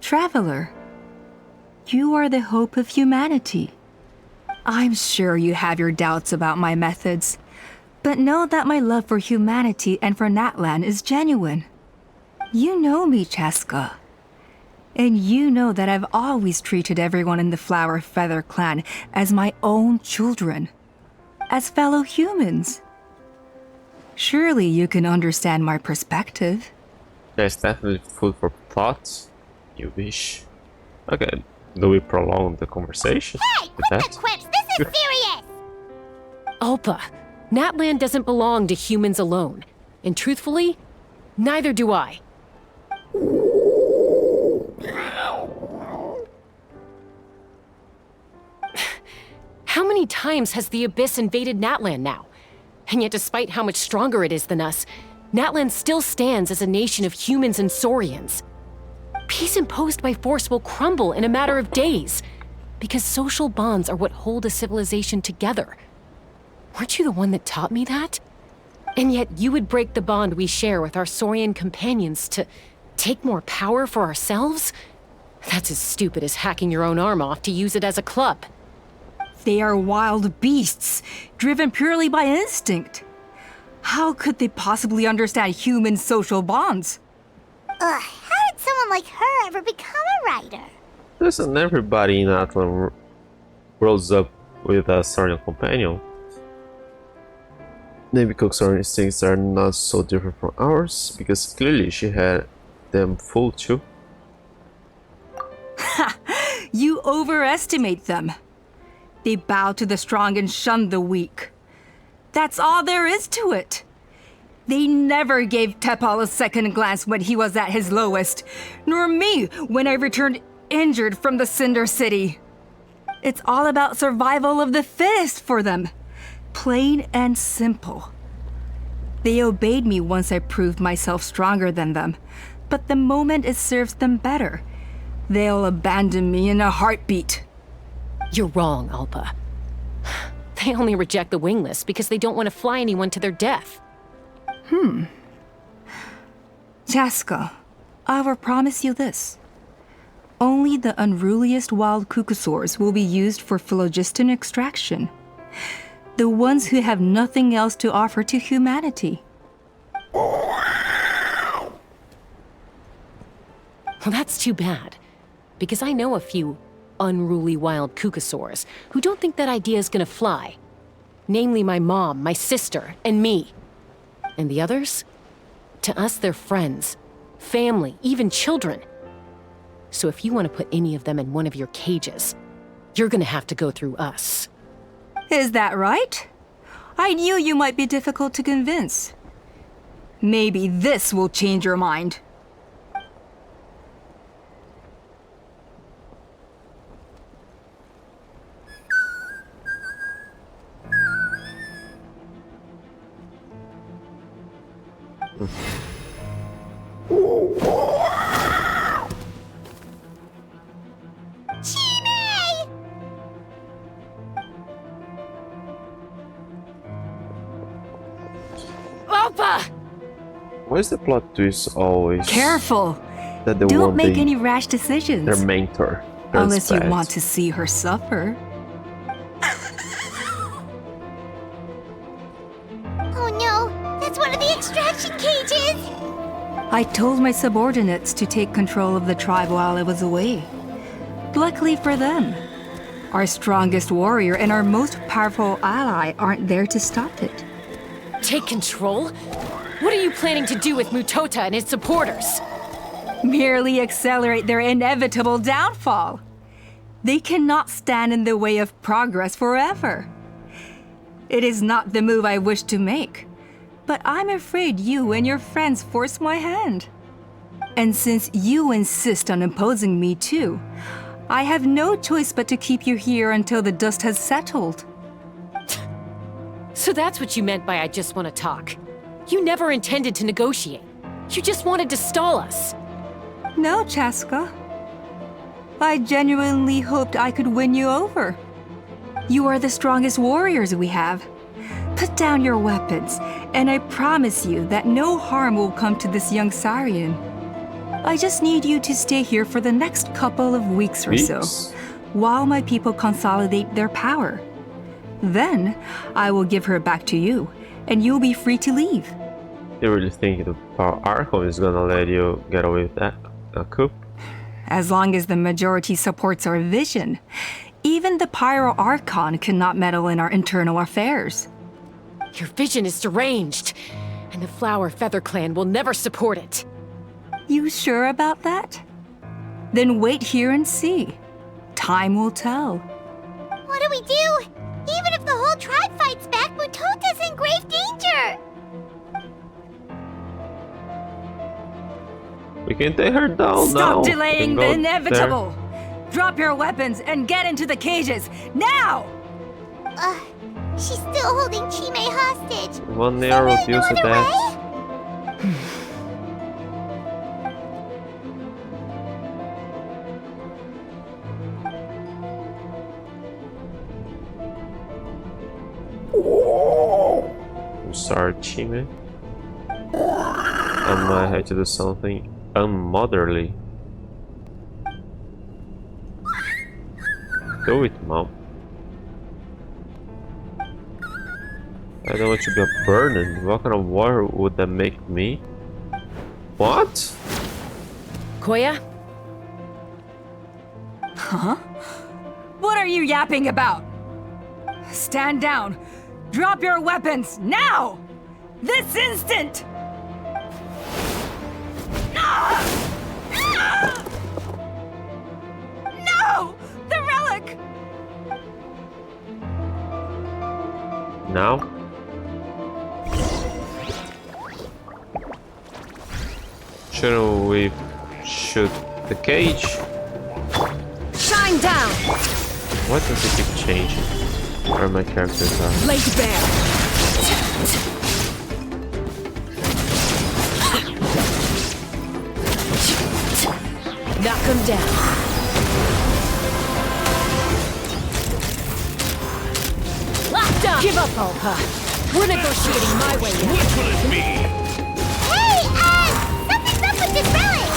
traveler, you are the hope of humanity. I'm sure you have your doubts about my methods, but know that my love for humanity and for Natlan is genuine. You know me, Chaska. And you know that I've always treated everyone in the Flower Feather clan as my own children, as fellow humans. Surely you can understand my perspective. There's definitely food for thought. You wish. Okay, do we prolong the conversation? Hey, quit the quips! This is serious! Alpa, Natlan doesn't belong to humans alone. And truthfully, neither do I. How many times has the Abyss invaded Natlan now? And yet despite how much stronger it is than us, Natlan still stands as a nation of humans and Saurians. Peace imposed by force will crumble in a matter of days, because social bonds are what hold a civilization together. Weren't you the one that taught me that? And yet you would break the bond we share with our Saurian companions to take more power for ourselves? That's as stupid as hacking your own arm off to use it as a club. They are wild beasts, driven purely by instinct. How could they possibly understand human social bonds? How did someone like her ever become a writer? Doesn't everybody in Atlan grows up with a Saurian companion? Maybe Cook's instincts are not so different from ours, because clearly she had them fooled too. Ha! You overestimate them. They bow to the strong and shun the weak. That's all there is to it. They never gave Tepal a second glance when he was at his lowest, nor me when I returned injured from the Cinder City. It's all about survival of the fittest for them. Plain and simple. They obeyed me once I proved myself stronger than them, but the moment it serves them better, they'll abandon me in a heartbeat. You're wrong, Alpa. They only reject the wingless because they don't want to fly anyone to their death. Chaska, I will promise you this. Only the unruliest wild cucosaurs will be used for phlogiston extraction. The ones who have nothing else to offer to humanity. Well, that's too bad. Because I know a few unruly wild cucosaurs who don't think that idea is gonna fly. Namely my mom, my sister, and me. And the others? To us, they're friends, family, even children. So if you want to put any of them in one of your cages, you're gonna have to go through us. Is that right? I knew you might be difficult to convince. Maybe this will change your mind. Why is the plot twist always Careful! that the Don't one make they, any rash decisions. their mentor turns Unless you bad? want to see her suffer. Oh no, that's one of the extraction cages! I told my subordinates to take control of the tribe while I was away. Luckily for them, our strongest warrior and our most powerful ally aren't there to stop it. Take control? What are you planning to do with Mutota and his supporters? Merely accelerate their inevitable downfall. They cannot stand in the way of progress forever. It is not the move I wish to make, but I'm afraid you and your friends force my hand. And since you insist on imposing me too, I have no choice but to keep you here until the dust has settled. So that's what you meant by I just want to talk. You never intended to negotiate. You just wanted to stall us. No, Chaska. I genuinely hoped I could win you over. You are the strongest warriors we have. Put down your weapons, and I promise you that no harm will come to this young Saurian. I just need you to stay here for the next couple of weeks or so, while my people consolidate their power. Then, I will give her back to you, and you'll be free to leave. You really think the Power Archon is gonna let you get away with that coup? As long as the majority supports our vision, even the Pyro Archon cannot meddle in our internal affairs. Your vision is deranged, and the Flower Feather Clan will never support it. You sure about that? Then wait here and see. Time will tell. What do we do? Even if the whole tribe fights back, Mutota's in grave danger! We can take her down now. Stop delaying the There. inevitable! Drop your weapons and get into the cages, now! She's still holding Chime hostage. One arrow deals with that. I'm sorry, Chime. I might have to do something unmotherly. Do it, Mom. I don't want to be a burden. What kind of warrior would that make me? What? Koya? Huh? What are you yapping about? Stand down. Drop your weapons, now! This instant! No! The relic! Now? Shouldn't we shoot the cage? Shine down! Why does it keep changing? Where my characters are. Lay to bear. Knock him down. Locked up. Give up, Alpa. We're negotiating my way now. What will it be? Hey, something's up with this relic!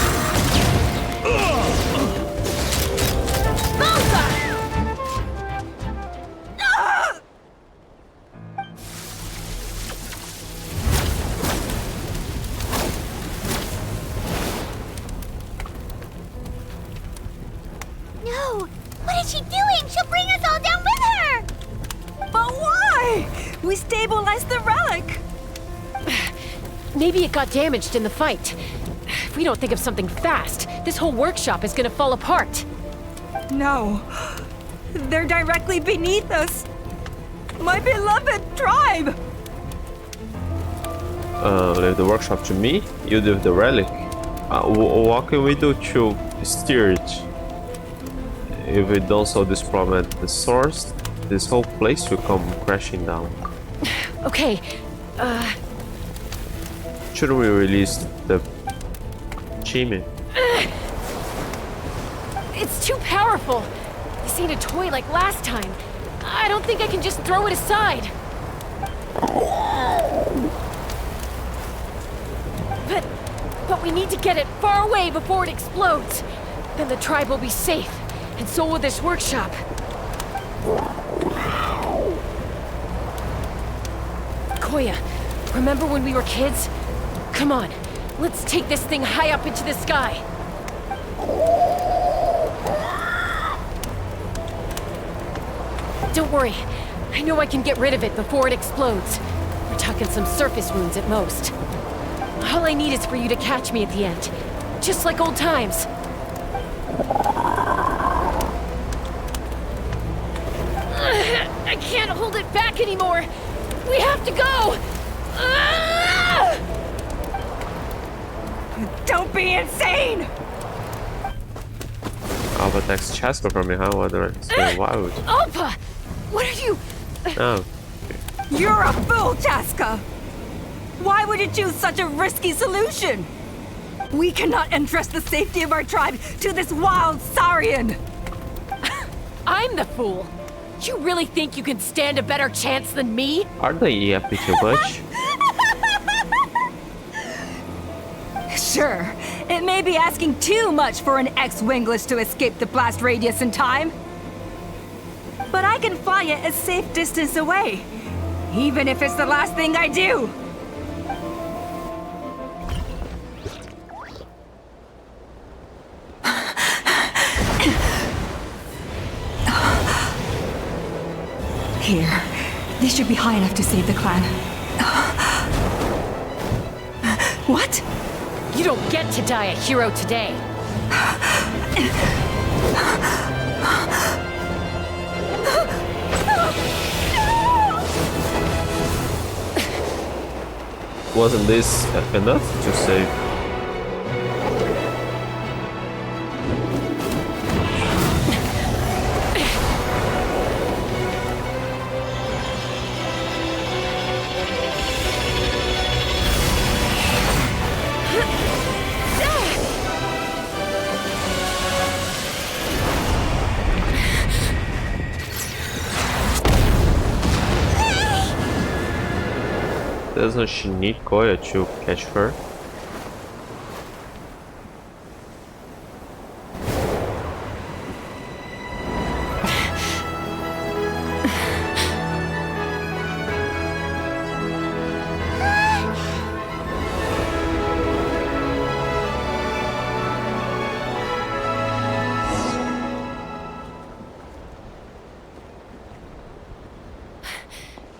No! What is she doing? She'll bring us all down with her! But why? We stabilized the relic! Maybe it got damaged in the fight. If we don't think of something fast, this whole workshop is gonna fall apart. No. They're directly beneath us. My beloved tribe! Leave the workshop to me. You do the relic. What can we do to steer it? If we don't solve this problem at the source, this whole place will come crashing down. Okay, Shouldn't we release the chimney? it's too powerful. This ain't a toy like last time. I don't think I can just throw it aside. But we need to get it far away before it explodes. Then the tribe will be safe, and so will this workshop. Koya, remember when we were kids? Come on, let's take this thing high up into the sky. Don't worry, I know I can get rid of it before it explodes. We're talking some surface wounds at most. All I need is for you to catch me at the end, just like old times. I can't hold it back anymore. We have to go. Don't be insane! Alpha attacks Chaska from behind while the rest is wild. Alpha! What are you? Oh. You're a fool, Chaska! Why would you choose such a risky solution? We cannot entrust the safety of our tribe to this wild Saurian! I'm the fool. You really think you can stand a better chance than me? Aren't they epic too much? Sure, it may be asking too much for an ex-Wingless to escape the blast radius in time. But I can fly it a safe distance away, even if it's the last thing I do. Here, this should be high enough to save the clan. What? You don't get to die a hero today. Wasn't this enough to save? Doesn't she need Koya to catch her?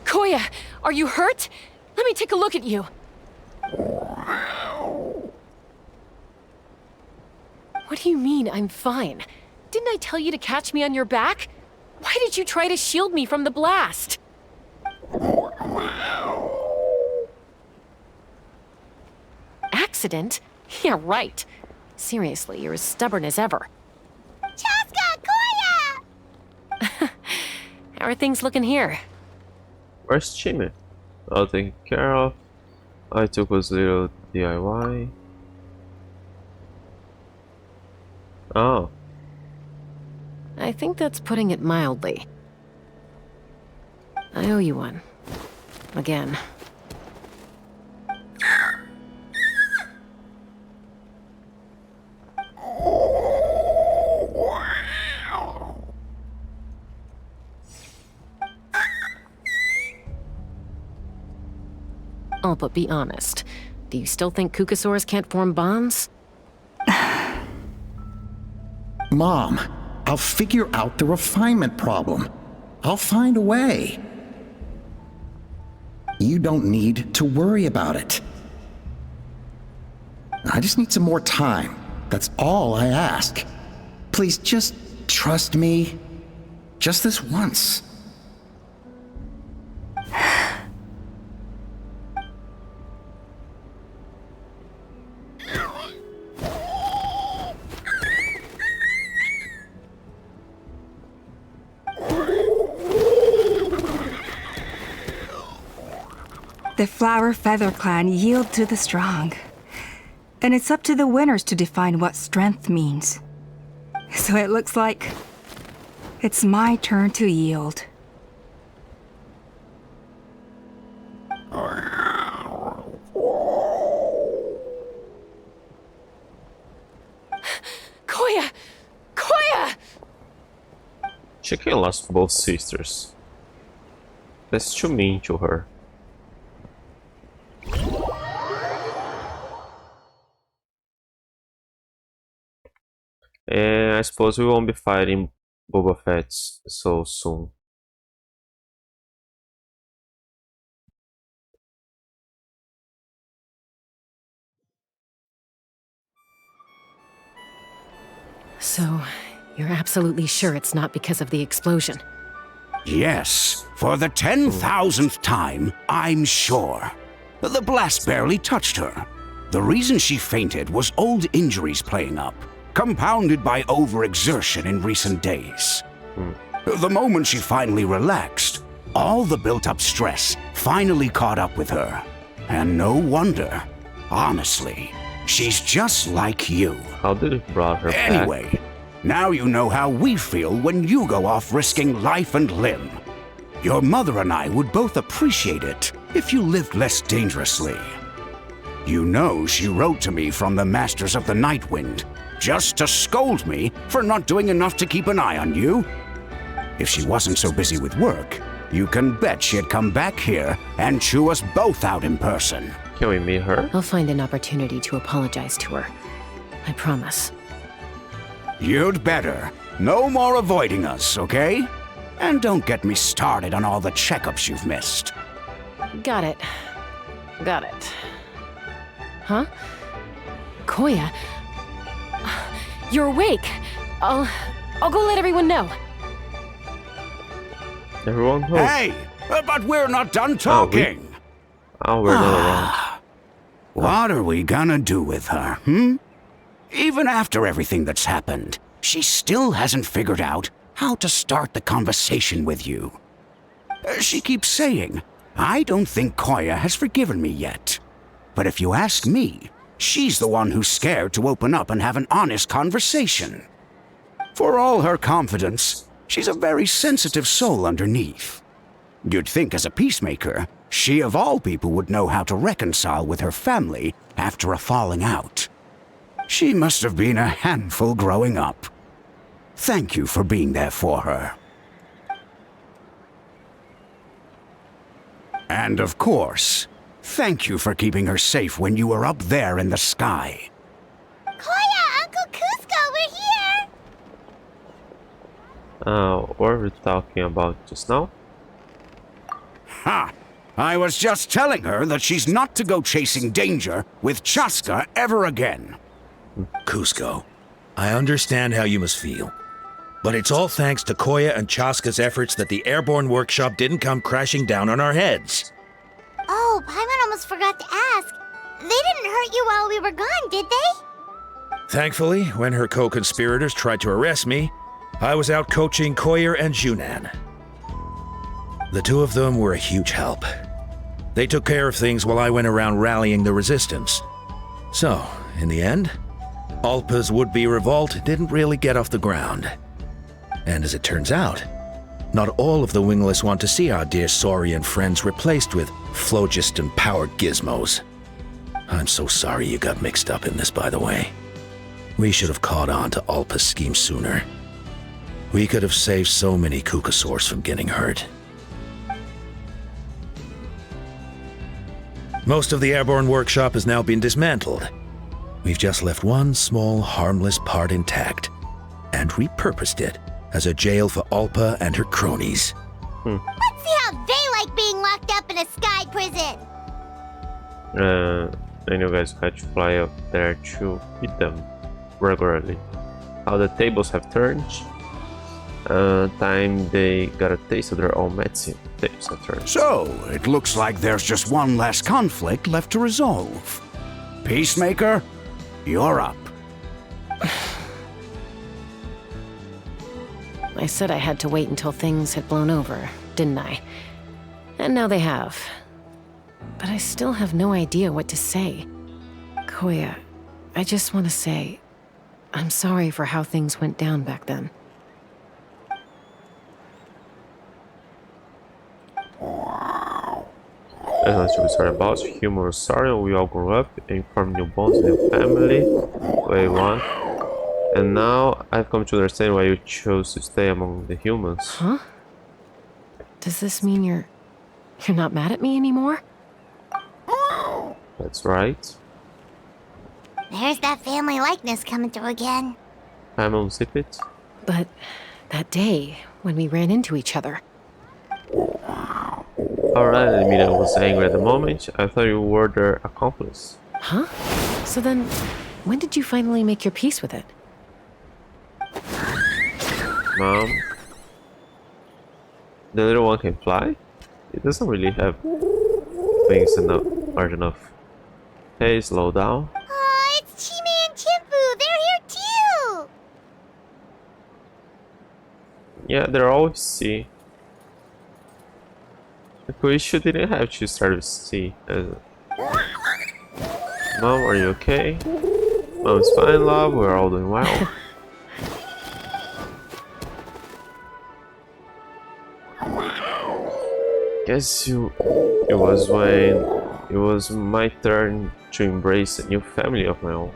Koya, are you hurt? Let me take a look at you. What do you mean, I'm fine? Didn't I tell you to catch me on your back? Why did you try to shield me from the blast? Accident? Yeah, right. Seriously, you're as stubborn as ever. Chaska, Koya! How are things looking here? Where's Chime? All taken care of. I took was little DIY. Oh. I think that's putting it mildly. I owe you one. Again. Oh, but be honest. Do you still think Kukasaurs can't form bonds? Mom, I'll figure out the refinement problem. I'll find a way. You don't need to worry about it. I just need some more time. That's all I ask. Please just trust me. Just this once. The Flower Feather Clan yield to the strong. And it's up to the winners to define what strength means. So it looks like it's my turn to yield. Koya! Koya! She can lost both sisters. That's too mean to her. And I suppose we won't be fighting Boba Fett so soon. So, you're absolutely sure it's not because of the explosion? Yes, for the 10,000th time, I'm sure. The blast barely touched her. The reason she fainted was old injuries playing up, compounded by overexertion in recent days. The moment she finally relaxed, all the built-up stress finally caught up with her. And no wonder. Honestly, she's just like you. How did it brought her Anyway, back? Now you know how we feel when you go off risking life and limb. Your mother and I would both appreciate it if you lived less dangerously. You know she wrote to me from the Masters of the Night Wind, just to scold me for not doing enough to keep an eye on you. If she wasn't so busy with work, you can bet she'd come back here and chew us both out in person. Can we meet her? I'll find an opportunity to apologize to her. I promise. You'd better. No more avoiding us, okay? And don't get me started on all the checkups you've missed. Got it. Got it. Huh? Koya? You're awake. I'll go let everyone know. Everyone who? Hey! But we're not done talking! We're not around. What are we gonna do with her, Even after everything that's happened, she still hasn't figured out how to start the conversation with you. She keeps saying, I don't think Koya has forgiven me yet. But if you ask me, she's the one who's scared to open up and have an honest conversation. For all her confidence, she's a very sensitive soul underneath. You'd think as a peacemaker, she of all people would know how to reconcile with her family after a falling out. She must have been a handful growing up. Thank you for being there for her. And of course, thank you for keeping her safe when you were up there in the sky. Koya, Uncle Cusco, we're here! What were we talking about just now? Ha! I was just telling her that she's not to go chasing danger with Chaska ever again. Cusco, I understand how you must feel. But it's all thanks to Koya and Chaska's efforts that the airborne workshop didn't come crashing down on our heads. Oh, Paimon almost forgot to ask. They didn't hurt you while we were gone, did they? Thankfully, when her co-conspirators tried to arrest me, I was out coaching Koya and Junan. The two of them were a huge help. They took care of things while I went around rallying the resistance. So, in the end, Alpa's would-be revolt didn't really get off the ground. And as it turns out, not all of the Wingless want to see our dear Saurian friends replaced with phlogiston-powered gizmos. I'm so sorry you got mixed up in this, by the way. We should have caught on to Alpa's scheme sooner. We could have saved so many Kukasaurs from getting hurt. Most of the airborne workshop has now been dismantled. We've just left one small, harmless part intact, and repurposed it as a jail for Alpa and her cronies. Let's see how they like being locked up in a sky prison. And you guys had to fly up there to beat them regularly. How the tables have turned. Time they got a taste of their own medicine. Tables have turned. So, it looks like there's just one last conflict left to resolve. Peacemaker, you're up. I said I had to wait until things had blown over, didn't I? And now they have. But I still have no idea what to say. Koya, I just want to say, I'm sorry for how things went down back then. As much as we sorry about, humor was sorry, we all grew up and formed new bonds in the family. Way one. And now I've come to understand why you chose to stay among the humans. Huh? Does this mean you're not mad at me anymore? That's right. There's that family likeness coming through again. I'm on zip it. But that day, when we ran into each other. Alright, I admit I was angry at the moment. I thought you were their accomplice. Huh? So then, when did you finally make your peace with it? Mom? The little one can fly? It doesn't really have wings enough, large enough. Hey, slow down. Oh, it's Chime and Chimpu. They're here too. Yeah, they're always C. Koishu didn't have to start with C. Mom, are you okay? Mom's fine, love. We're all doing well. Guess it was my turn to embrace a new family of my own.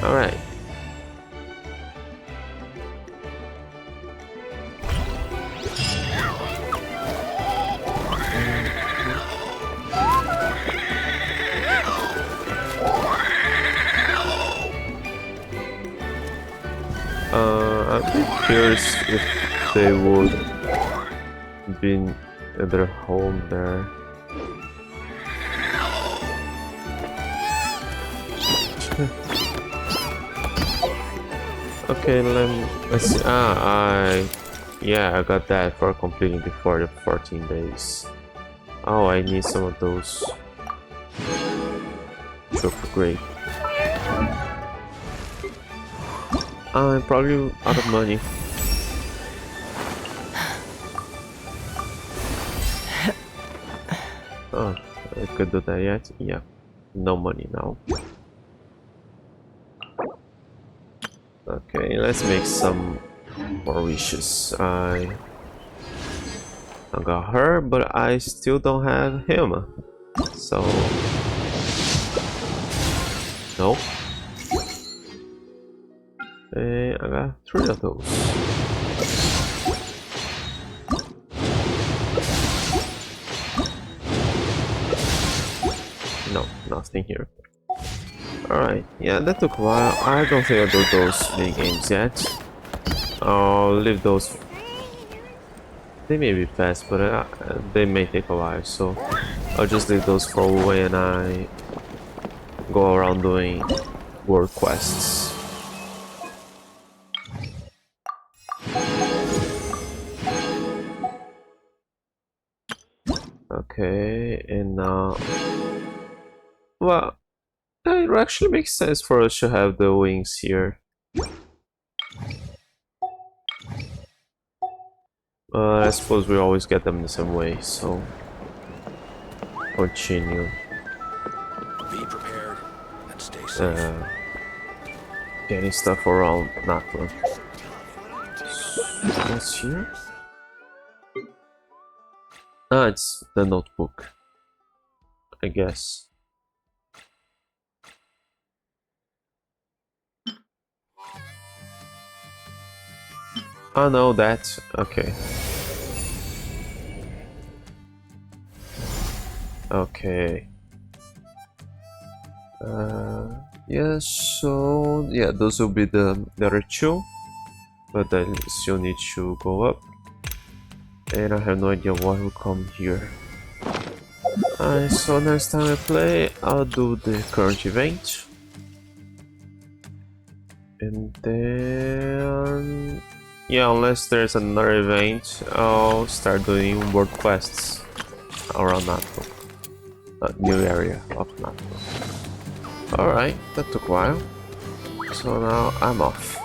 All right. I'm curious if they would be at their home there. Okay, let's see. I got that for completing before the 14 days. Oh, I need some of those to upgrade. I'm probably out of money. Oh, I could do that yet? Yeah, no money now. Okay, let's make some more wishes. I got her, but I still don't have him. So no. And I got 3 of those. No, nothing here. Alright, yeah, that took a while. I don't think I'll do those mini games yet. I'll leave those. They may be fast, but they may take a while, so I'll just leave those for when I go around doing world quests. Okay, and now Well, it actually makes sense for us to have the wings here. I suppose we always get them the same way, so continue. Be prepared and stay safe. Getting stuff around Natlan. What's here? Ah, it's the notebook, I guess. Oh no, that. Okay. Okay. Yeah, so yeah, those will be the other two, but I still need to go up, and I have no idea what will come here. Alright, so next time I play, I'll do the current event, and then yeah, unless there's another event, I'll start doing world quests around Nato, new area of Nato. Alright, that took a while. So now I'm off.